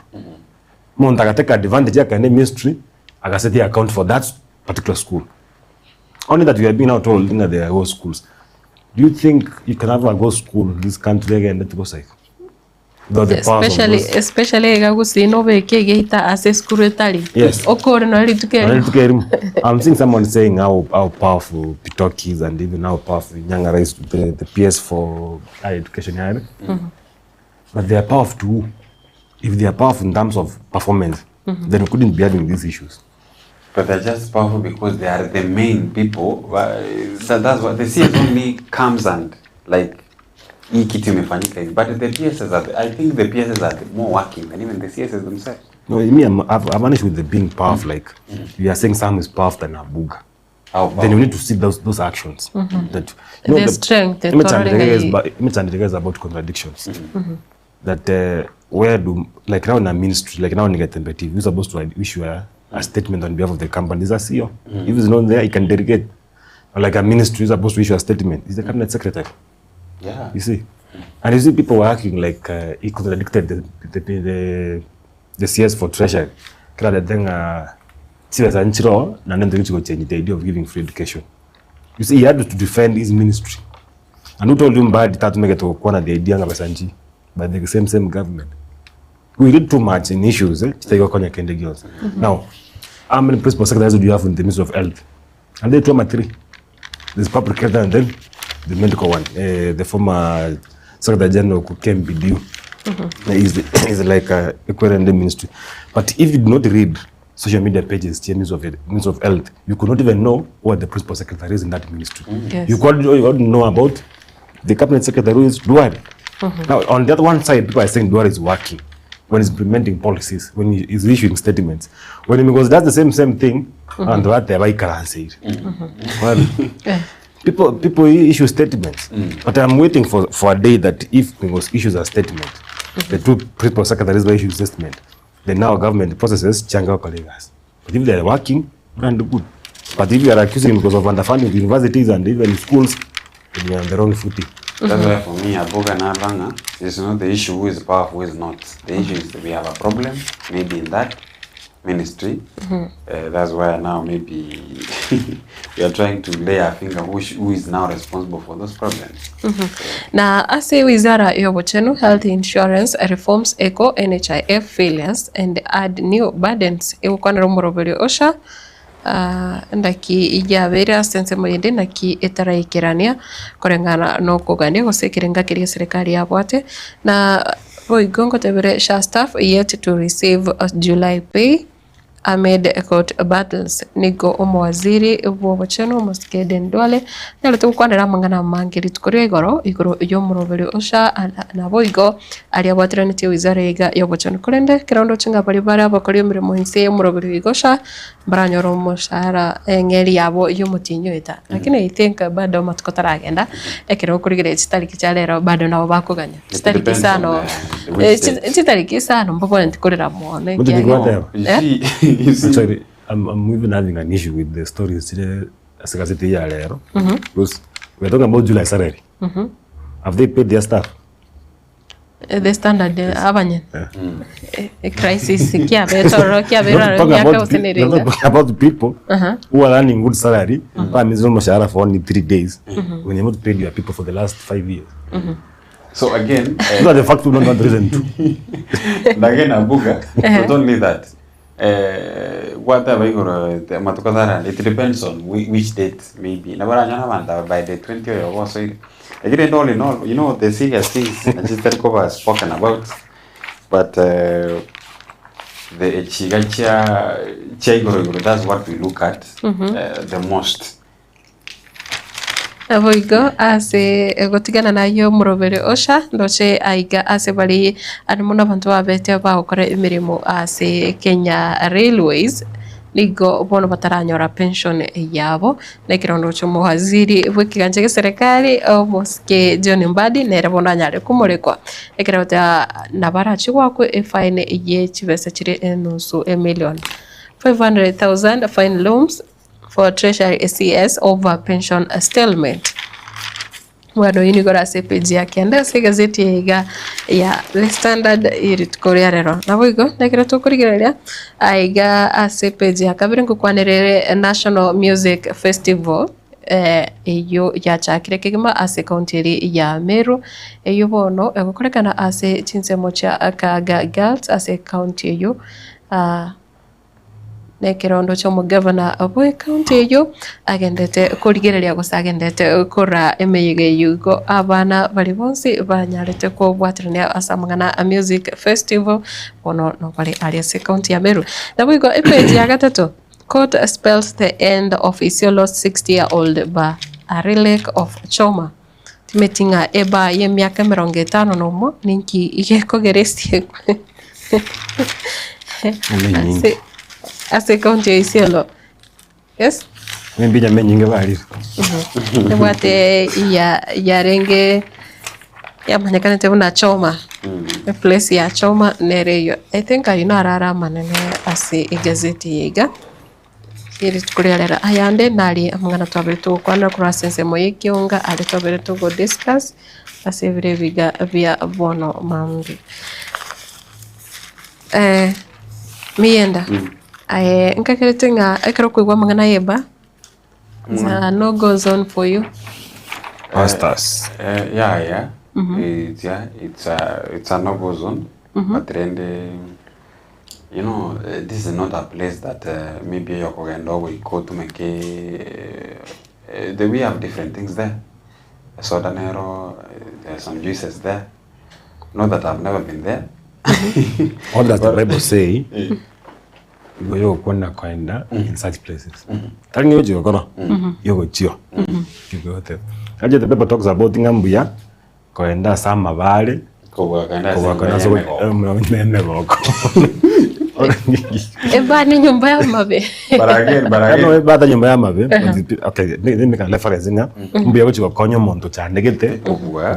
Montaga take advantage ya kane ministry, agaseti account for that particular school. Only that we have been now told in the whole schools. Do you think you can have a go school in this country again that goes like? Especially no as a school tali. Yes. I'm seeing someone saying how powerful Pitoki is and even how powerful Nyangara is the PS for higher education. But they are powerful too. If they are powerful in terms of performance, then we couldn't be having these issues. But they're just powerful because they are the main people. That's what the CS only comes and like but the PSs are, I think the PSs are more working than even the CSs themselves. No, I've managed with the being powerful. Like you are saying, someone is powerful than a booga. Then you need to see those actions. That the strength. Image is about contradictions. That where do like now in a ministry, like now in Getembe TV, you're supposed to issue a statement on behalf of the company. Is a CEO. If it's not there, he can delegate. Or like a ministry is supposed to issue a statement. Is the cabinet secretary. Yeah. You see, and you see people were acting like he contradicted the CS for treasury. The idea of giving free education. You see, he had to defend his ministry. And who told him bad that make it to corner the idea of Basanji by the same government. We did too much in issues. Now, how many principal secretaries do you have in the Ministry of Health? And they told me 3. There's public health and then the medical one, the former Secretary General Kisii is like a equivalent ministry. But if you do not read social media pages, Ministry of Health, you could not even know what the principal secretary is in that ministry. Yes. You could know about the cabinet secretary who is Duarte. Now, on the other one side, people are saying Duarte is working when he's implementing policies, when he is issuing statements. When he goes, that's the same thing, and Duarte can't say it. Well, People issue statements, but I'm waiting for a day that if Mingos issues a statement, the 2 principal secretaries will issue a statement, then now government processes changa colleagues. But if they are working, then good. But if you are accusing because of underfunding universities and even schools, then you are on the wrong footing. That's why for me, Aboga na Banga, it's not the issue who is powerful, who is not. The issue is that we have a problem, maybe in that ministry. That's why now maybe we are trying to lay our finger who is now responsible for those problems. Na ase wizara yobochenu health insurance reforms eco NHIF failures and add new burdens ekwana romorobeli osha ndaki ijabera sense moyende naki etaraikirania korengana no kugania gosekirenga kiria serikali yabwate na Obaigwa tebere sha staff yet to receive a July pay amid court battles nigo omwaziri bwobocheno muskede ndwale nalo tukwanira mangana mangiri tukorio igoro yomuroberi osha na Obaigwa ali abwatiranite wizara yiga yobocheno kurende kirondo chinga bali bara bakorio mirimo inse yomuroberi igosha baranyoro mushara engeri yabo yomutinyo eta lakini I think bado matukotara agenda ekero kurigire chitariki chalero bado nabo bakuganya chitariki sano chitariki sano mbona ndikorera muone Sorry, I'm even having an issue with the stories because we're talking about July salary. Have they paid their staff? The standard abanye. A crisis Talking about the people who are earning good salary, for only 3 days when you're not paid your people for the last 5 years. So again, the fact we don't want reason to. Again, Abuga, not only that. whatever you matukadara, it depends on which date maybe. Nabara nyana banda by the 20th or so. Again, all in all, you know, the serious things that cover spoken about, but the chigacha chaigoro, that's what we look at the most. Avoigo ase gotigana nayo murobere osha ndoche aiga ase bari animuna bantu abete bakora imirimo ase Kenya Railways nigo bono bataranyora pension yabo nekirondo cyo muhaziri bwikiganje serikali omoske John Mbadi nere bona nyare kumurekwa ekirota nabarachi wako fine ye chibese chire nusu a million 500,000 fine loans for Treasury SCS over pension stalemate. Wado yini gora sepeji ya kenda se gazeti ya The Standard irit korea rero. Naboigo nekira tukurigereria aiga asepeji ya kabirengo kwanerere National Music Festival eyo ya chakire kigima ase county ya Meru eyo bono egokorekana ase chinsemo cha Kaga Girls ase county eyo nekirondo cyo mugavana aboe county eyo agendete kurigereria gusagendete kora emeyege yugo abana bali bonsi banyarete ko bwatirania asamangana a music festival bono no bali aliase county ya Meru nabuigo epeji ya gatatu court spells the end of Isiolo's 60-year-old ba a relic of Choma timetinga eba ye miaka 50 nomo ninki igeko gerestie ase county ya Isiolo. Yes? Mimi jamii nyingi bali. Nebwate ya renge ya manyakane tebuna Choma. A place ya Choma nereyo. I think ayino arara manene ase igazeti yiga. Iri tukurelera ayande nali amangana twabetu kwana kura sense moyekionga ali twabetu go discuss ase vile biga via bono mambi. Mienda. Nkakirete nga ekero kwigwa mangana yeba. No go zone for you. Pastors. Yeah. It's a no-go zone. But then you know, this is not a place that maybe you're going to go to make we have different things there. Sodanero, there's some juices there. Not that I've never been there. What does the Bible say? You go in such places. Telling you go you go chio. You go there. The Bible talks about Ngambuya, Koenda Sama Valley, Eba ni nyumba ya mabe. Baragain. Bada nyumba ya mabe. Okay, ni kan reference nga. Mbuya go konyo monto cyane gete.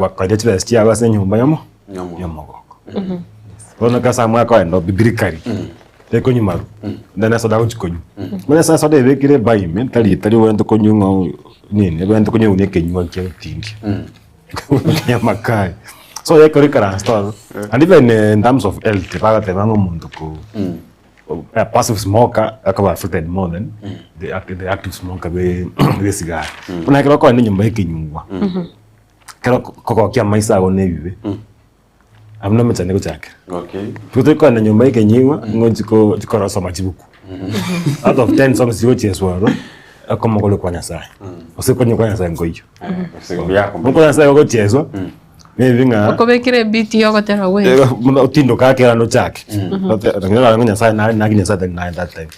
Bakajya kibastia base nyumba yamo. Yamo. Bona kasamwa ko endo bibirikari. Teko nyuma. Ndana soda uchikonyu. Mwana sasa soda ebekire bayi mentally wento konyunga nini wento konyu ne kenywa kingi. Nyamakai. So they correct store. And even in terms of health, a passive smoker affected more than the active smoker be cigar. When I go in nyumba nyumba. Koko kia maisa go nebi. I'm not mechane go chake. Okay. Tuteko na nyumba nyumba ngojiko jikora soma chibuku. Out of 10 songs you chase waro. Akoma ko kwa nyasai. Oseko nyukwa nyasai ngoyo. Oseko yako. Mko nyasai go chezo. Mevinga. Okobekire biti yoko tera we. Utindo kake ano chake. Ngela ngonya sana na ginya sana na that time.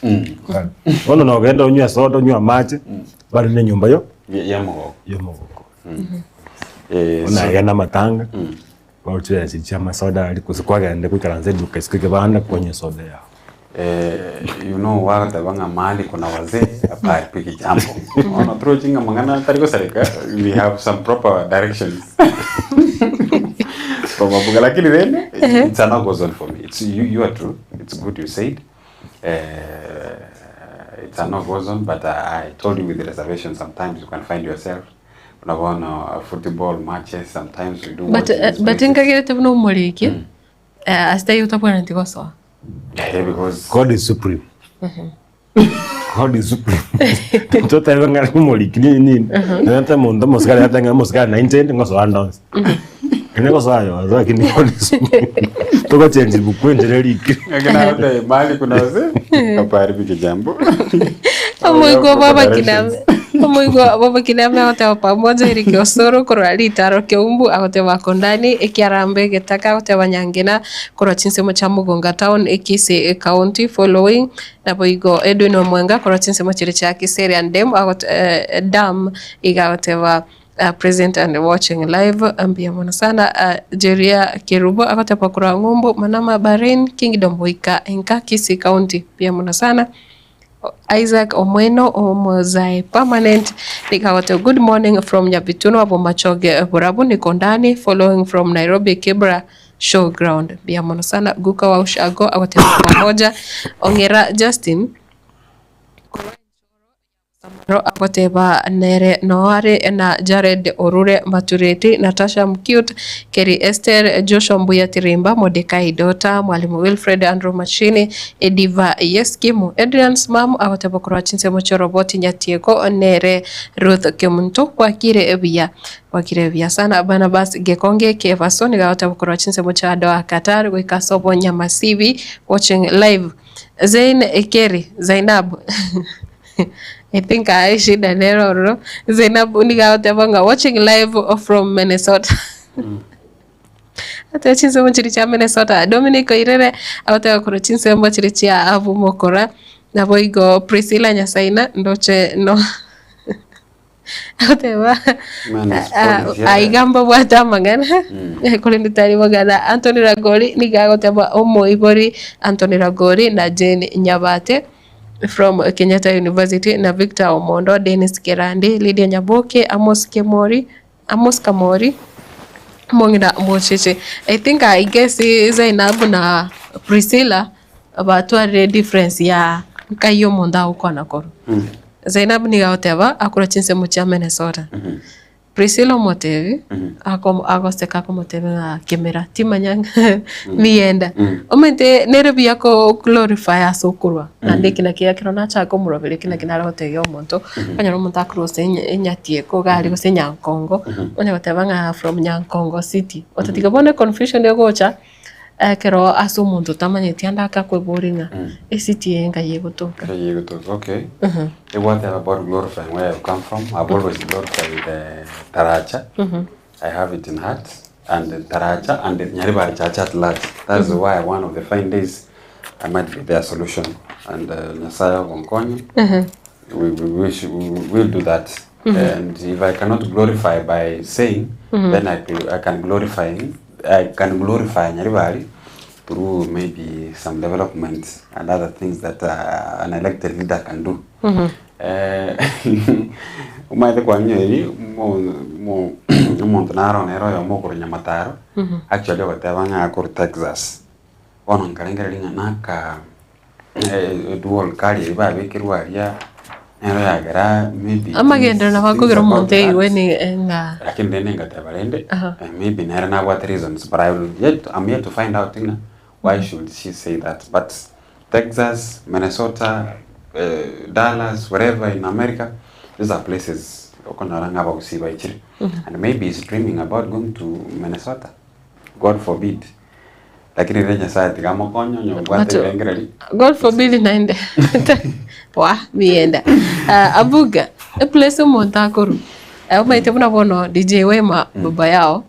Ono no genda unywa soda unywa maji bali ne nyumba yo yamo. Ona yana matanga. Watu ya chama soda alikusikwa gende kukaranze duka sikike banda kwenye soda yao. You know wala tabanga mali kuna wazee hapa piki jambo. Ona trojinga mangana tariko sarika. We have some proper directions. Lakini then it's a no-go zone for me. It's you are true. It's good you said. It's a no-go zone, but I told you with the reservation. Sometimes you can find yourself. When I want football matches, sometimes we do. But in Kagete no moriki. As they utapona ntikoso. Yeah, because God is supreme. God is supreme. Tota evanga moriki nini. Nanta mundo mosgara yatanga mosgara 19 ngoso announce. Keneko sayo, lakini toka change bukwende liki. Akina wote mali kuna wase kapari biki jambo. Obaigwa baba kiname wote pamoja ili kiosoro kurali taro keumbu wote wako ndani ikiarambe getaka wote wanyangina kura chinse mo chamugonga town Kisii county following na boigo Edwin Omwenga kura chinse mo chiri cha Kisii and dam wote wa present and watching live ambia mwana sana Jeria Kirubo akote pakura ngumbu manama Bahrain Kingdom Boika Enka Kisii county pia mwana sana Isaac Omweno Omozae permanent nikawote good morning from Nyabituno hapo Machoge Burabu niko ndani following from Nairobi Kibra showground pia mwana sana Guka wa Ushago akote pamoja Ongera Justin Akoteba Nere Noare na Jared Orure Matureti Natasha Mcute Keri Esther Joshua Mbuya Tirimba Modekai Dota Mwalimu Wilfred Andrew Machini Ediva Yeskimu Adrian's mom akoteba kurwa chinse mocho roboti Nyatieko Nere Ruth Kemuntu wakire ebia sana bana bas Gekonge Kevasoni akoteba kurwa chinse mocho adoa Qatar wika sobo Nyamasivi watching live Zainab I think I should have Zainab Uniga watching live from Minnesota. Ata chinse mochiri cha Minnesota. Dominic Irere awata kuro chinse mochiri cha Avu Mokora na boigo Priscilla Nyasaina ndoche no. Awata aigamba wata magana. Kolindi tari magana Anthony Ragori niga awata Omo Ibori Anthony Ragori na Jane Nyabate from Kenyatta University na Victor Omondo, Dennis Kerandi, Lydia Nyaboke, Amos Kamori, Mongina Mocheche. I think I guess Zainab na Priscilla about the difference ya kayo monda uko na koro. Zainab ni gaoteva akura chinse mucha Minnesota. Priscilla motevi agosteka ko motevi na kamera timanyanga mienda omente nerebi yako glorify asokurwa nande kina kia kirona chako murobele kina rote yo monto kanya romonta cross enyatie ko gali ko senyankongo one batavanga from Nyankongo city otatiga bone confusion yo gocha kero aso monto tamanye tianda ka ko boringa city enga yegotoka okay what about glorifying where I come from? I've always glorified the Taracha. I have it in heart and the Taracha and the Nyaribari Church at large. That's why one of the fine days I might be their solution and Nyasaya Wonkonyi we'll do that. And if I cannot glorify by saying, then I can glorify Nyaribari through maybe some development and other things that an elected leader can do. Umaite kwa nyeri mo naro nero yo mo ko nyamataro actually watavanga ko Texas ono nkalengelinga naka dual kali ba bekirwaria nero yagera maybe amagenda na bakogero monte iweni nga lakini ndene ngatabalende maybe nera na what reasons but I'm yet to find out why should she say that. But Texas, Minnesota, Dallas, wherever in America, these are places and maybe he's dreaming about going to Minnesota. God forbid. Lakini renya side kama konyo nyongwate wengerali. God forbid naende. Wa bienda. Abuga, a place montakuru. Umaite muna bono DJ Wema baba yao.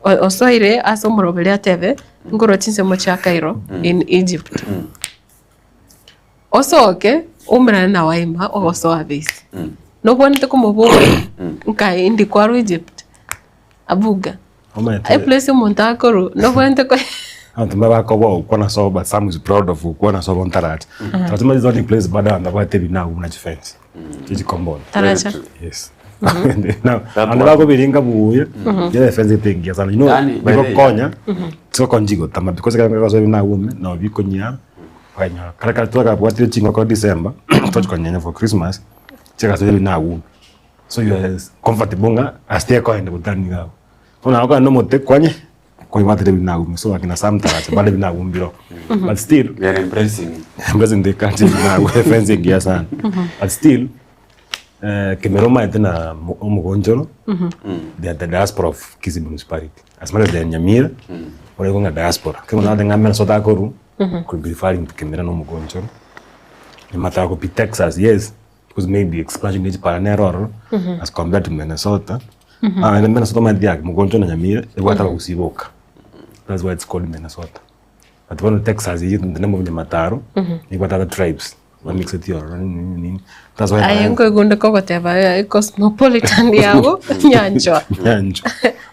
Osoire asomorobelea teve ngoro chinse mocha Cairo in Egypt. Osoke umrana na waima oso abisi. No bonite kumubure nkai indi kwa Egypt. Abuga. I place montakuru no bonite kwa Antumba ko bo kona so but Sam is proud of kona so on Tarat. Taratuma is not in place but and about tebi na una defense. Tiji combo. Taracha. Yes. Now, another go biringa buye. The defensive thing yes and you know biko konya. So konjigo tama because ka so na woman na biko nya. Kanya kala toka bwati chingo ko December. Touch konya for Christmas. Cheka so na woman. So you are comfortable nga astia ko ende butani ngao. Ona ko no mote kwanye. Kwa imatere binagu so akina Samtaracha bale binagu mbiro. But still we are embracing the country binagu defensive yes and but still Kemeroma itena umugonjoro. They are the diaspora of Kisii municipality. As much as they are Nyamira, or even a diaspora. Kemona the Ngamera Sota Koru could be referring to Kemera no mugonjoro. The matter could be Texas, yes, because maybe expansion is Paranero as compared to Minnesota. And in Minnesota, my diag mugonjoro Nyamira, the water usiboka. That's why it's called Minnesota. But when Texas is the name of the Mataro, you got other tribes. What makes it your that's why I am going to go whatever cosmopolitan yao nyanjo.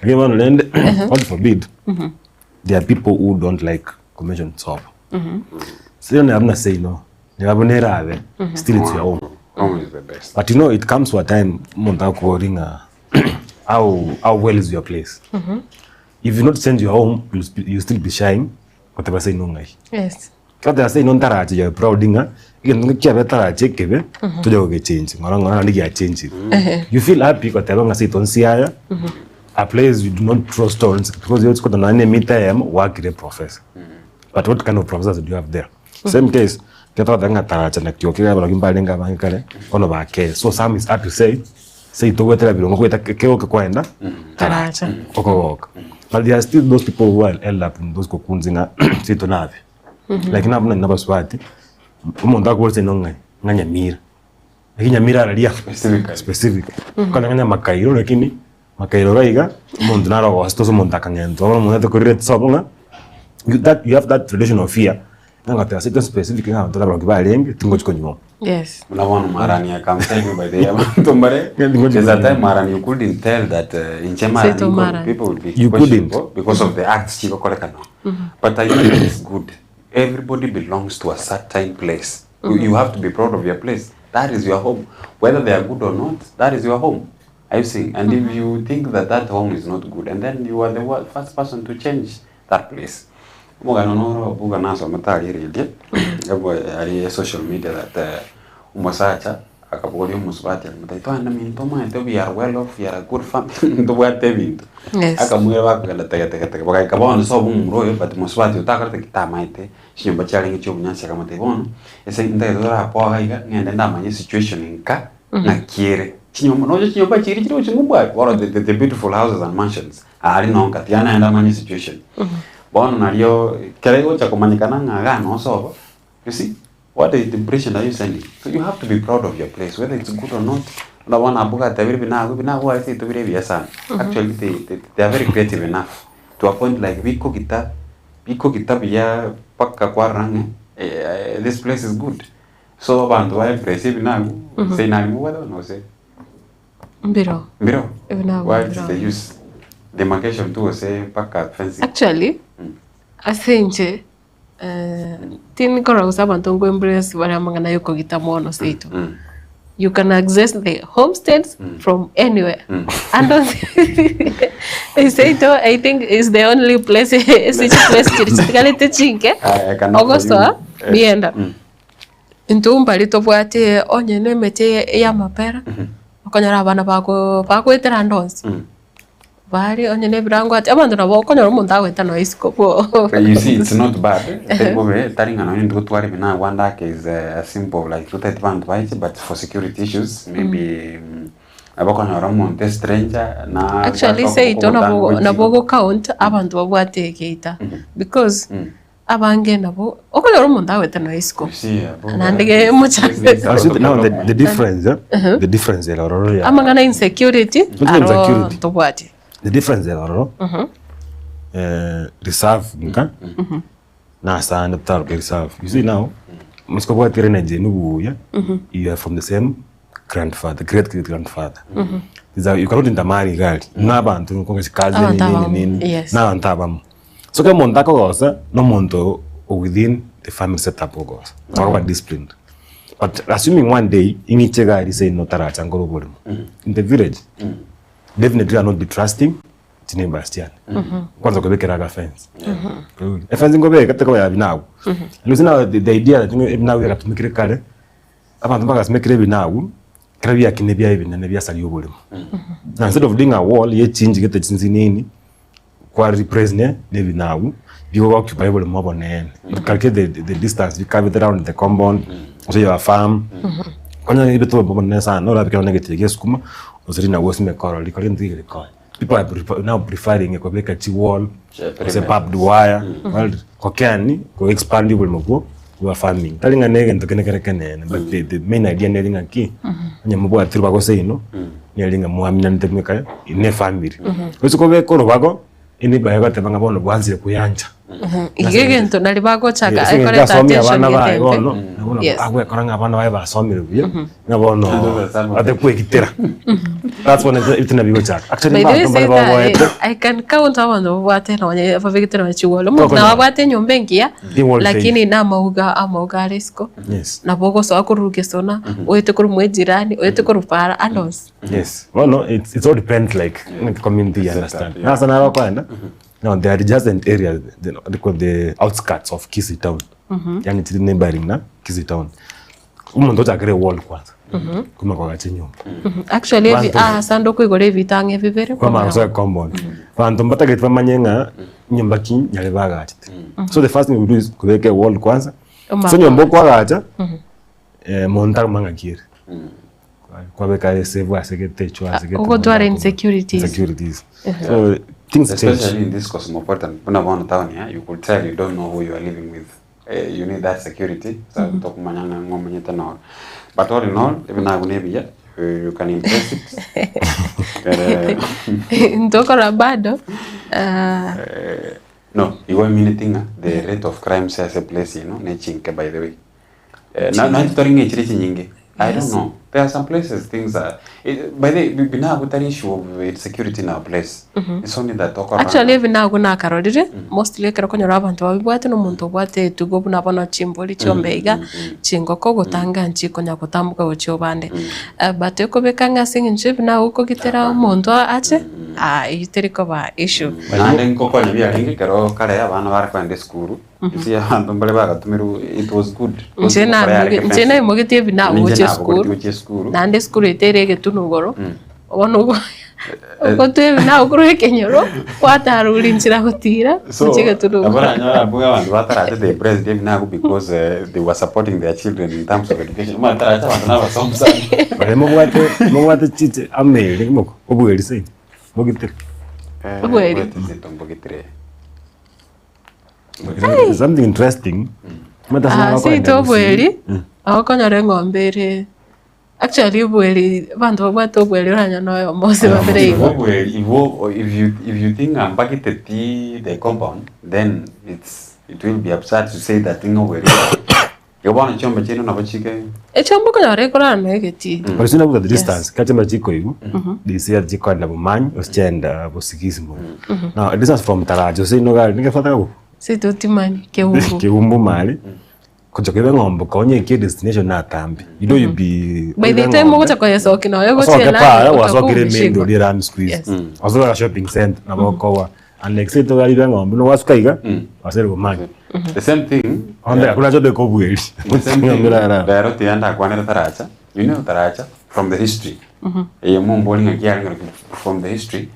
Again, one land, God forbid, there are people who don't like convention solve. So you have not say no. You have never still it's your own. Home is the best. But you know, it comes to a time how well is your place. If you not change your home, you still be shying. Whatever say no guy. Yes. Because they say non taraji you're proud dinga. You can keep it taraji kebe. To do get change. Ngoranga na get change. You feel happy because they don't say don't see aya. A place you do not throw stones because you got an enemy time work the professor. But what kind of professors do you have there? Same case. Get out danga taraji na kyo kaya bala kimba denga bankale. Ono ba ke. So some is hard to say. Say to wetera bilongo kweta keo kwenda. Taraji. Oko. But there are still those people who are held up in those cocoons in a sito nave. Like na naba swati. Umonda ko se nonga Nyamira. Lakini Nyamira alia specific. Kana nganya makairo lakini makairo raiga umonda na ro asto umonda kangento. Umonda ko ret sabonga. You have that tradition of fear. Nanga ta sito specific nga ndo la ba lengi tingo chiko. Yes. Mnaona Marani, I can tell you by the way. There's a time Marani, you couldn't tell that in Chema people would be questionable because of the acts Chico Korekano. But I think it's good. Everybody belongs to a certain place. You have to be proud of your place. That is your home. Whether they are good or not, that is your home. I see. And if you think that that home is not good, and then you are the first person to change that place. Social media that umasacha akapogoli umusbati mtaitwana mintoma ito we are well off, we are a good family ndo wate bintu akamwe bakala tege baka kabona so bumro but musbati utakarte kitamaite shimba challenge cyo bunyasha kama tebona ese ndayora hapo haiga ngende ndamanye situation inka na kiere chinyoma noje chinyoma chiri chiro chingubwa one of the beautiful houses and mansions ali no katiana ndamanye situation bono nalio kelego cha kumanyikana ngaga no so you see what is the impression are you sending? So you have to be proud of your place, whether it's good or not. Actually, they are very creative enough to a point like this place is good. So bantu wa impressive now. Say na muwado no say. Mbiro. Why did they use demarcation to say paka fencing? Actually, I think tin kora usaba ntongo embrace wala mangana yoko gitamono seito. You can access the homesteads from anywhere. And seito I think is the only place such place chirichikalite chinke. Augusto bienda. Intumba litobwate onyene mete ya mapera. Okonyara abana bako etera ndonsi. Bari onyene birango ati abantu nabo okonyora umuntu aweta no iskopo. You see, it's not bad. Taringa no ndo twari bina wanda is a simple like but for security issues maybe abakonyora umuntu stranger na actually say it na bogo count abantu babwate keita because abange nabo okonyora umuntu aweta no iskopo. Nandege mucha. Now the difference the difference amangana insecurity tobwate. The difference there, reserve, na sana reserve. You see now, you are from the same grandfather, great grandfather. You cannot intermarry, girl. So come on, no monto within the family setup. Talk about discipline. But assuming one day, in each guy is saying no tarachangoro in the village. Definitely are not be trusting Tine Bastian. Kwanza kubekera fence. A fence ngobe katako ya binawo. Now the idea that now we have to make it kare. Abantu bagas make it binawo. Krabi ya kinebia even na nebia sali obole. Now instead of doing a wall, ye change get the nini. Kwa represent ne binawo. You occupy able more on end. You calculate the distance, you carve it around the compound. So your farm. Konya ibe to bomne sana no la bikana ngete skuma ozirina wosime koro likori ndiri ko. People are now preferring ko beka chi wall se barbed wire well ko kani ko expandable moko wa farming talinga nege ntokene kene but the main idea nelinga ki nyambo athiru bako seino nelinga muamina ntemeka ne family ko be ko bako ini bayaga tebanga bono bwanzire kuyanja igege nto nali bako chaka aikore attention Yes. Agwe koranga abana bae basomire byo nabono ate kwegitera. That's when it's na bigo chaka. Actually I can count abantu bwate na wanye bavigitera bachiwolo na wabate nyombengia lakini na mauga risko. Yes. Na bogo so akuruke sona oyete kuru mwejirani oyete kuru para anos. Yes. Well no it all depends like the community understand. Na sana wakwenda. Now there are adjacent areas the outskirts of Kisii town. Yani tiri neighboring na Kisii town. Umuntu otakere wall kwanza. Kuma kwa nyumba. Actually sando kwigore vitange vivere kwa manzo compound. Vantu mbatageti vamanyenga nyumba ki nyale bagati. So the first thing we do is kuweke wall kwanza. So nyumba kwa gacha monta manga kire. Kwa beka save asegete chwa asegete. Uko dware insecurities. So things especially in this cosmopolitan town here, you could tell you don't know who you are living with. You need that security. So talk manyanga ngomanyeta no. But all in all, even now you can impress it. Ndoko rabado. No, you want meaning the rate of crime says a place, nechinke by the way. Na tutoringe ichirichi nyingi. I don't know. There are some places things are by the way, now with an issue of security in our place. It's only that talk around. Actually even now kuna karodire mostly kero konyora abantu babwate no muntu bwate tugobu nabona chimboli chombeiga chingoko gutanga nchiko nya kutambuka gocho bande but ko bekanga singinje na uko gitera muntu ache iteriko ba issue nande nkoko nya bya lingi kero kale abana bari kwende school isi abantu mbale bagatumiru it was good njena imogete bina uche school nande school iterege tunugoro ono uko tuwe na ukuru kenyoro wataruli nchira gutira nchige turugo abana buga abantu bataraje the president nago because they were supporting their children in terms of education mataraje abantu nabasomsa baremo gwate chite amere moko obweri se bogitire something interesting si to bweri akonyore ngombere. Actually, bantu babwate obweli oranya noyo mose babere ivo. If you think I'm back at the compound, then it will be absurd to say that thing obweli. You want to chomba chino na bachike. Chomba konyore korana egeti. But sina buta the distance. Kachamba chiko igu. They say chiko na bumanyi oschenda bosikismo. Now a distance from Tarajo say no gali ningefata go. Si totimani keumbu. Keumbu mali. Kujokebe ngombo konye ki destination na tambi. You know you be by the time mo cha kwa soki na yego chela. Wasokire mendo li run squeeze. Wasoka shopping center na bokowa. And next to gali ngombo no wasukaiga. Wasere go magi. The same thing. Onda kuna jodo ko bueli. The same thing. Dairo tianda kwanera taracha. You know taracha from the history. Mumboling again from the history.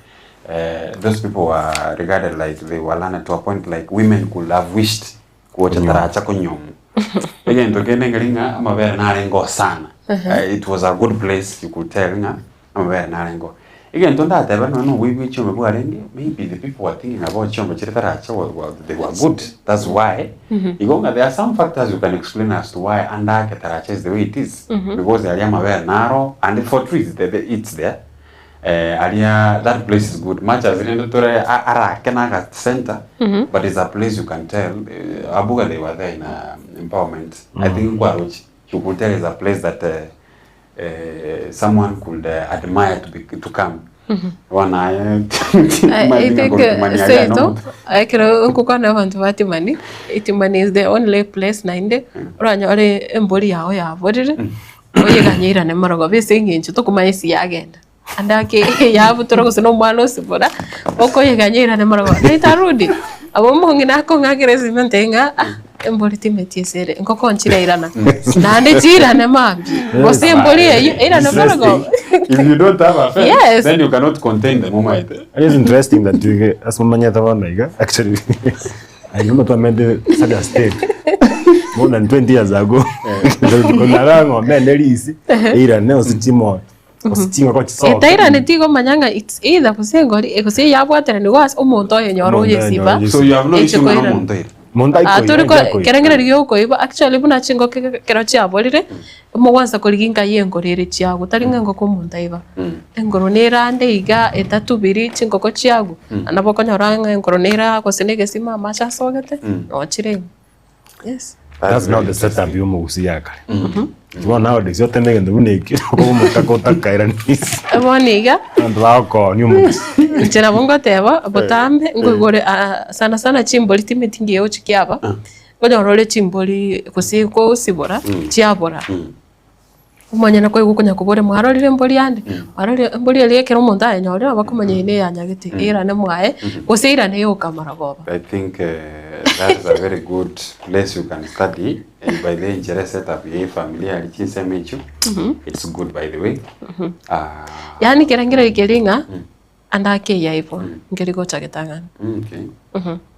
Those people were regarded like they were learned to a point like women could have wished kuocha taracha konyomu. Again, to get ngaringa amabere narengo sana. It was a good place, you could tell nga amabere narengo. Again, to that no we chombe bwarenge. Maybe the people were thinking about chombe chiritaracha they were good. That's why. There are some factors you can explain as to why anda ketaracha is the way it is. Because the area amabere naro and for trees it's there. Area that place is good. Much as in the Ara Kenaga Center, but it's a place you can tell. Abuga they were there in empowerment. I think Guaruch you could tell is a place that someone could admire to come. One I think say to I can cook on Itimani. Itimani is the only place ninde. Run your embody how ya what is it? Oye ganyira ne marago be singing to kumaisi again. Andake ya butoro sino mwalo sibora oko yeganyira ne marago naitarudi abo mungina ko ngagirezi mentenga emboli timetiyesere nkoko nchira irana nande jira ne mambi bose emboli ira ne marago. If you don't have a fence, then you cannot contain the moment. It is interesting that you as manya tawaniga actually I know to amend such a state more than 20 years ago. Kuna rango mendelisi ira neo sitimo. Ositinga kwa chiso. Etaira netigo manyanga it's either kusengori ekusi yabwatera ni was umuntu yenyoro yesiba. So you have no issue na umuntu ira. Montai ko. Aturiko kerengere ryo ko iba actually buna chingo kero chabolire mo wanza koliginga yengorere chiago taringa ngo ko mundaiba. Engoronera ndeiga etatubiri chingo ko chiago. Anaboko nyoranga engoronera ko senege sima macha sogete. No chire. Yes. That's not the setup you mugusi yaka. Well, nowadays, you're telling the unique. Boniga. And wako nyumu. Chena bongo teba botambe ngogore sana chimboli timetingi yo chikiaba. Ngoja role chimboli kusiko usibora chiabora. Umanya na ko gukunya kubore mwarorire mboli yande. Mwarorire mboli yele kero monda nyore abakumanya ine yanyagiti ira ne mwae kusira ne yo kamara goba. I think that is a very good place you can study. And by the interest setup ye familia lichisemechu. It's good by the way. Yani kerangira ikelinga andake ya ipo ngerigo chagetangana. Okay.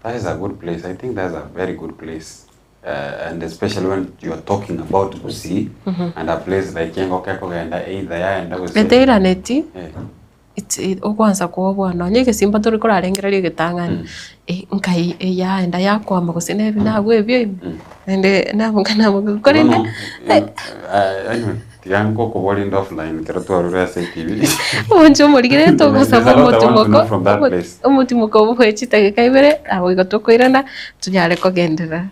That is a good place. I think that's a very good place. And especially when you are talking about Kisii and a place like Yengo Keko and either and that was Beteira neti. It's okwanza ko bwana nyeke simba tori ko arengera getangana nkai ya enda yakwa amagosene bina gwebyo ende nabungana mukorene tiango ko boli offline kero to arura TV onjo morigere to gusaba mutumoko umutimoko bwechita gekaibere abo igotoko irana tunyare ko gendera.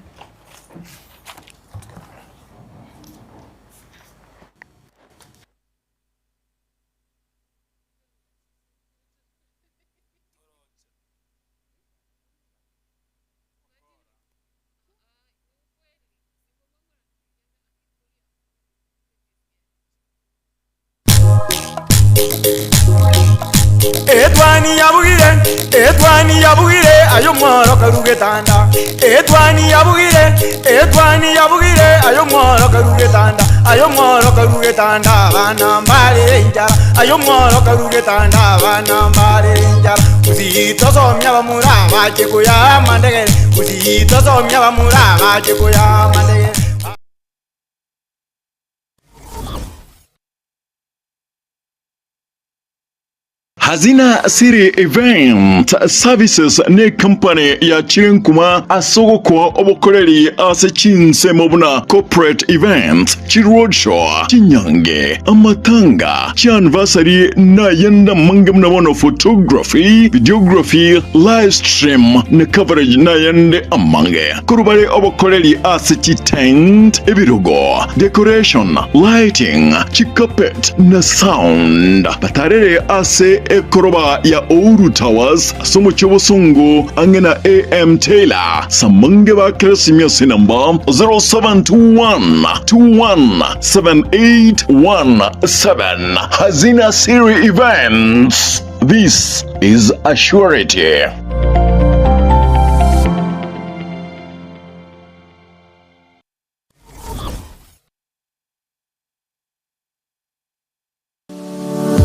Etwani yabugire ayo mworo karugetanda. Etwani yabugire ayo mworo karugetanda. Ayo mworo karugetanda bana mbale njara. Ayo mworo karugetanda bana mbale njara. Uzito somya bamura bache kuya mandegere. Uzito somya bamura bache kuya mandegere. Hazina Siri Event Services ne company ya Chirenkuma asogo kwa obokoreri ase chinse mobuna corporate event chiroadshow chinyange amatanga anniversary na yenda mangam bono photography videography live stream ne coverage na yende amange kurubare obokoreri ase tent ebirogo decoration lighting carpet na sound batarere ase koroba ya Ouru Towers somo chobosungu angena AM Taylor samange ba kresimia number 0721217817 Hazina Siri Events. This is a surety.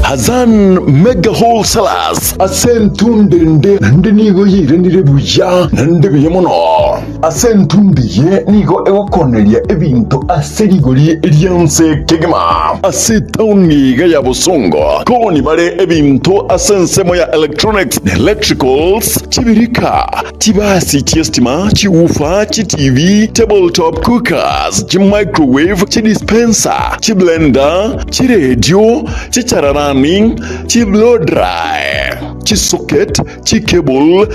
Hazan Mega Wholesalers asentundende nande nigo yire nirebuya nande biyemono asentundiye nigo egokonelia ebintu aserigori elianse kegema asetauniga ya bosongo koni bare ebintu asensemo ya electronics electricals chibirika chibasi chiestima chiufa TV tabletop cookers microwave dispenser blender radio chichararani blow dry socket cable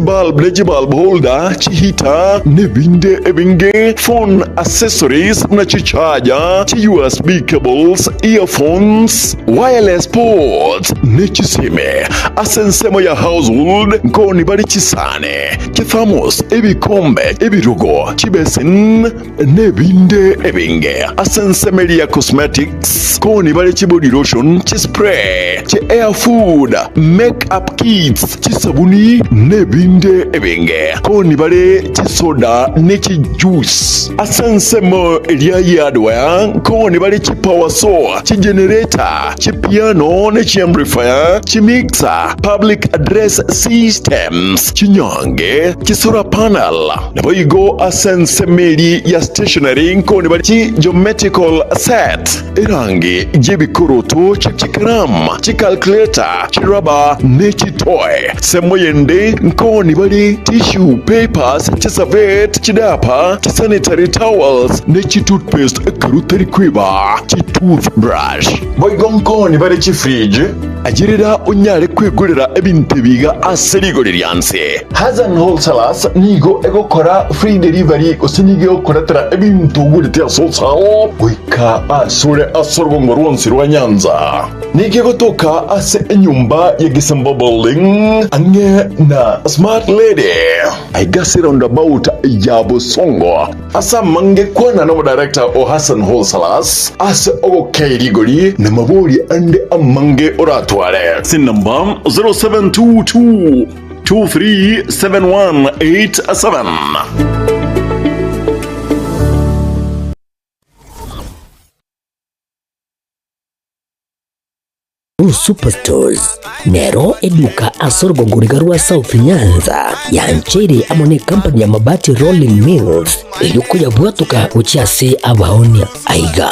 bulb bulb holder heater nebinde ebinge phone accessories na charger USB cables earphones wireless ports nechiseme asensemo ya household nkoni bari chisane thermos ebikombe ebirugo chibesin nebinde ebinge asensemo ya cosmetics koni bari body lotion spray air food makeup makeup kits chisabuni nebinde ebenge koni bare chisoda nechi juice asansemo elia yadwa koni bare chi power saw chi generator chi piano nechi amplifier chi mixer public address systems chinyange chisora panel naboigo asansemeli ya stationery koni bare chi geometrical set irangi jebikoroto chikram chikalculator chiraba nechi toy semoyende nkoni bali tissue papers chisavet chidapa chisanitary towels nechi toothpaste karuteri kwiba chi toothbrush boigo nkoni bali chi fridge ajirira unyale kwigurira ebintu biga aserigoririanse Hazan Wholesalers nigo egokora free delivery osinige okoratera ebintu gurite asosa wika asure asorgongo rwonsi rwa Nyanza nige gotoka ase enyumba ya Getembe Building ange na Smart Lady I guess it roundabout ya Busongo asa mange kwana no director o Hazan Wholesalers ase ogo kairigori na maburi ande amange oratware sin number 0722 237187 Superstores Nero eduka asorgo ngurigarua South Nyanza yanchiri amone company ya mabati Rolling Mills ilikuya bwatuka uchiase abaonia aiga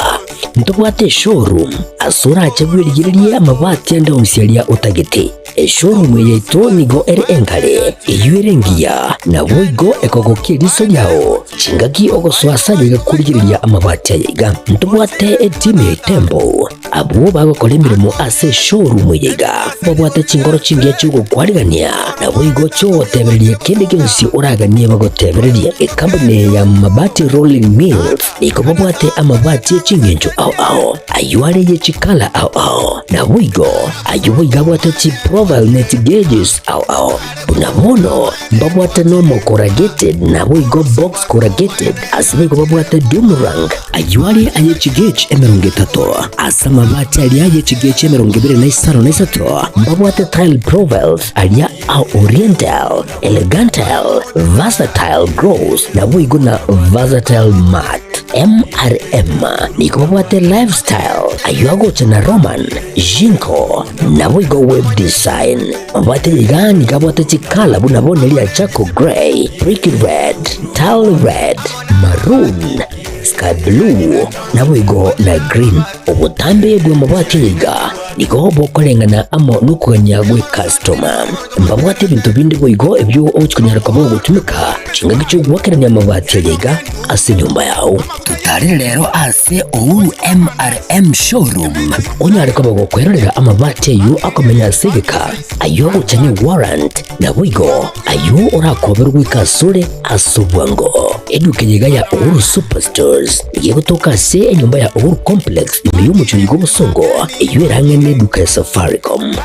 ntobwate showroom asura achagwirigirie amabati enda usialia utagete showroom ya Etwani go ere engale iyuerengia na boigo ekogokie riso yao chingaki ogoswasa yiga kurigiriria amabati yiga ntobwate team ya Tembo abo bagokora imirimo ase showroom yiga babwate chingoro chingia chugo kwarigania na boigo cho tebererie kende kinsi uraganie bagotebererie company ya mabati Rolling Mills iko babwate amabati chingenjo au ayuare ye chikala au na boigo ayuiga bwate chi profile net gauges au unamono babwate normal corrugated na boigo box corrugated asibigo babwate boomerang ayuare aye chigage emerungetato asama mabati aliaye chigage emerungebere na isaro na isato babwate tile profiles alia au oriental elegantal versatile gross na boigo na versatile mat MRM niko babwate lifestyle ayuago chana Roman Jinko na boigo web design babwate yigani kabwate chikala bunabone lia chako gray brick red tile red maroon sky blue na boigo na green obutambe bwa mabwate yiga niko bokolengana amo nukanya gwe customer mbabwate bintu bindi boigo ebyo ochikunyara kabo gutumika chinga gicho gwakeranya mabwate yiga ase nyumba yao tutari lero ase Uhuru MRM showroom onyare kabo gukwerera amabwate yu akomenya segeka ayo guchanye warrant na boigo ayo orakoberwa ikasure asubwango eduke yiga ya Uhuru Superstores igiye gutoka se nyumba ya Uhuru Complex imiyo mucurigo busongo iyo erangene duka Safaricom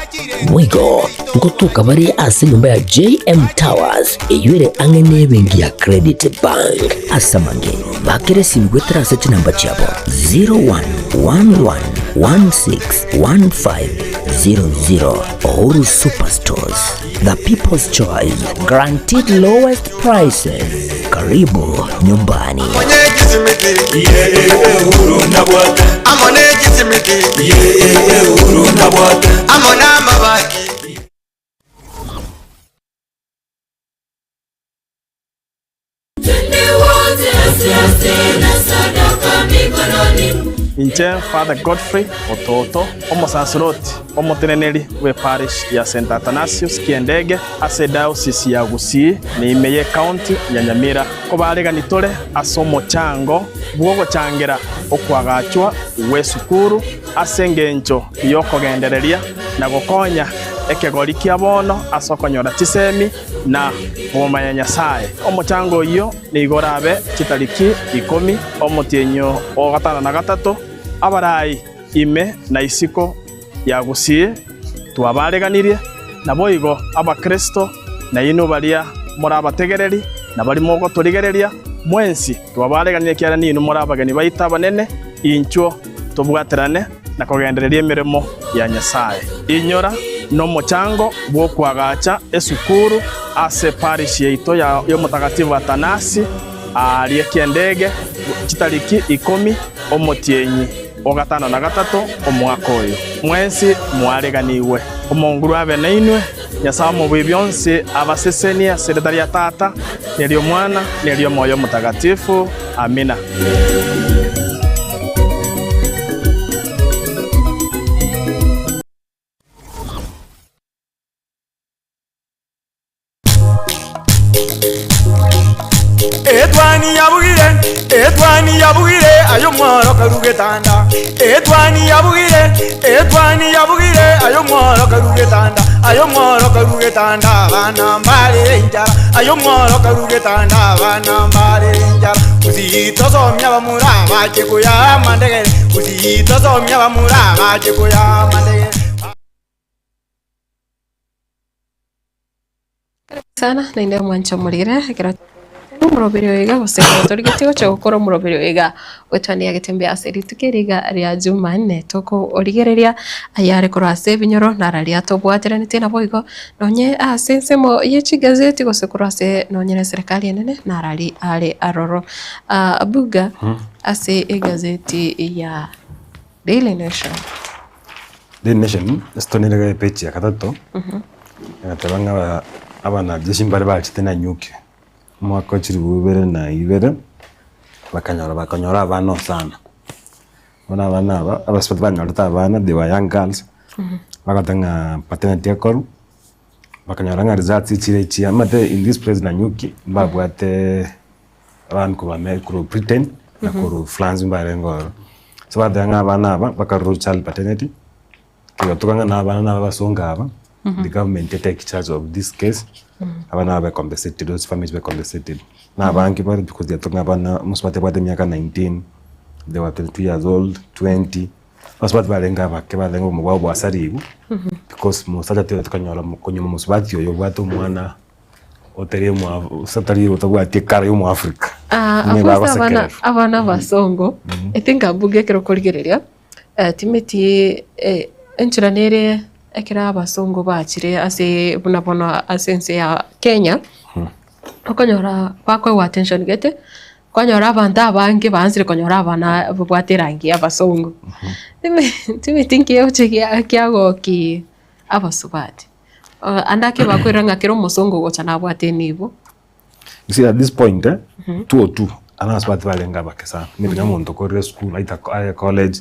boigo ngotuka bari ase nyumba ya JM Towers iyo ere angene bengi ya Credit Bank asamange bakere simgwetera ase namba chabo 0111161500 Uhuru Superstores the people's choice guaranteed lowest prices karibu nyumbani Inche Father Godfrey Ototo omusaseroti omuteneneri we parish ya St. Athanasius Kiendege ase diocese ya Gusii ni imeye county ya Nyamira ko bareganitore ase omochango bwogochangira okwagachwa we sukuru ase engencho yokogendereria na gokonya ekegori kia bono asokonyora chisemi na boma ya Nyasaye omochango iyo ni igorabe chitariki 10 omotienyo o gatano na gatatu abarai ime na isiko ya Gusii twabareganirie na boigo abakristo na ino baria morabategereri na bari mogo torigereria mwensi twabareganirie kiara nino morabagani baita banene incho tobwaterane na kugendereria emirimo ya Nyasaye inyora n'omochango bwokwagacha esukuru ase parish yaito ya Mutagatifu Atanasi arie Kiendege chitariki 10 omotienyi ogatano na gatatu omwaka oyo mwensi mwareganiwe omonguru abe nainwe Nyasaye mubi byonse abasesenia sekretari ya tata neryo mwana neryo moyo mutagatifu amina. Etwani yabugire ayo mworo karugetanda Etwani yabugire ayo mworo karugetanda bana mbale njara ayo mworo karugetanda bana mbale njara uzitosomya bamura bakikuya mandegere uzitosomya bamura bakikuya mandegere sana na ndio mwancho mulire murobere wega gusekera tori gitigo cyo gukora murobere wega Etwani Getembe aseri tukeriga ria Jumanne toko origereria ayare korase binyoro nararia tobwatira nitina boigo nonye asensemo yechi gazeti gosekurase nonye serikali nene narari ale aroro abuga ase gazeti ya Daily Nation stonile page ya katato ngatabanga abana jishimbare bachitena nyuki mwaka chiri bubere na ibere bakanyora abana sana bona abana abaspat banyora abana they were young girls bakatanga paternity koru bakanyora nga results chire amate in this place na nyuki mbabwate abantu kubame kuru pretend na kuru France mbarengo so batanga abana bakaru child paternity kibatukanga na abana basonga aba the government take charge of this case. Abana were compensated, those families were compensated. Now, because they are talking about most of them 19, they were 22 years old, 20. Most of them because most of them Africa. Abana basongo. I think abuge kero koligereria. Timeti enchiranere ekera abasongo bachire ase bunabona asense ya Kenya okonyora bakwe wa attention gete konyora abantu abange banzire konyora abana bwaterangi abasongo timi think yo kiago ki abasubati andake bakwiranga kero musongo gocha na bwate nibo. You see at this point 202 ana asubati balenga bakesa maybe namuntu ko school like college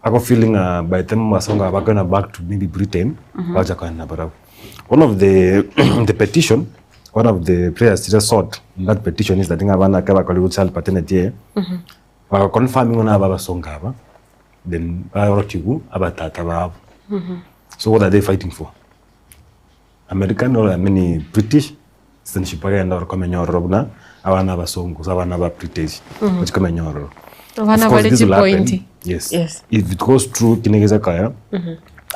I feeling by the time Masonga are going back to maybe Britain. One of the petition, one of the prayers just sought in that petition is that thing about child paternity. Confirming on Ababa Songa, then I wrote you about that. So what are they fighting for? American or many British? Since or Comenior Robna, Avanava Songs, Avanava British, which Comenior. Of course, this will happen. Yes. If it goes through Kinegeza Kaya,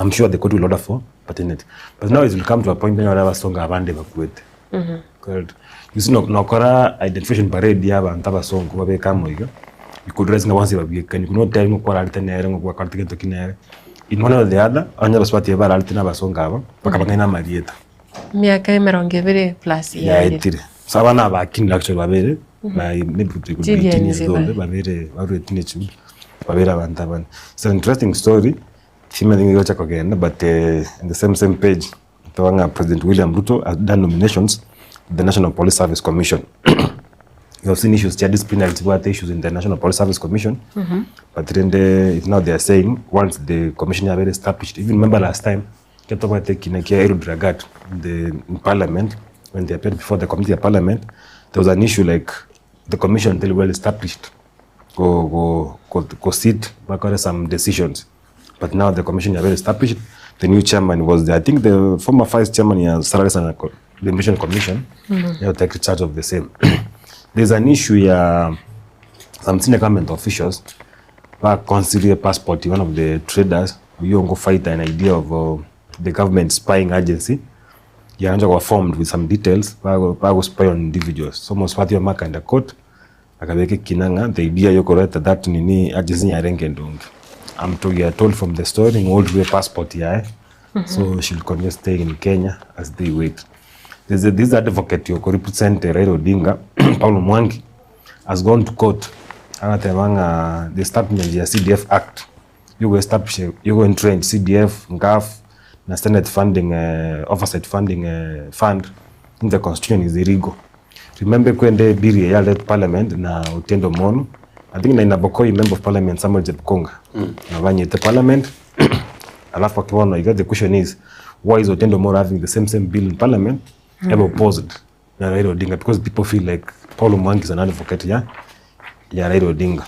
I'm sure the court will order for paternity. But now it will come to a point when you have a song abandoned evacuate. You see, no Kora identification parade, you have a Taba song, you could raise no once a week, and you could not tell me what alternate or what to kinere. In one or the other, I never spot ever alternate song, Pacamana Marieta. Miaka emerongevere plus. Yeah, it did. Savannah back in actual Babere, by maybe 18 years old, Babere, it's an interesting story. Again, but in the same page, President William Ruto has done nominations to the National Police Service Commission. You have seen issues, disciplinary issues in the National Police Service Commission. But then now they are saying once the commission is very established. Even remember last time, in Parliament, when they appeared before the Committee of Parliament, there was an issue like the commission until well established. Go sit back on some decisions. But now the commission is very established. The new chairman was there. I think the former vice chairman is Salaries and the Mission Commission. They will take charge of the same. There's an issue here. Some senior government officials consider passport. One of the traders, we go fight an idea of the government spying agency. Were formed with some details. Go spy on individuals. So most party of mark and the court. The idea you correct that nini agency I'm told from the story old way passport here So she'll continue staying in Kenya as they wait. This advocate who represent Raila Odinga, Paulo Mwangi, has gone to court. The establishment of the CDF Act. You go entrench CDF, GAF, na Senate funding, oversight funding fund in the constitution is illegal. Remember kwende biri ya led parliament na Utendo Mono. I think na inabokoi member of parliament Samuel Jepkonga. Na vanye the parliament. Alafu akiwana, the question is, why is Utendo Mono having the same bill in parliament? Ever opposed na Raila Odinga, because people feel like Paulo Mwangi is an advocate ya Raila Odinga.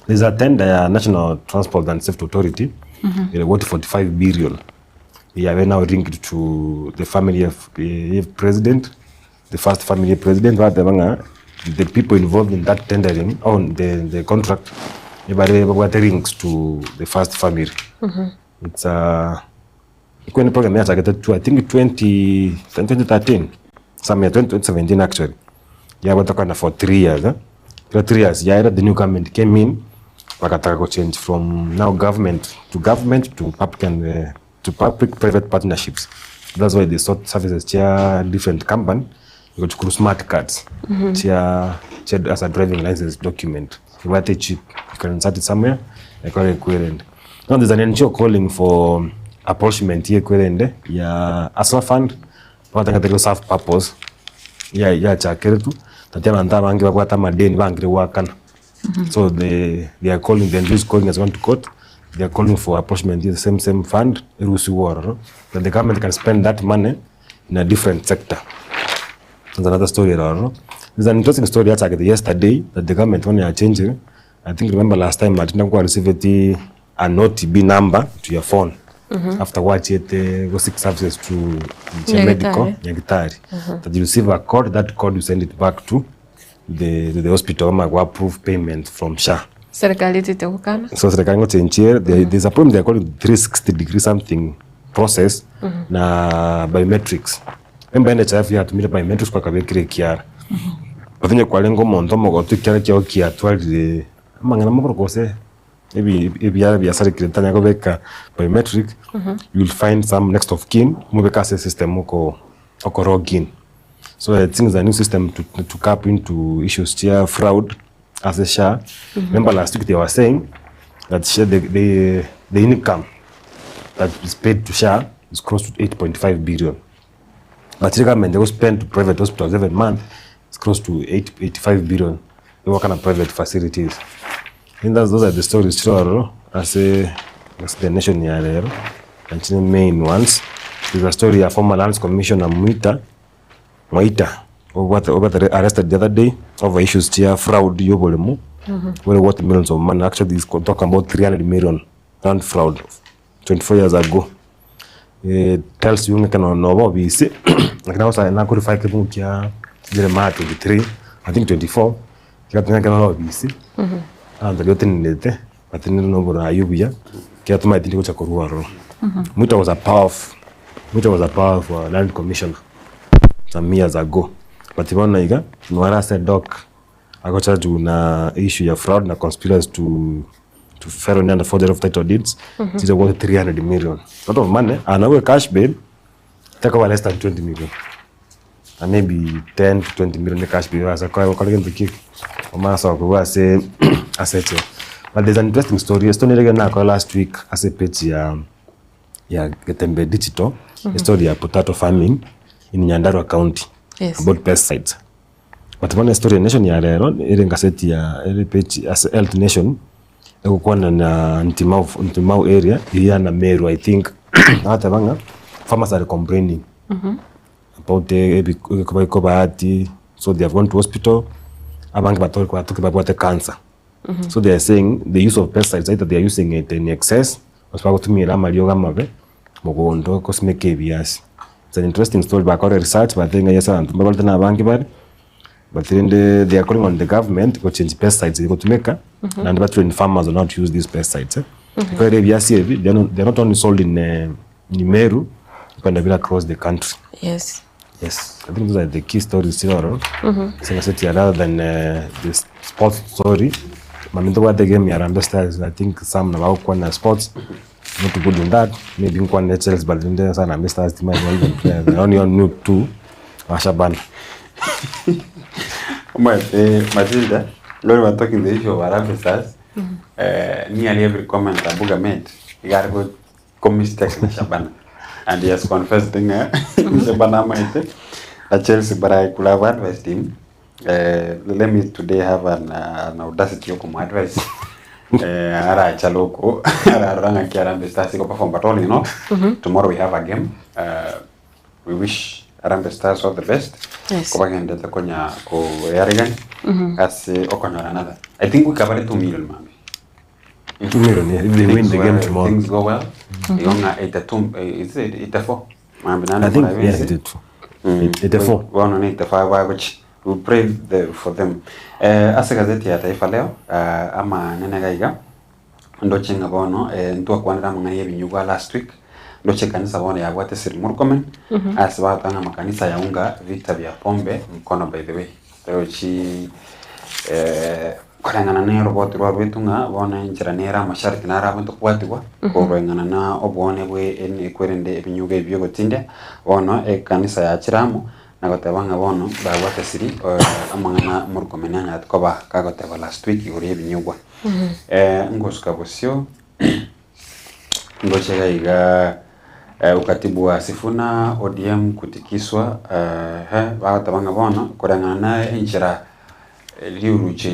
There's a tender ya National Transport and Safety Authority, worth 45 billion. Yeah, we now linked to the family of president, the first family president. The people involved in that tendering on the contract, they were links to the first family. It's a program I think 2013, some year 2017 actually. Yeah, we're talking for 3 years. For 3 years, yeah, the new government came in. Wakataka change from now government to public-private partnerships. That's why they sought services to different company. You got to smart cards. As a driving license document. You want it cheap. You can insert it somewhere. You can equivalent. Now there's an NGO calling for apportionment here equivalent. Yeah, ASWA fund. What they serve purpose. Yeah, chakeretu. Tatiana ndaba angiwa kwa tamadeni bangire wakana. So they are calling, the NGO is calling as one to court. They are calling for apportionment in the same fund, that the government can spend that money in a different sector. There's another story around. There's an interesting story yesterday that the government when they are changing. I think remember last time Matildah received a NOTB number to your phone. Afterwards, you go seek services to medical, that you receive a code. That code you send it back to the hospital. Go approve payment from SHA. Serikali titakukana. So serikali ngote nchiere, there's a problem they are calling 360-degree something process na biometrics. Remember NHIF ya tumira biometrics kwa kabekire kiara. Patinye kwa lengo mondomo kwa tu kiara kia okia tuwali mangana mabro kose. Maybe ya sari kiretanya kwa beka biometric, you will find some next of kin, mubeka se system oko login. So I think it's a new system to cap into issues here, fraud as a SHA. Remember last week they were saying that the income that is paid to SHA is close to 8.5 billion. But the government, they will spend to private hospitals every month, it's close to 85 billion. They work on private facilities. I think those are the stories as the nation here, and the main ones. There's a story of former Lands Commissioner Moita, arrested the other day over issues here, fraud, yobolemu, where what millions of money. Actually, is talking about 300 million rand fraud 24 years ago. It tells you can know what we say. Like now, I now qualify Kibukia, Jeremiah 23, I think 24. You can know what we see. And the Gotin in the but in the number of Ayubia, Kiatuma didn't go to Koruaro. Muta was a powerful land commissioner some years ago. But even now, Nwara said, Doc, I got charged with an issue of fraud and conspiracy to felony and forgery of title deeds. It's worth 300 million. A lot of money. And our cash bail, take over less than 20 million. And maybe 10 to 20 million cash bail. As I call again to kick. But there's an interesting story. A story last week as a page Getembe Digital, a story of potato farming in Nyandarua County. Yes. About pesticides. But one story nation ya lero ile ngaseti ya ile page as health nation ekuwa na Ntimau area ya na Meru. I think hata banga farmers are complaining about the Kobahati, so they have gone to hospital abangi batoli cancer. So they are saying the use of pesticides, either they are using it in excess or kutumira amalio gamave mugondo cosmic bias. It's an interesting story back on research, but then yes, but then they are calling on the government to change pesticides. They go to make and but train farmers on how to use these pesticides. They're not only sold in Meru, but across the country. Yes. Yes, I think those are the key stories here. Rather than the sports story. Maminto what the game Yarambe Stars, I think some about one sports. not good in that. Maybe nkwa Chelsea balinde sana Mr. Stima I only knew 2 washabana. Matilda, Lord, we're talking the issue of Arabic stars. Nearly every comment Abuga made, he got a good mistake in Shabana. And he has confessed in Shabana Maite at Chelsea, but I could have advised him. Let me today have an audacity of my advice. Ara Chaloko, Ranga Kiarambe Stars go perform, but all you know, tomorrow we have a game. We wish Arambe Stars all the best. Yes. Kubagenda takonya ko Yarigan as Okonyor another. I think we covered 2 million, ma'am. 2 million, yeah. If they win the game tomorrow. Things go well. Yonga 82, is it 84? I think, yeah, 82. 84. 185, which we pray for them. Asa gazeti ya Taifa Leo, ama nenegaiga, ndochenga bono, ntua kwanira mangani binyugwa last week, ndoche kanisa bono ya Wate Sir Murkomen, asiba tanga makanisa ya unga vita vya pombe mkono by the way. Teochi korengana ne robot rwetunga bona injira nera mashariki nara abantu kwatigwa korengana na obone bwe en kwerende ebinyuga ebyo gotinde bono kanisa ya Chiramu nagotabanga bono Wate Sir amangana Murkomen atkoba kagoteba last week uri ebinyugwa ngoska bosyo ngochega iga ukatibu wa Sifuna ODM kutikiswa bagotabanga bono korengana na injira liuruche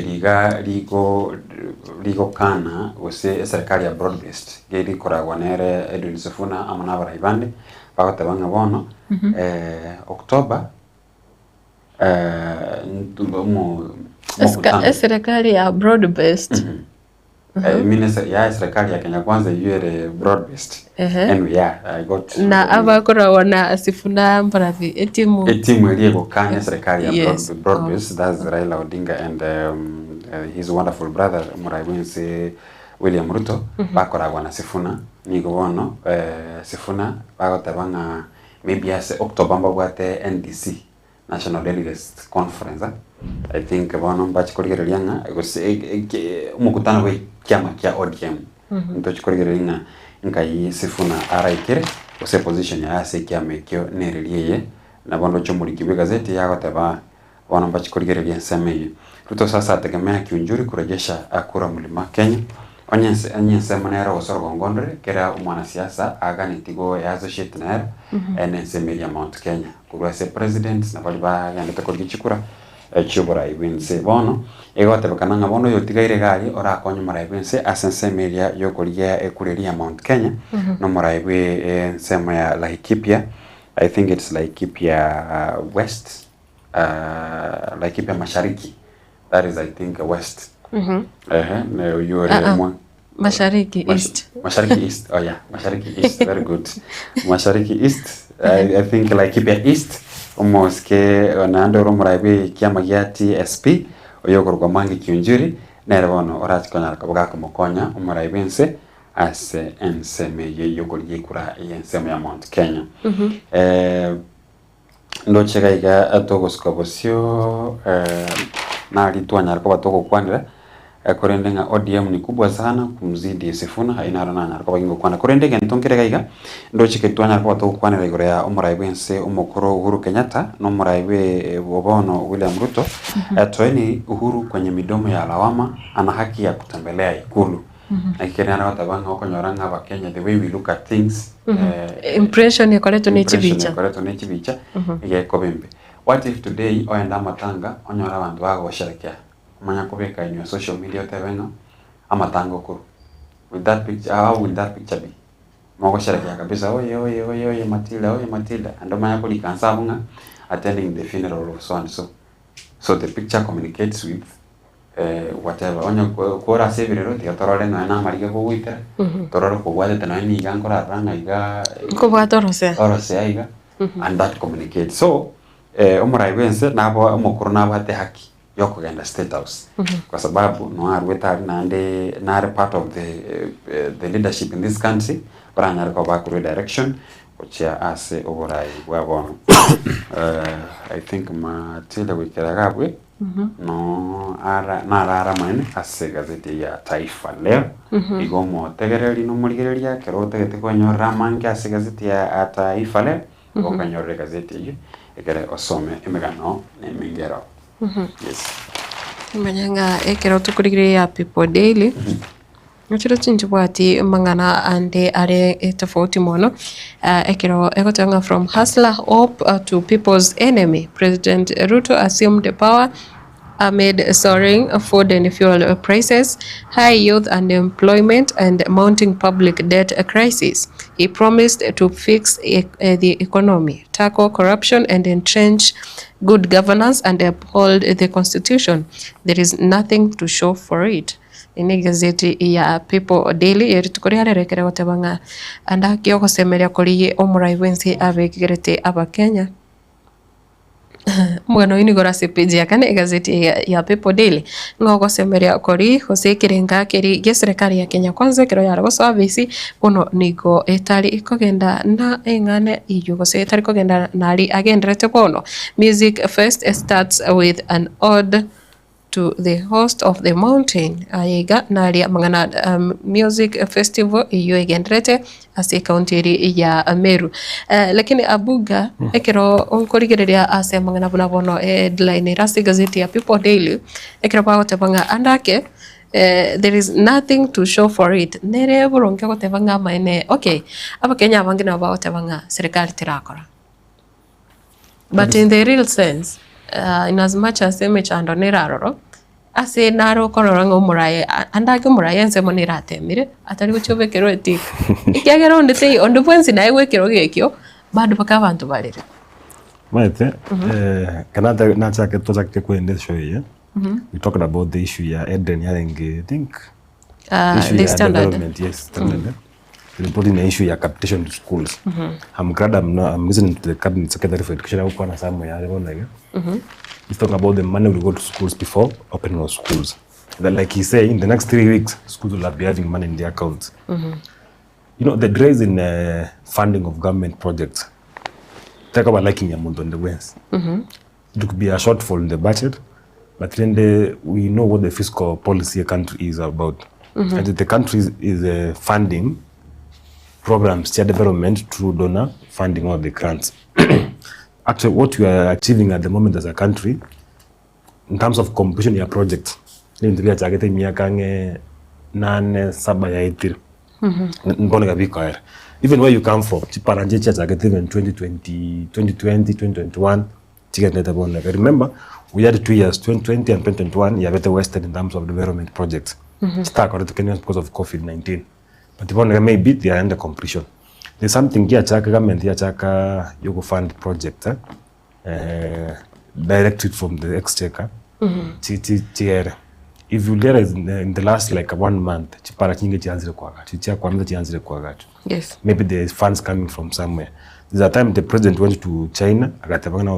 ligo kana ose serikali ya broad based geli koragwa nere Edwin Sifuna amana baraibande bagotabanga bono October serikali ya broad based ya serikali ya Kenya Kwanza yere broad based and yeah I got na abakora wana Sifuna mbaravi etimu eliego kanya serikali ya broad based. That's Raila Odinga and his wonderful brother Muraiwense William Ruto bakora wana Sifuna nigo wono Sifuna bagotabanga maybe as October mbabwate NDC National Delegates Conference. I think bono bachikorigererianga umukutano we kiama kia ODM ntochikorigereringa nkai Sifuna araikire ose position ya ase kiama kyo nereliye na bondo chomurikiwe gazeti yagoteba bono bachikorigereria nseme Ruto sasa ategemea kiunjuri kurejesha akura Mlima Kenya onyense manera osoro ngondre kera mwanasiasa aganitigo ya associate naera nseme ya Mount Kenya kurwase president na baliba yandete kogichikura chubora ibinse bono egote bakananga bono yotigaire gari ora konyo maraibense asense media yokolia ekureria Mount Kenya no maraibe nsema ya Laikipia. I think it's Laikipia West Laikipia Mashariki, that is I think West no you are Mashariki East. Mashariki East, oh yeah, Mashariki East, very good. Mashariki East, I think Laikipia East umoske onando romraibe kiama gia TSP oyokorwa mangi kiunjuri nerebono orati kona kabuga komokonya umraibense ase enseme yogorye kura yenseme ya Mount Kenya. Ndo chega iga atogoska bosyo na litwanya kwa batoko kwanira korendenga ODM ni kubwa sana kumzidi Sifuna haina rana kwa bagingo kwana korendenga ntonkere gaiga ndo chiketwanya kwa batoko kwanira igore ya umuraibense umukoro Uhuru Kenyatta no muraibe bobono William Ruto atweni Uhuru kwenye midomo ya lawama ana haki ya kutembelea ikulu na kikena na watabanga wako nyoranga wa Kenya the way we look at things impression ya koleto nechibicha ya kobembe. What if today oenda matanga onyora bantu bago basherekea manya kubeka in your social media tebenga amatango ko with that picture, how will that picture be? Mogo sherekea kabisa oye Matilda ando manya kulikansa bunga attending the funeral of so and so the picture communicates with whatever onyo kora sevirero ti atorole no na marige ko witera tororo ko wale tena ni gankora ranga iga ko batorose aiga and that communicates. So umuraibense nabo umukuru nabo ate haki yoko genda State House kwa sababu no arweta na part of the leadership in this country baranya ko ba ku direction which ase oborai wa bono I think Matilda wikera gabwe no ara mane ase gazeti ya Taifa Leo igomo tegereri no murigereria kero tegete konyora manke ase gazeti ya Taifa Leo okanyore gazeti ye egere osome emegano nemingero. Yes. Manyanga ekero tukurigereria People Daily. Nachiro chinchibwati mangana ande are tofauti mono ekero egotanga from hustler hope to people's enemy. President Ruto assumed the power amid soaring food and fuel prices, high youth unemployment, and mounting public debt crisis. He promised to fix the economy, tackle corruption, and entrench good governance and uphold the constitution. There is nothing to show for it. Ini gazeti ya People Daily eritukuri harerekere gotebanga anda kyo gosemeria kuri omurai wensi abegerete abakenya. Mwana ini gora page ya kane gazeti ya People Daily ngogo semeria kuri Jose Kirenga kiri geserikali ya Kenya kwanza kiro yara service kuno nigo etari ikogenda na engane iyo gose etari kogenda nari agendrete kono. Music first starts with an ode to the host of the mountain. Aiga nari mangana music festival iyo egendrete ase county ya Meru. Lakini abuga ekero onkorigereria ase mangana bono headline rasi gazeti ya People Daily ekero pa gotebanga andake there is nothing to show for it. Nere buronke gotebanga maene okay abakenya abangina ba gotebanga serikali tirakora. But in the real sense in as much as emechando neraroro ase naro kororango muraye andage muraye nsemo niratemire atari gucobekero eti ikyagero ndete ondo bwensi naye wekero gekyo bado baka abantu balire maite kanada nataka tozake kwende show ye we talked about the issue ya Eden Yaring I think the standard yes standard reporting the issue ya capitation to schools. I'm glad I'm listening to the cabinet secretary for education who na samu ya leo like he's talking about the money will go to schools before opening of schools. That like he say in the next 3 weeks schools will be having money in their accounts. You know the rise in funding of government projects. Talk about liking your money on the west. It could be a shortfall in the budget, but then we know what the fiscal policy a country is about. And the country is funding programs, chair development through donor funding of the grants. Actually, what we are achieving at the moment as a country, in terms of completion of your project, even where you come from, in 2020, 2021, remember, we had 2 years, 2020 and 2021, you have better wasted in terms of development projects. Stuck out of Kenya because of COVID-19. But the maybe they are under completion. There's something here, government here, you fund project, directed from the exchequer. If you get in the last like 1 month, yes, maybe there is funds coming from somewhere. There's a time the president went to China,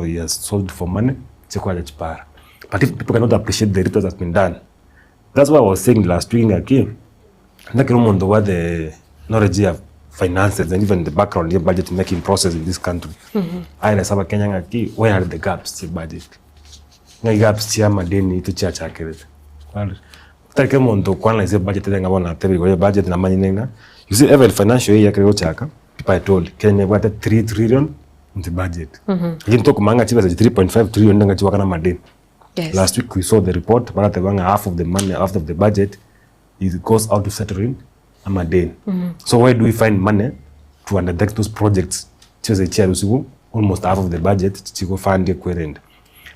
he has sold for money, but if people cannot appreciate the returns that's been done, that's what I was saying last week again. What the knowledge of finances and even the background of budget making process in this country. Where are the gaps in budget? The gaps here madeni to church accurate. Budget na money. You see every financial year people are told Kenya got 3 trillion in the budget. You talk manga 3.5 trillion. Yes. Last week we saw the report, half of the money, half of the budget, it goes out to settling Amadane. So where do we find money to undertake those projects? Almost half of the budget to go fund the current.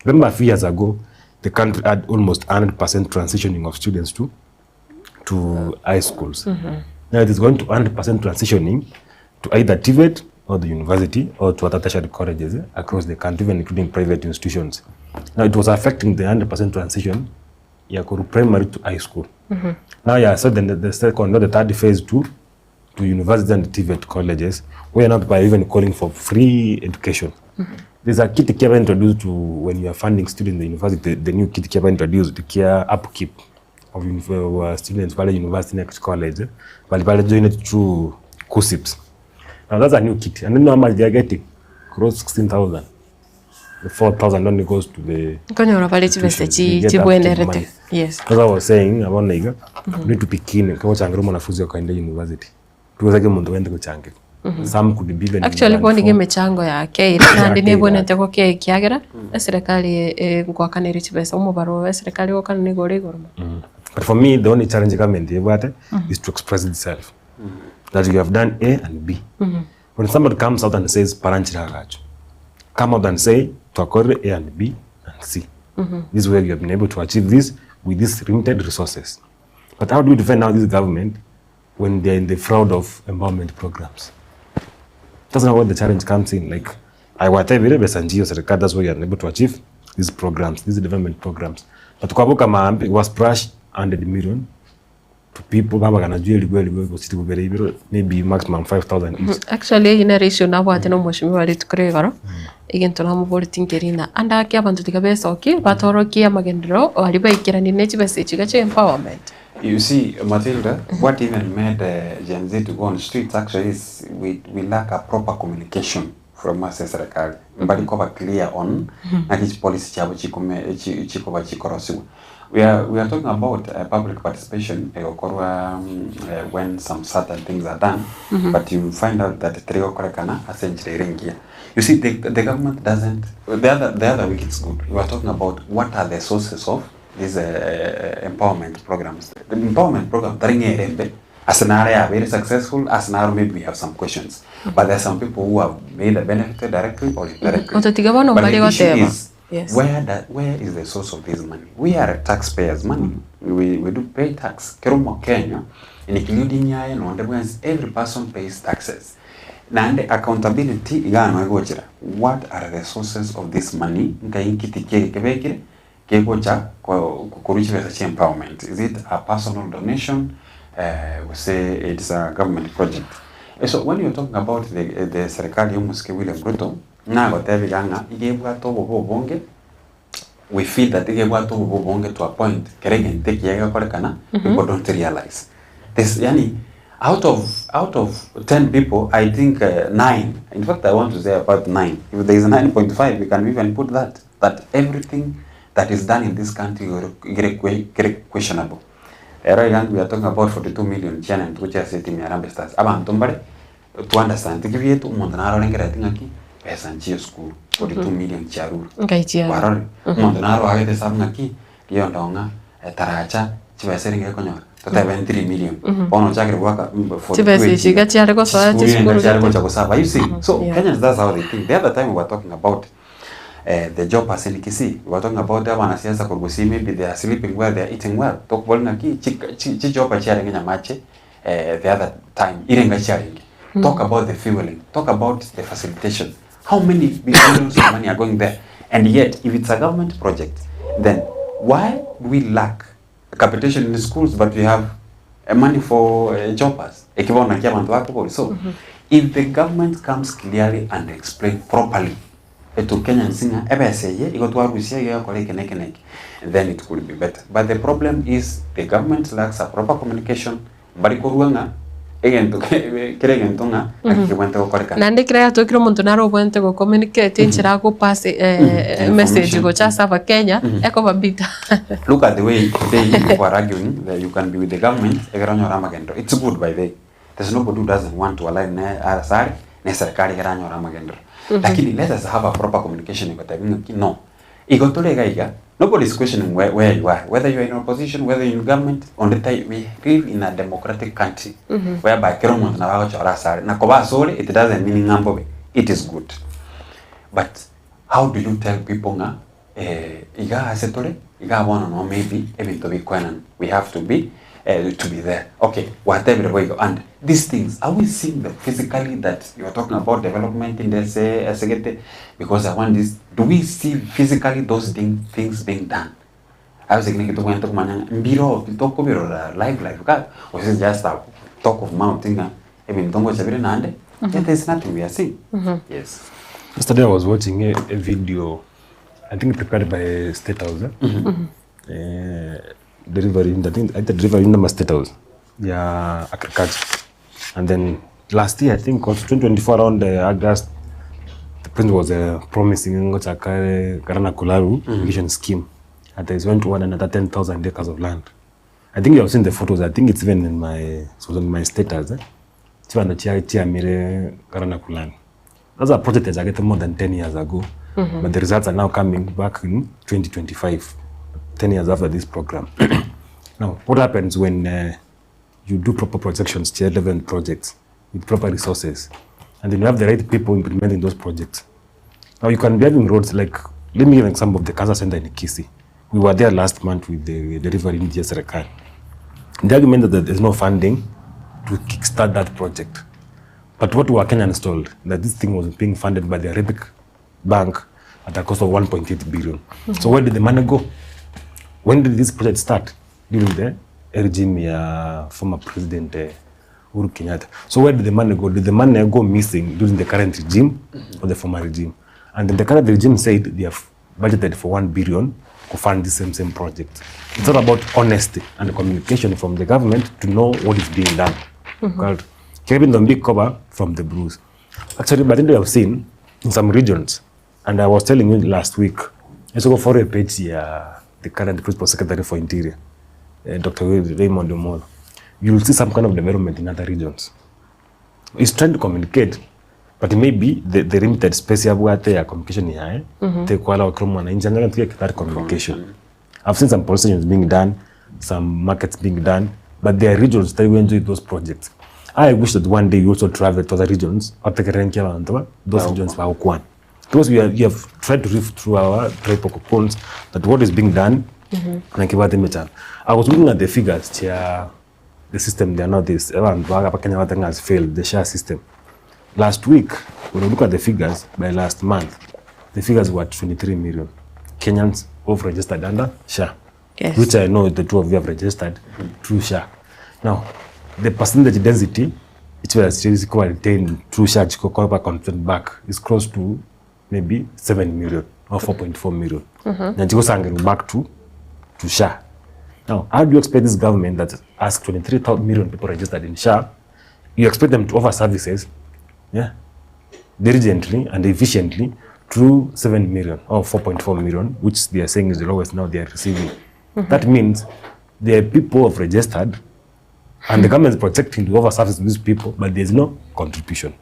Remember a few years ago, the country had almost 100% transitioning of students to high schools. Now it is going to 100% transitioning to either TVET or the university or to other tertiary colleges across the country, even including private institutions. Now it was affecting the 100% transition primary to high school. Now so then the second, not the third phase to university and the TVET colleges, we are not by even calling for free education. There's a kit care introduced to when you are funding students in the university, the new kit care introduced, the care upkeep of students by the university next college, but by doing it through COSIPs. Now that's a new kit, and then how much they are getting? Close 16,000. the 4,000 only goes to the Konyora pale chibese chibwenerete. Yes. Because I was saying about naiga, we need to be keen kwa changamoto mwanafunzi wakaenda university. Tuweze mundu wende kuchange. Some could be even actually bondi ge mechango ya ke kandi ne bonete ko ke kyagera serikali gwakanira chibese umubaro serikali gwakanira gore gorma. But for me the only challenge government is to express itself. That you have done A and B. When somebody comes out and says paranchira gacho, come out and say to accord A and B and C. This is where you have been able to achieve this with these limited resources. But how do we defend now this government when they're in the fraud of empowerment programs? That's not where the challenge comes in. Like, I whatever that's where you're able to achieve these programs, these development programs. But Kwabuka Maambi was priced 100 million to people maybe maximum 5,000 each. Actually in a ratio na bwate no mheshimiwa wali tukurigaro igento na mubori tinkerina anda ki abantu tikabesa okay batorokia magendero wali baikirani ne chibese chigache empowerment. You see, Matilda, what even made Gen Z to go on the streets actually is we lack a proper communication from us as serikali. Mbali kwa clear on na kichi policy chabo chiko chikorosiwa. We are talking about public participation when some certain things are done, but you find out that trio korekana essentially ringia. You see, the government doesn't. The other week it's good. We are talking about what are the sources of these empowerment programs. The empowerment program as an area very successful, as an area maybe we have some questions, but there are some people who have made a benefit directly or indirectly. But the issue is, yes. Where is the source of this money? We are taxpayers' money. We do pay tax. Kerumo Kenya, including every person pays taxes. And the accountability, what are the sources of this money? Empowerment. Is it a personal donation? We say it's a government project. So when you're talking about the serikali Muske William Ruto, we feel that to a point people don't realize this. Yani, out of 10 people, I think 9. In fact, I want to say about 9. If there is 9.5, we can even put that everything that is done in this country is questionable. We are talking about 42 million children which are sitting in Arambe Stars. To understand, give you to Montanaro and Pesanchi school, 42 million charu. Montanaro, I get some Naki, Yondonga, Taracha, Chivasering Econo, 3 million. Pono Jagger worker for the you see, so Kenyans, that's how they think. The other time we were talking about the job as in Kisii. We were talking about the one as maybe they are sleeping well, they are eating well. Talk Bolnaki, job sharing in a match the other time, eating sharing. Talk about the fueling, talk about the facilitation. How many billions of money are going there? And yet, if it's a government project, then why do we lack capitation in the schools, but we have money for jobbers? So, if the government comes clearly and explains properly, to Kenyan singer, then it could be better. But the problem is the government lacks a proper communication. Nandi crea tokiro montonaro wente go communicate nchira go pass message go cha sava Kenya eko babita. Look at the way they were arguing that you can be with the government. It's good by the way. There's nobody who doesn't want to align RSR ne serikali garanyo ramagendo. Lakini let us have a proper communication. No. Nobody is questioning where you are, whether you are in opposition, whether you're in government. On the time we live in a democratic country, whereby it doesn't mean it is good. But how do you tell people now? Maybe even to be quiet, we have to be there. Okay, whatever way you go. And these things, are we seeing that physically that you are talking about development in the Segete? Because I want this. Do we see physically those things being done? I was thinking to go and talk live, or is it just a talk of mouth thing? Even don't watch every Nande. There's nothing we are seeing. Yes. Yesterday I was watching a video, I think prepared by State House. Delivery in the State House. Yeah, agriculture. And then last year, I think, also 2024 around August, president was promising ngocha karana kularu irrigation scheme. And there's went to another 10,000 acres of land. I think you have seen the photos. I think it's even in my status. Chivano chia mire karana kulani. That's a project that I get more than 10 years ago. But the results are now coming back in 2025, 10 years after this program. Now, what happens when you do proper projections, tier 11 projects with proper resources, and then you have the right people implementing those projects. Now, you can be having roads like, let me give an example of the cancer center in Kisii. We were there last month with the delivery in Serikali. The argument that there's no funding to kickstart that project. But what were Kenyans told, that this thing was being funded by the Arabic Bank at a cost of 1.8 billion. So where did the money go? When did this project start? During the regime of former President Uhuru Kenyatta. So where did the money go? Did the money go missing during the current regime or the former regime? And then the current regime said they have budgeted for 1 billion to fund the same project. It's all about honesty and communication from the government to know what is being done. Called keeping the big cover from the bruise. Actually, but I think we have seen in some regions, and I was telling you last week, let's go for a page here, the current Principal Secretary for Interior, Dr. Raymond Omolo. You will see some kind of development in other regions. He's trying to communicate, but maybe the limited space ya buate communication here, they call out from one in general to get that communication. I've seen some policy stations being done, some markets being done, but there are regions that will enjoy those projects. I wish that one day you also travel to other regions, those regions were one. Because you have tried to read through our protocols that what is being done. I was looking at the figures, the system, they are not this, Kenya has failed, the share system. Last week, when we look at the figures, by last month, the figures were 23 million Kenyans who have registered under SHA, which I know the two of you have registered through SHA. Now, the percentage density, which was retained through SHA, content back, is close to maybe 7 million or 4.4 million. And back to SHA. Now, how do you expect this government that has 23 million people registered in SHA, you expect them to offer services diligently and efficiently through 7 million or 4.4 million, which they are saying is the lowest now they are receiving? That means there are people who have registered and the government is protecting to offer services to these people, but there is no contribution.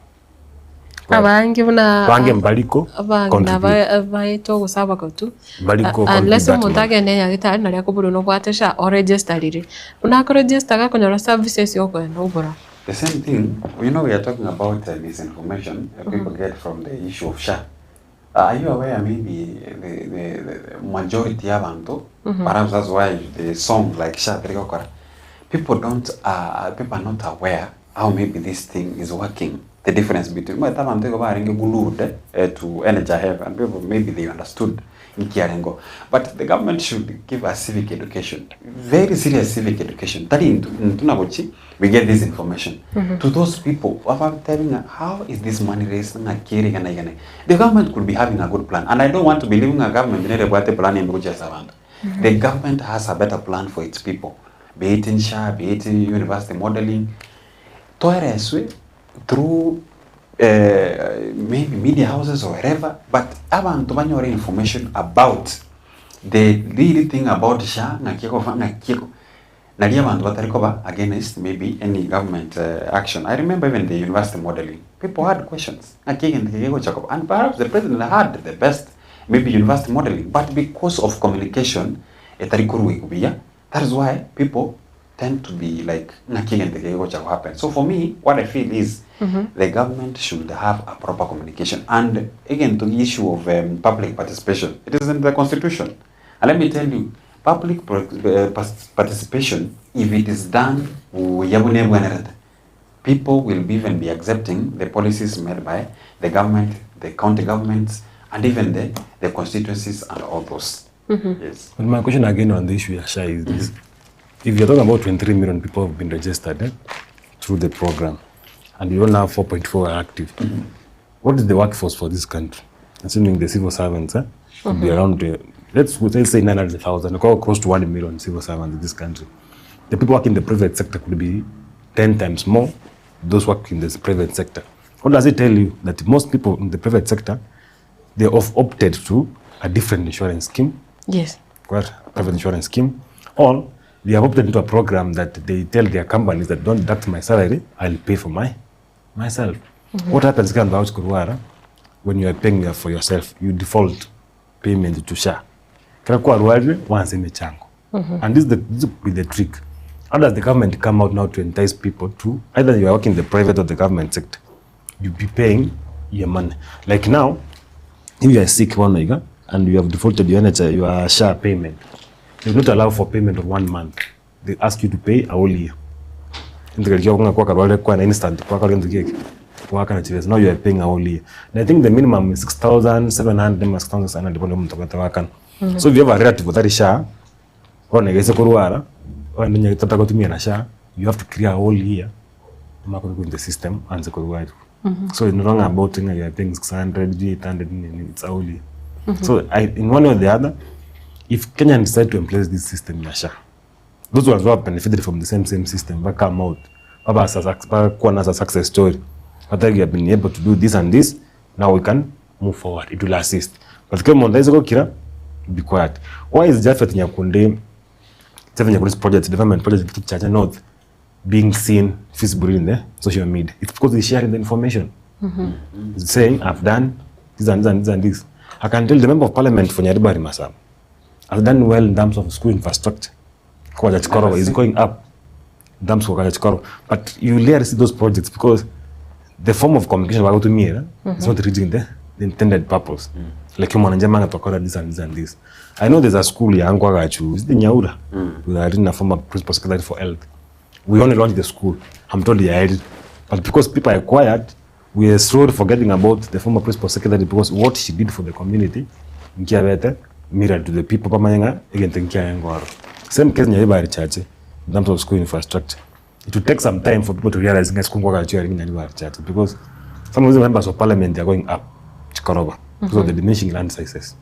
Abangi buna bange mbaliko abaito gusaba gotu unless umuntu agende nyagitari nari akuburu no kwatesha or register riri una ko register ga kunyora services yoko no ubura. The same thing, we are talking about this information people get from the issue of SHA. Are you aware maybe the majority of Bantu, perhaps that's why the song like SHA, people are not aware how maybe this thing is working. The difference between to energy have and people maybe they understood in Kiarengo. But the government should give us civic education, very serious civic education. That in Tunabochi, we get this information to those people about telling how is this money raised and caring and the government could be having a good plan. And I don't want to believe in a government the government has a better plan for its people, be it in SHA, be it in university modeling. Through maybe media houses or wherever, but abantu banyore information about the really thing about SHA against maybe any government action. I remember even the university modeling, people had questions and perhaps the president had the best maybe university modeling, but because of communication that is why people tend to be like what happen. So for me, what I feel is the government should have a proper communication. And again, to the issue of public participation, it is in the constitution. And let me tell you, public participation, if it is done, people will even be accepting the policies made by the government, the county governments, and even the constituencies and all those. Yes. But my question again on the issue of SHA is this. If you're talking about 23 million people have been registered through the program, and you don't have 4.4 are active, what is the workforce for this country? Assuming the civil servants would be around, let's say 900,000, close to 1 million civil servants in this country. The people working in the private sector could be 10 times more those working in the private sector. What does it tell you? That most people in the private sector, they have opted to a different insurance scheme. Yes. Private insurance scheme. Or they have opted into a program that they tell their companies that don't deduct my salary, I'll pay for myself. What happens when you are paying for yourself? You default payment to SHA. And this is the trick. How does the government come out now to entice people to, either you are working in the private or the government sector, you be paying your money. Like now, if you are sick and you have defaulted your SHA payment, they will not allow for payment of 1 month. They ask you to pay a whole year. Now you are paying a whole year. And I think the minimum is 6,700, 6,700. So if you have a relative that is SHA, you have to clear a whole year in the system and so it's no longer about you are paying 600, 800, it's a whole year. So in one way or the other, if Kenya decide to employ this system in SHA, those who have benefited from the same system will come out. As a success story. But you have been able to do this and this, now we can move forward. It will assist. But be quiet. Why is Jafet Nyakunde, project, development project to North being seen visibly in the social media? It's because they're sharing the information. It's saying, I've done this and this and this and this. I can tell the member of parliament for Nyaribari Masam has done well in terms of school infrastructure. Kwajachikoro is going up in terms of Kwajachikoro. But you rarely see those projects because the form of communication about to me is not reaching the intended purpose. Like you this and this and this. I know there's a school in Angwagachu, it's the Nyaura. We are in a former principal secretary for health. We only launched the school. I'm told they are ready. But because people are quiet, we are slowly forgetting about the former principal secretary because what she did for the community, mirrored to the people. Same case in Nyaribari Church, in terms of school infrastructure. It will take some time for people to realize because some of the members of parliament are going up Chikoroba because of the diminishing land sizes.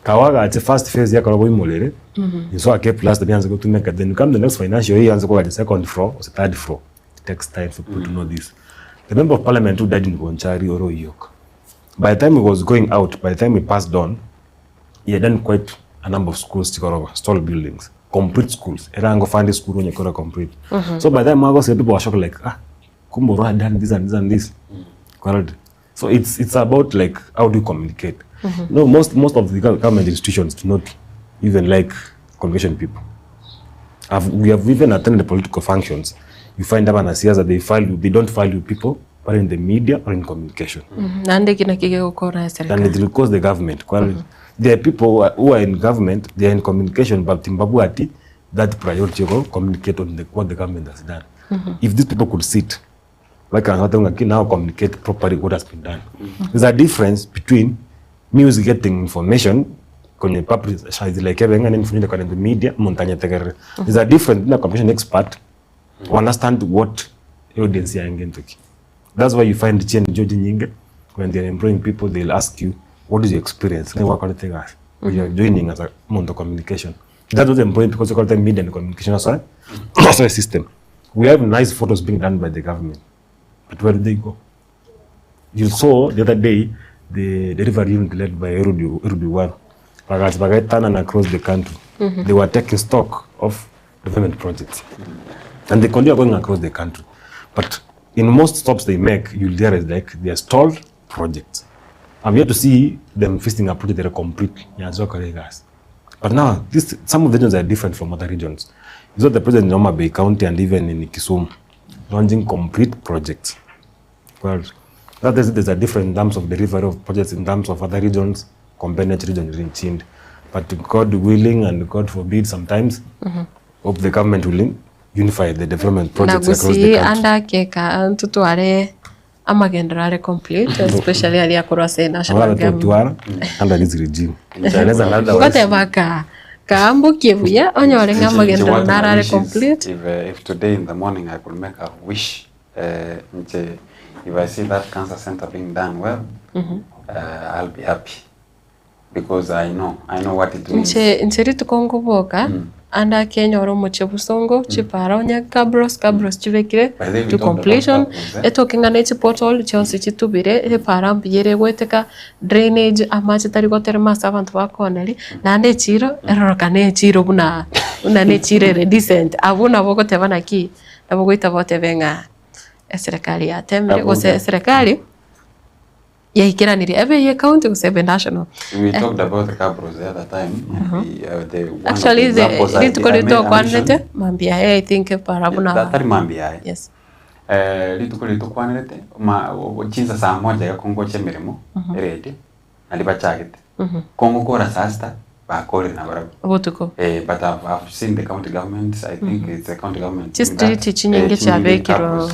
Kawaga at the first phase ya Korobo Imolere, you saw a K plus the bians go to make it. Then you come the next financial year and go at the second floor or the third floor. It takes time for people to know this. The member of parliament who died in Bonchari or York. By the time he was going out, by the time he passed on, he had done quite a number of schools Chikoroba, stall buildings. Complete schools. Erango find school when you call complete. So by that time, I say people are shocked like, Kumboro had done this and this and this. So it's about like how do you communicate? No, most of the government institutions do not even like communication people. We have even attended the political functions. You find them as that they don't value people, but in the media or in communication. And it will cause the government. There are people who are in government, they are in communication, but in Babuati, that priority will communicate on what the government has done. If these people could sit, why can't now communicate properly what has been done? There's a difference between music getting information, like the media, there's a difference in a communication expert to understand what audience you are engaging. That's why you find the when they're employing people, they'll ask you, what is your experience? What kind of thing you are doing as a amount of communication? That was important because you call them media and communication as a system. We have nice photos being done by the government, but where do they go? You saw the other day the delivery unit led by Erudu and across the country. They were taking stock of development projects, and they continue going across the country. But in most stops they make, you'll realize like they are stalled projects. I'm yet to see them facing a project that are complete. But now, some of the regions are different from other regions. You saw the project in Homa Bay County and even in Kisumu, launching complete projects. Well, there's a different in terms of delivery of projects in terms of other regions, compared to regions. But God willing and God forbid, sometimes, hope the government will unify the development projects across the country. Amagendrare complete, especially ali akorwa say national government under this regime. Kambo kivuya onyorenga amagendrare complete. If today in the morning I could make a wish, if I see that cancer center being done well, I'll be happy because I know what it means. Ncheri tukongoboka anda Kenya oro mochebusongo chiparonya cabros chivekire to completion etokingana echi portal chonse chitubire eparambi yere gweteka drainage amache tari goterema abantu bakoneri nande chiro erorokane chiro buna ne chirere decent abuna bogoteba naki nabo goita botebenga serikali ya tembe gose serikali yahikiraniri ebe ye county gose national. We talked about the cabros the other time. Actually the litukolito kwanete mambia I think parabuna datari mambia yes litukolito kwanete ma chinza saa moja ya kongo chemiremo erede alibachagete kongo kora sasta bakore na barabu botuko but I've seen the county government. I think it's the county government just teaching engage abekiro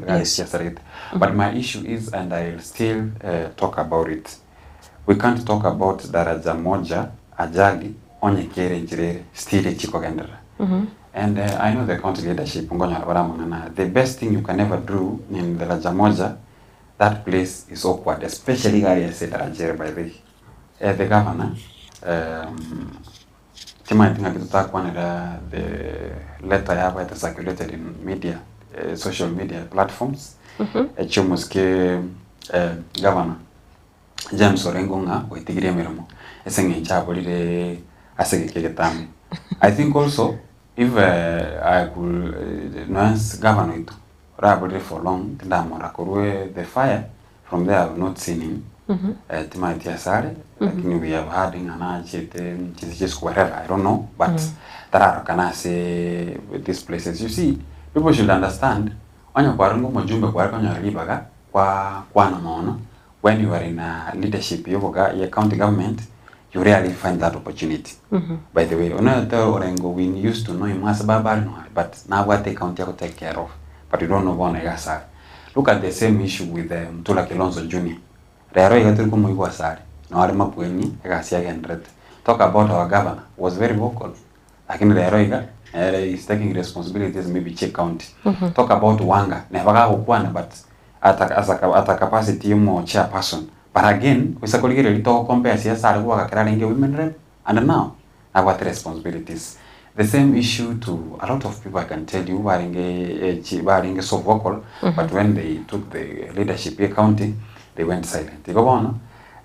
yes but my issue is, and I'll still talk about it, we can't talk about daraja moja ajali onye kere njirere still chiko gendera and I know the county leadership ngonya baramangana the best thing you can ever do in daraja moja, that place is awkward, especially area set daraja by the governor I think the letter yaba circulated in media, social media platforms. Chomoske governor James Orengonga wetigiria miromo esenge chabolire asege Getembe. I think also if I could nuance governor itu rabolire for long ndamora korwe the fire from there I have not seen him. Timati asare lakini we have had ngana chete just whatever I don't know but tararo kana say with these places you see people should understand onyo kwarango mojumbe kwa konyo ribaga kwa na mono when you are in a leadership yoga your county government you really find that opportunity. By the way orengo we used to know him as babari no but now what the county will take care of but you don't know one egasa. Look at the same issue with Mtula Kilonzo Jr. Rero igaturi ko muigwa sare no ari mapweni egasi agendret. Talk about our governor was very vocal lakini rero is taking responsibilities maybe check county. Talk about Wanga never ukwana but at a capacity mo chairperson but again we sakoligere lito compare siasa alikuwa kakira inge women rep and now have what responsibilities. The same issue to a lot of people I can tell you baringe so vocal but when they took the leadership in county they went silent. They go on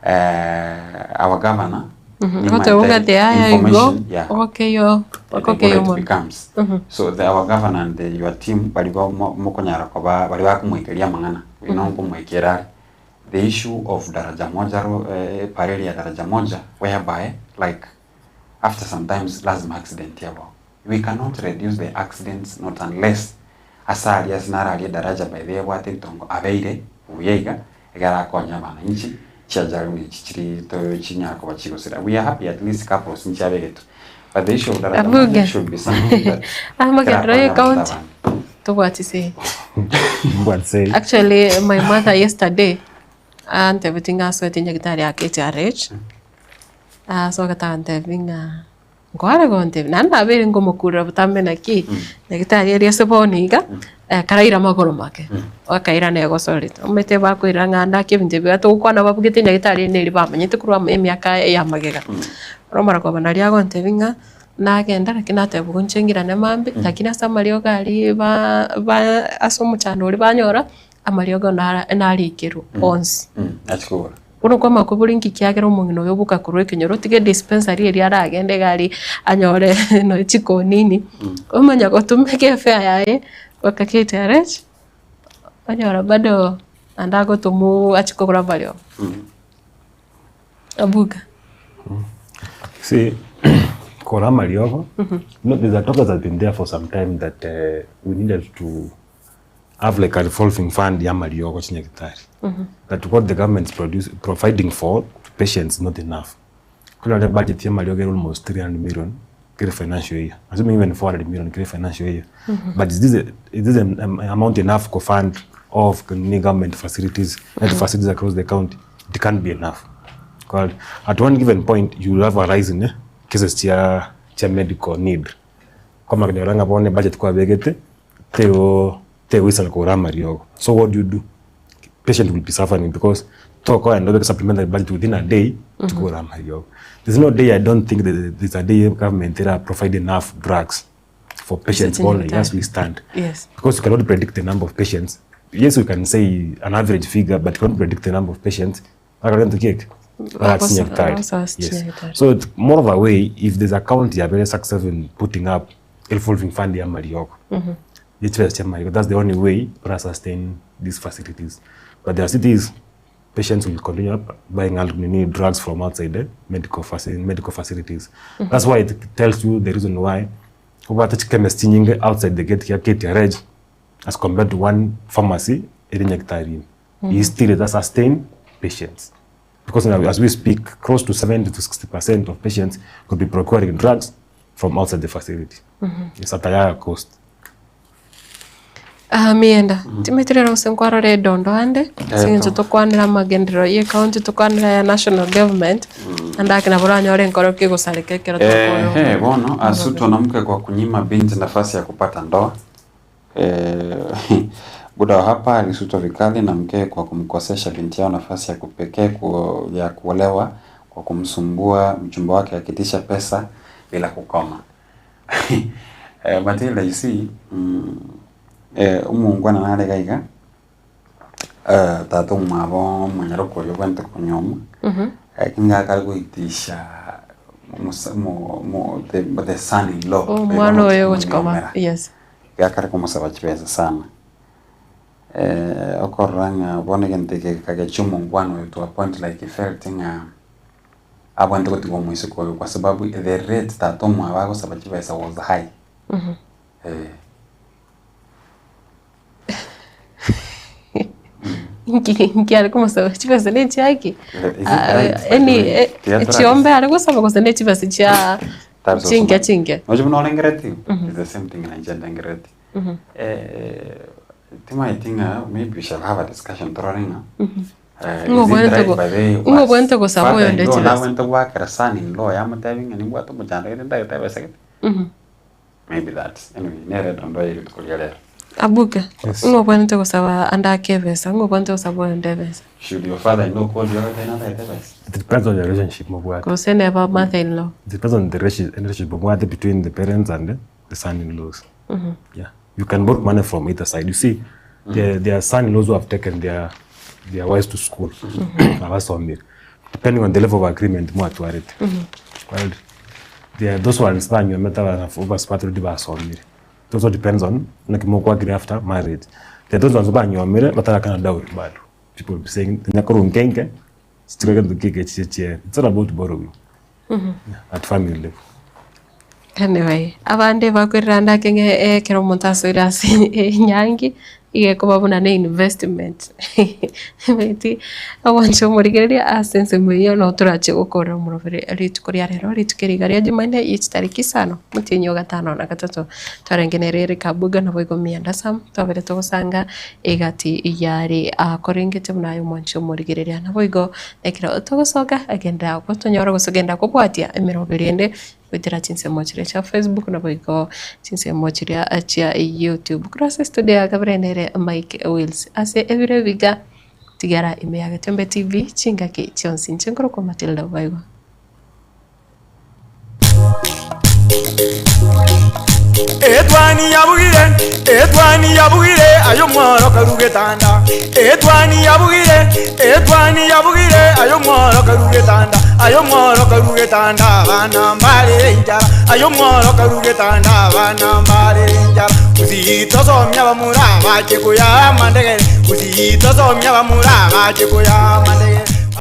our governor information it becomes so our governor and your team baligo mokonyara ko bali bakumwekeria mangana we know kumwekera the issue of daraja moja pareli ya daraja moja whereby like after sometimes lazima accident yabo we cannot reduce the accidents not unless asali asinara daraja by the way tongo abeire uyega egara konya bana nchi chajaruni chichiri to chinyako bachigosera. We are happy at least couples in chabegetu but the issue of that should be something that I'm a get count to what you say. Actually my mother yesterday and everything else within Gitari KTRH so gatante vinga ngwara gonte nanda bere ngomukura butambe naki Gitari eri seboniga karaira magoro make wakaira nego solid umete bakwira nganda kibinde byato kwana babugite Gitari neri bamenyete kurwa emyaka ya magega romara kwa banali agonte vinga nagenda lakini atebugunchengira ne mambi lakini asamalio gali ba asomu cyane uri banyora amaliogo narikiru once achikora uno kwa makuburi nkikiagera umungino yobuka kurwe kenyoro tige dispensary eri aragende gali anyore no chiko nini umanya gotumeke fair yae wakakete arech anyora bado andago tumu achikora valio abuga see Kora Mariogo, there's a talk that has been there for some time that we needed to have like a revolving fund ya Mariogo chini Gitari. That what the government is providing for patients is not enough. Kula budget ya Mariogo almost 300 million kile financial year. Assuming even 400 million kile financial year. But is this an amount enough to fund all of the government facilities and facilities across the county? It can't be enough. Because at one given point you will have a rise in cases cha medical need. Kama kidoranga bone budget kwa begete teo wisa Kora Mariogo. So what do you do? Patient will be suffering because talk and don't supplement the budget within a day to go around Mariok. There's no day I don't think that there's a day government that are providing enough drugs for patients only as we stand. Yes. Because you cannot predict the number of patients. Yes, we can say an average figure, but you can't predict the number of patients. Yes. So it's more of a way, if there's a county are very successful in putting up revolving fund in Mariok. That's the only way for us to sustain these facilities. But there are cities, patients will continue buying drugs from outside the medical facilities. That's why it tells you the reason why chemist outside the gate here as compared to one pharmacy is still to sustain patients. Because now, as we speak, close to 70 to 60% of patients could be procuring drugs from outside the facility. It's at a higher cost. Mienda timetirera usenkwarore dondo ande sinzo tukwanira magendero ye county tukwanira ya national government andake na buranya ore nkoro kigusarekekera tukoro bono asuto namke kwa kunyima binti nafasi ya kupata ndoa buda hapa alisuto vikali na mke kwa kumkosesha binti yao nafasi ya kupekee ya kuolewa kwa kumsumbua mchumba wake akitisha pesa bila kukoma. Matilda, you see, umungwana nale gaiga tato mabo manyaroko yo kwente kunyoma kinga kalgo itisha the son in law mwana yo chikoma. Yes, yakare como sabachipesa sana okoranga bone gente que kagachumo ngwano to a point like he felt abantu kuti bomwise kwa sababu the rate tato mwa sabachipesa was high. Inki alikuwa sawa chipesa ne chaki chiombe alikuwa sawa kwa ne chipesa cha chinge ojo no lengreti is the same thing in agenda lengreti I think maybe we shall have a discussion throwing ngo bwente ko sawa yo nde chipesa na wento work son in law ya mtaving ni bwato mjanda ile nda tebe second maybe that anyway nere dondo ile tukulielera abuka ngo bwente ko sawa andake pesa ngo bwente ko sawa nde pesa. Should your father-in-law call you another advice? It depends on the relationship because never mother-in-law. It depends on the relationship between the parents and the son-in-laws. Yeah, you can borrow money from either side. You see, there are son-in-laws who have taken their wives to school. Depending on the level of agreement, more to it. Well, there are those who understand your method of overspotted device on me. It also depends on like more agree after marriage. There are those ones who are your mirror, but I can't doubt bad. People be saying it's not about borrowing at family level. Anyway, abande bakwiranda kenge kero montaso irasi nyangi ige ko babona ne investment meti awancho murigeria asense muyo no turache gukora murovere ritukoria rero ritukerigaria jumane ichitariki sano mutinyo gatano na gatatu twarengenerere kabuga na boigo mianda sam twabere tugusanga igati yari akoringete munayo mwancho murigeria na boigo ekira tugusoga agenda ko tunyora gusogenda ko bwatia emirobirende witira chinsemo chire cha Facebook na boigo chinsemo chire cha YouTube cross studio ya Gabriel Mike Wills ase evire viga tigara imeya Getembe TV chingake chonsi nchengoro kwa Matildah Obaigwa. Etwani yabugire ayo mworo karugetanda Etwani yabugire ayo mworo karugetanda bana mbale njara ayo mworo karugetanda bana mbale njara uzitosomya bamura bache kuya mandege uzitosomya bamura bache kuya mandege